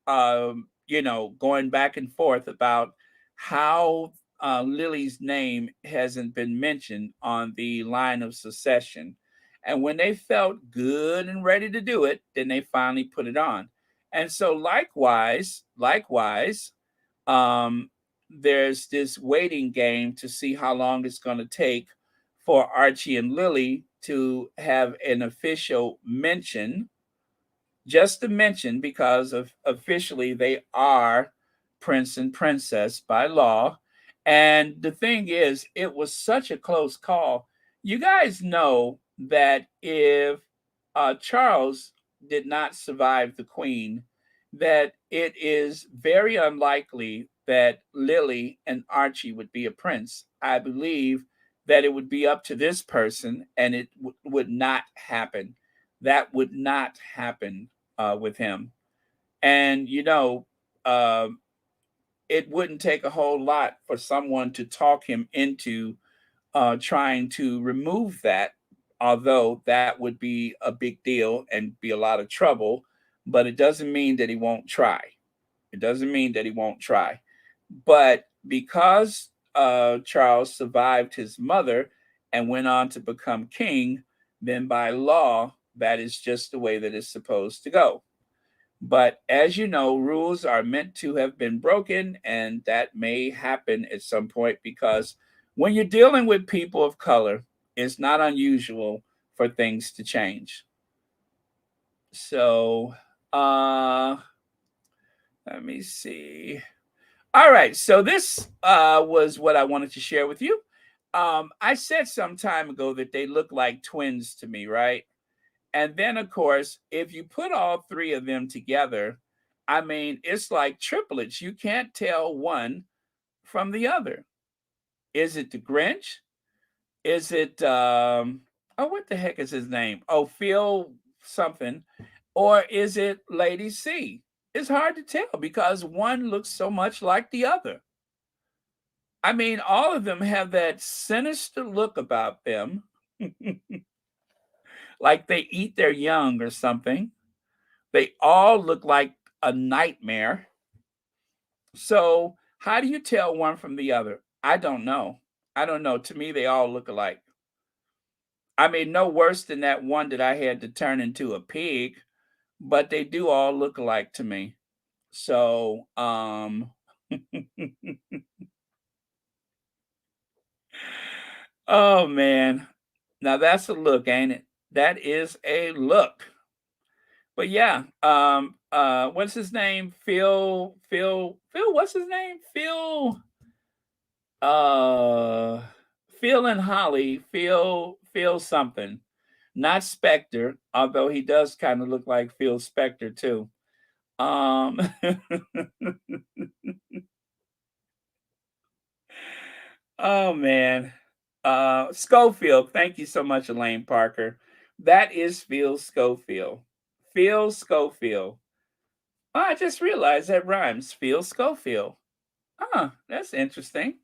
going back and forth about how Lily's name hasn't been mentioned on the line of succession. And when they felt good and ready to do it, then they finally put it on. And so likewise, um, there's this waiting game to see how long it's going to take for Archie and Lily to have an official mention, just to mention, because of officially they are prince and princess by law. And the thing is, it was such a close call. You guys know that if Charles did not survive the Queen, that it is very unlikely that Lily and Archie would be a prince. I believe that it would be up to this person, and it would not happen. That would not happen with him. And, it wouldn't take a whole lot for someone to talk him into trying to remove that, although that would be a big deal and be a lot of trouble. But it doesn't mean that he won't try. It doesn't mean that he won't try. But because Charles survived his mother and went on to become king, then by law, that is just the way that it's supposed to go. But as you know, rules are meant to have been broken, and that may happen at some point because when you're dealing with people of color, it's not unusual for things to change. So, let me see. All right, so this was what I wanted to share with you. I said some time ago that they look like twins to me, right? And then, of course, if you put all three of them together, I mean, it's like triplets. You can't tell one from the other. Is it the Grinch? Is it, what the heck is his name? Oh, Phil something. Or is it Lady C? It's hard to tell because one looks so much like the other. I mean, all of them have that sinister look about them, like they eat their young or something. They all look like a nightmare. So, how do you tell one from the other? I don't know. I don't know. To me, they all look alike. I mean, no worse than that one that I had to turn into a pig, but they do all look alike to me. So, oh man. Now that's a look, ain't it? That is a look. But yeah, what's his name? Phil, what's his name? Uh, Phil and Holly, Phil something. Not Spectre, although he does kind of look like Phil Spector too. Um, oh man. Schofield, thank you so much, Elaine Parker. That is Phil Schofield. Phil Schofield. Oh, I just realized that rhymes. Phil Schofield. That's interesting.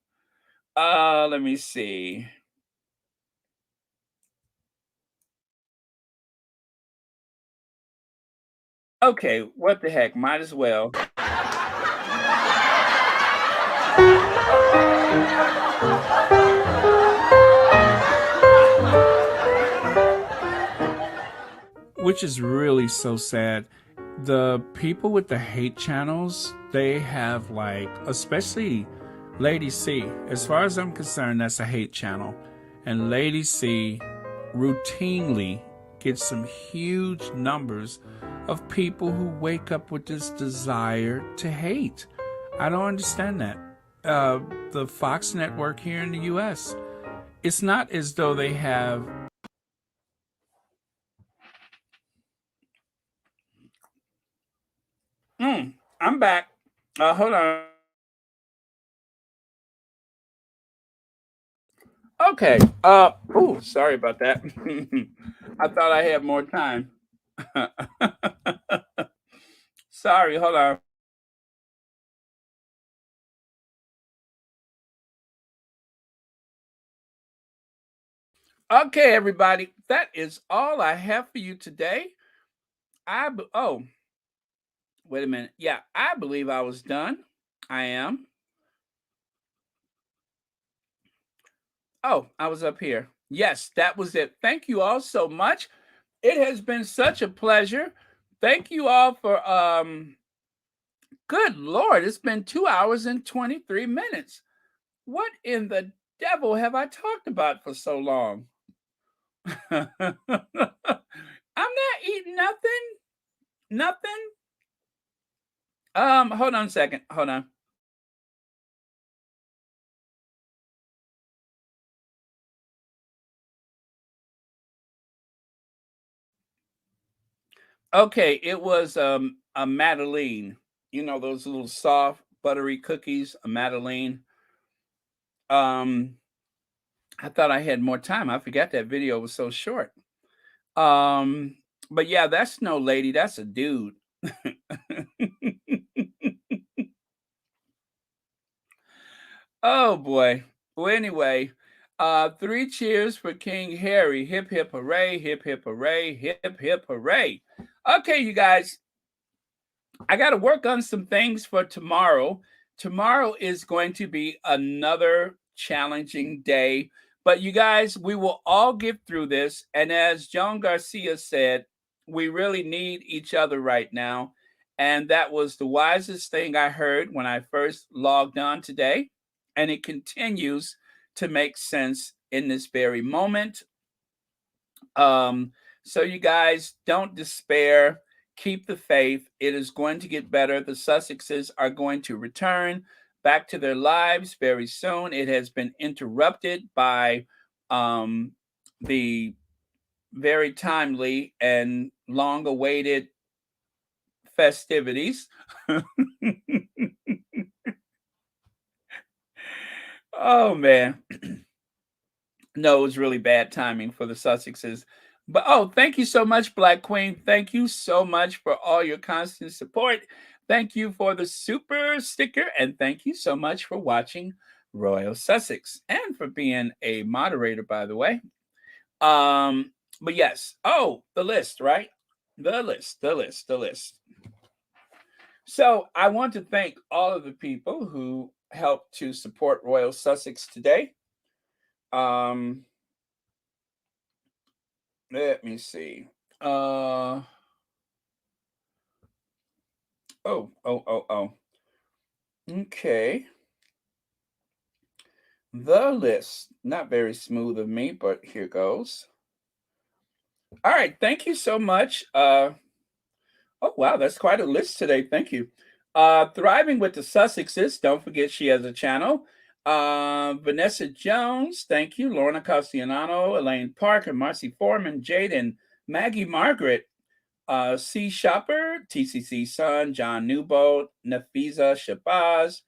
Let me see. Okay, what the heck? Might as well. Which is really so sad. The people with the hate channels, they have like, especially Lady C. As far as I'm concerned, that's a hate channel. And Lady C routinely gets some huge numbers of people who wake up with this desire to hate. I don't understand that. The Fox network here in the US, it's not as though they have. I'm back. Hold on. Okay. Sorry about that. I thought I had more time. Sorry, hold on. Okay, everybody, that is all I have for you today. Oh, wait a minute. Yeah, I believe I was done. I am. Oh, I was up here. Yes, that was it. Thank you all so much. It has been such a pleasure. Thank you all for good Lord, it's been 2 hours and 23 minutes. What in the devil have I talked about for so long? I'm not eating nothing. Nothing. Hold on a second. Hold on. Okay, it was a Madeleine. You know those little soft buttery cookies, a Madeleine. Um I thought I had more time. I forgot that video was so short. Um but yeah, that's no lady, that's a dude. Oh boy. Well, anyway, three cheers for King Harry. Hip hip hooray, hip hip hooray, hip hip hooray. Okay, you guys, I got to work on some things for tomorrow. Tomorrow is going to be another challenging day, but you guys, we will all get through this. And as Joan Garcia said, we really need each other right now. And that was the wisest thing I heard when I first logged on today. And it continues to make sense in this very moment. So you guys don't despair. Keep the faith. It is going to get better. The Sussexes are going to return back to their lives very soon. It has been interrupted by the very timely and long awaited festivities. Oh, man. No, it was really bad timing for the Sussexes. But thank you so much, Black Queen. Thank you so much for all your constant support. Thank you for the super sticker, and thank you so much for watching Royal Sussex and for being a moderator, by the way. But yes, the list, right? The list. So I want to thank all of the people who helped to support Royal Sussex today. Let me see. Uh oh. Okay. The list. Not very smooth of me, but here goes. All right, thank you so much. Oh wow, that's quite a list today. Thank you. Thriving with the Sussexes. Don't forget she has a channel. Vanessa Jones, thank you. Lorna Castellano, Elaine Parker, Marcy Foreman, Jaden, Maggie Margaret, C. Shopper, TCC Son, John Newbold, Nafiza Shabazz,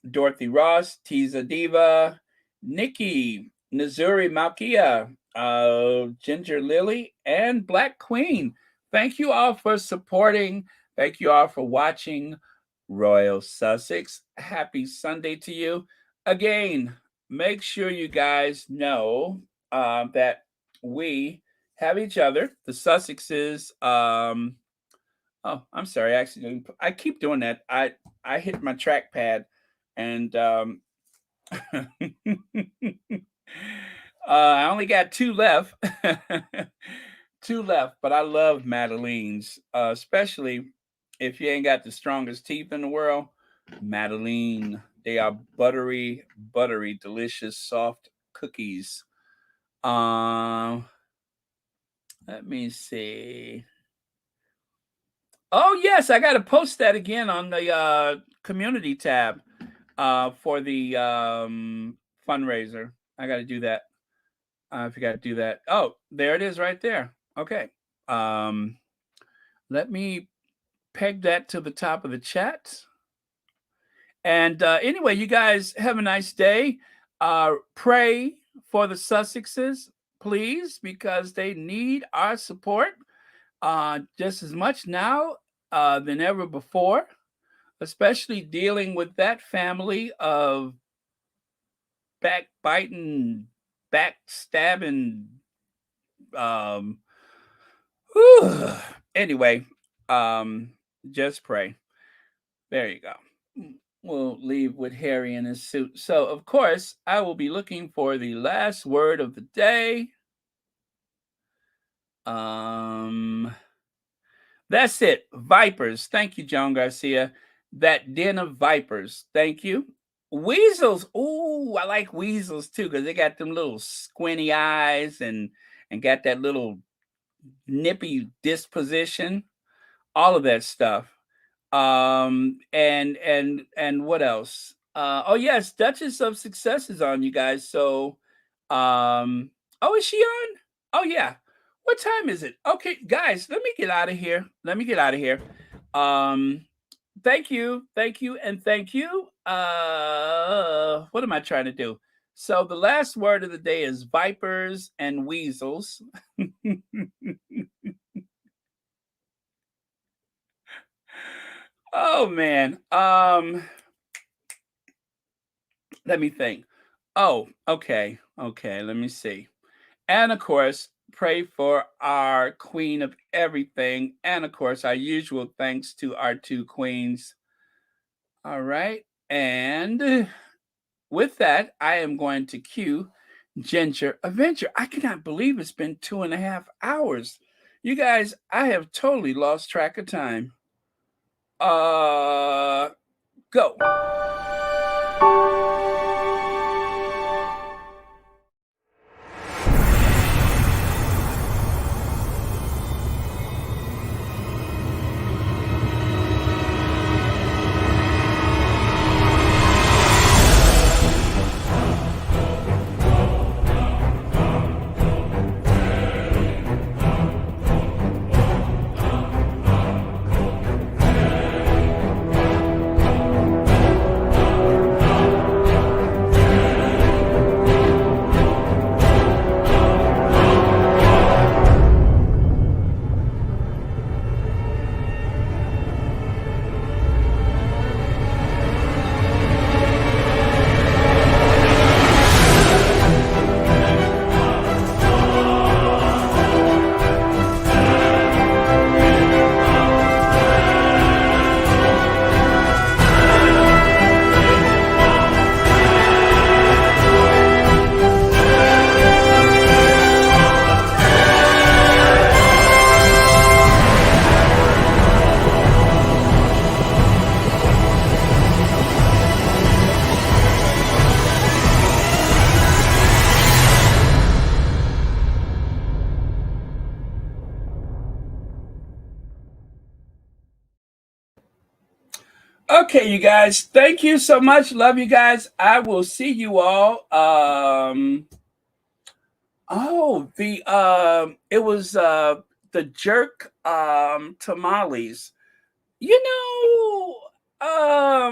Dorothy Ross, Tiza Diva, Nikki, Nazuri Malkia, Ginger Lily, and Black Queen. Thank you all for supporting. Thank you all for watching Royal Sussex. Happy Sunday to you. Again, make sure you guys know that we have each other. The Sussexes. I'm sorry. Actually, I keep doing that. I hit my trackpad, and I only got two left. Two left, but I love Madeleine's, especially if you ain't got the strongest teeth in the world. Madeleine, they are buttery, buttery, delicious, soft cookies. Um, Let me see. Oh yes, I got to post that again on the community tab for the fundraiser. I got to do that. I forgot to do that. Oh, there it is right there. Okay. Um, Let me peg that to the top of the chat. And anyway, you guys have a nice day. Pray for the Sussexes, please, because they need our support just as much now than ever before, especially dealing with that family of backbiting, backstabbing. Um, anyway, um, just pray. There you go. We'll leave with Harry in his suit. So, of course, I will be looking for the last word of the day. Um, that's it. Vipers. Thank you, John Garcia. That den of vipers. Thank you. Weasels. Ooh, I like weasels too because they got them little squinty eyes and got that little nippy disposition. All of that stuff. And what else? Oh yes, Duchess of Success is on, you guys. So oh, is she on? Oh yeah. What time is it? Okay, guys, let me get out of here. Let me get out of here. Um thank you, and thank you. What am I trying to do? So the last word of the day is vipers and weasels. Oh man. Let me think. Oh, okay. Okay, let me see. And of course, pray for our queen of everything. And of course, our usual thanks to our two queens. All right. And with that, I am going to cue Ginger Avenger. I cannot believe it's been 2.5 hours. You guys, I have totally lost track of time. Go. Okay, you guys. Thank you so much. Love you guys. I will see you all. The it was the jerk tamales. You how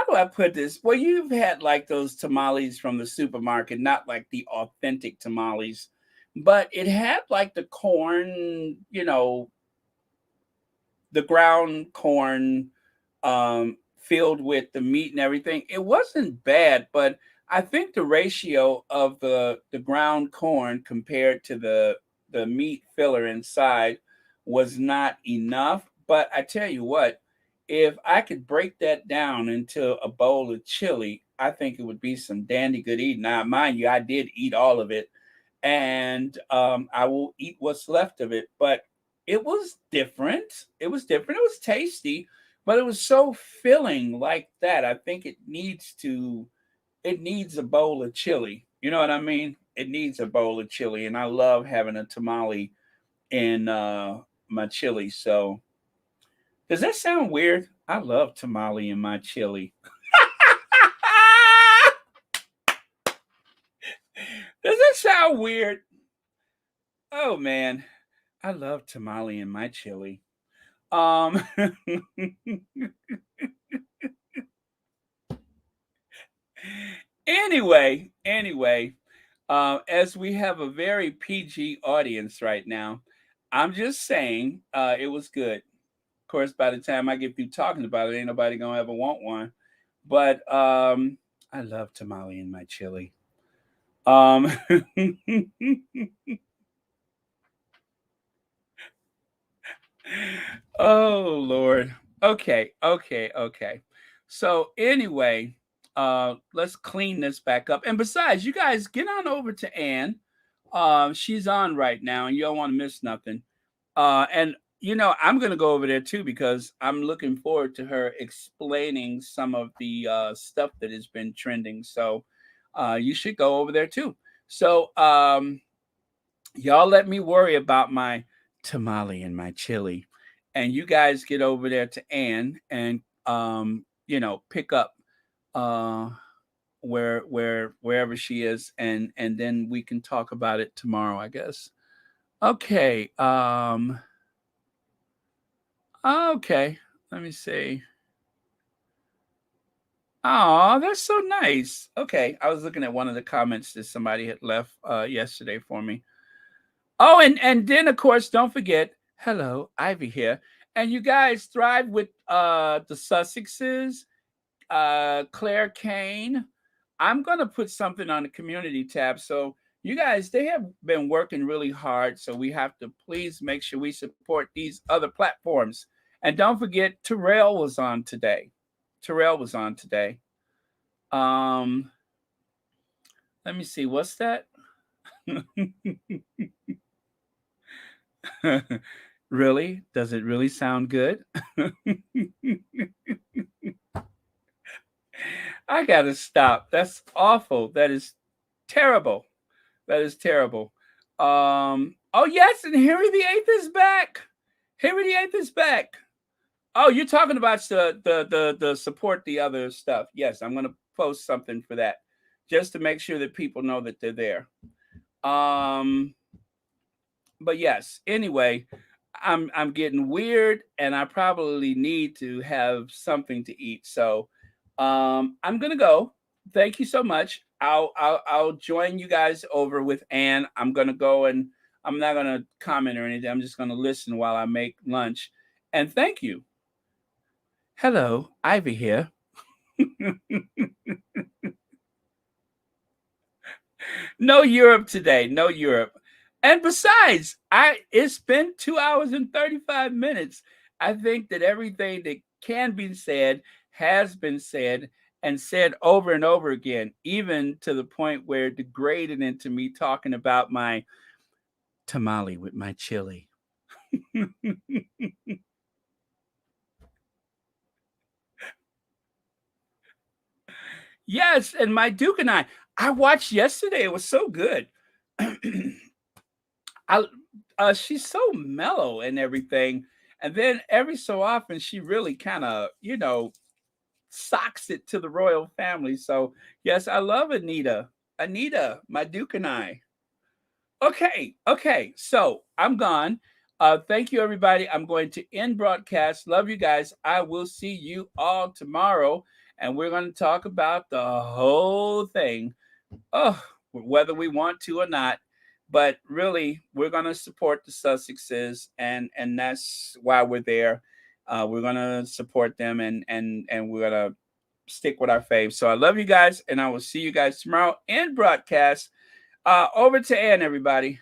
do I put this? Well, you've had like those tamales from the supermarket, not like the authentic tamales, but it had like the corn, the ground corn filled with the meat and everything. It wasn't bad, but I think the ratio of the ground corn compared to the meat filler inside was not enough. But I tell you what, if I could break that down into a bowl of chili, I think it would be some dandy good eating. Now, mind you, I did eat all of it, and I will eat what's left of it. But it was different. It was different. It was tasty, but it was so filling like that. I think it needs a bowl of chili. You know what I mean? It needs a bowl of chili, and I love having a tamale in my chili. So does that sound weird? I love tamale in my chili. Does that sound weird? Oh man, I love tamale in my chili. Um anyway, as we have a very PG audience right now, I'm just saying it was good. Of course, by the time I get through talking about it, ain't nobody gonna ever want one. But I love tamale in my chili. Um, oh Lord. Okay. So anyway, let's clean this back up. And besides, you guys get on over to Ann. She's on right now, and you don't want to miss nothing. And I'm gonna go over there too because I'm looking forward to her explaining some of the stuff that has been trending. So you should go over there too. So y'all let me worry about my tamale and my chili, and you guys get over there to Ann and pick up uh wherever she is, and then we can talk about it tomorrow, I guess. Okay. Okay, let me see. Oh, that's so nice. Okay, I was looking at one of the comments that somebody had left yesterday for me. Oh, and then of course, don't forget, hello, Ivy here. And you guys thrive with the Sussexes, Claire Kane. I'm gonna put something on the community tab. So you guys, they have been working really hard. So we have to please make sure we support these other platforms. And don't forget, Terrell was on today. Terrell was on today. Um, Let me see, what's that? Really? Does it really sound good? I gotta stop. That's awful. That is terrible. That is terrible. Oh yes, and Henry VIII is back. Henry VIII is back. Oh, you're talking about the support the other stuff. Yes, I'm gonna post something for that, just to make sure that people know that they're there. Um, but yes. Anyway, I'm getting weird, and I probably need to have something to eat. So, I'm gonna go. Thank you so much. I'll join you guys over with Ann. I'm gonna go, and I'm not gonna comment or anything. I'm just gonna listen while I make lunch. And thank you. Hello, Ivy here. No Europe today. No Europe. And besides, it's been 2 hours and 35 minutes. I think that everything that can be said has been said and said over and over again, even to the point where it degraded into me talking about my tamale with my chili. Yes, and my Duke and I watched yesterday. It was so good. I She's so mellow and everything, and then every so often she really kind of socks it to the royal family. So yes, I love Anita. Anita, my Duke and I. Okay. So I'm gone. Thank you, everybody. I'm going to end broadcast. Love you guys. I will see you all tomorrow, and we're going to talk about the whole thing. Oh, whether we want to or not. But really, we're going to support the Sussexes, and that's why we're there. We're going to support them, and we're going to stick with our faves. So I love you guys, and I will see you guys tomorrow in broadcast. Over to Ann, everybody.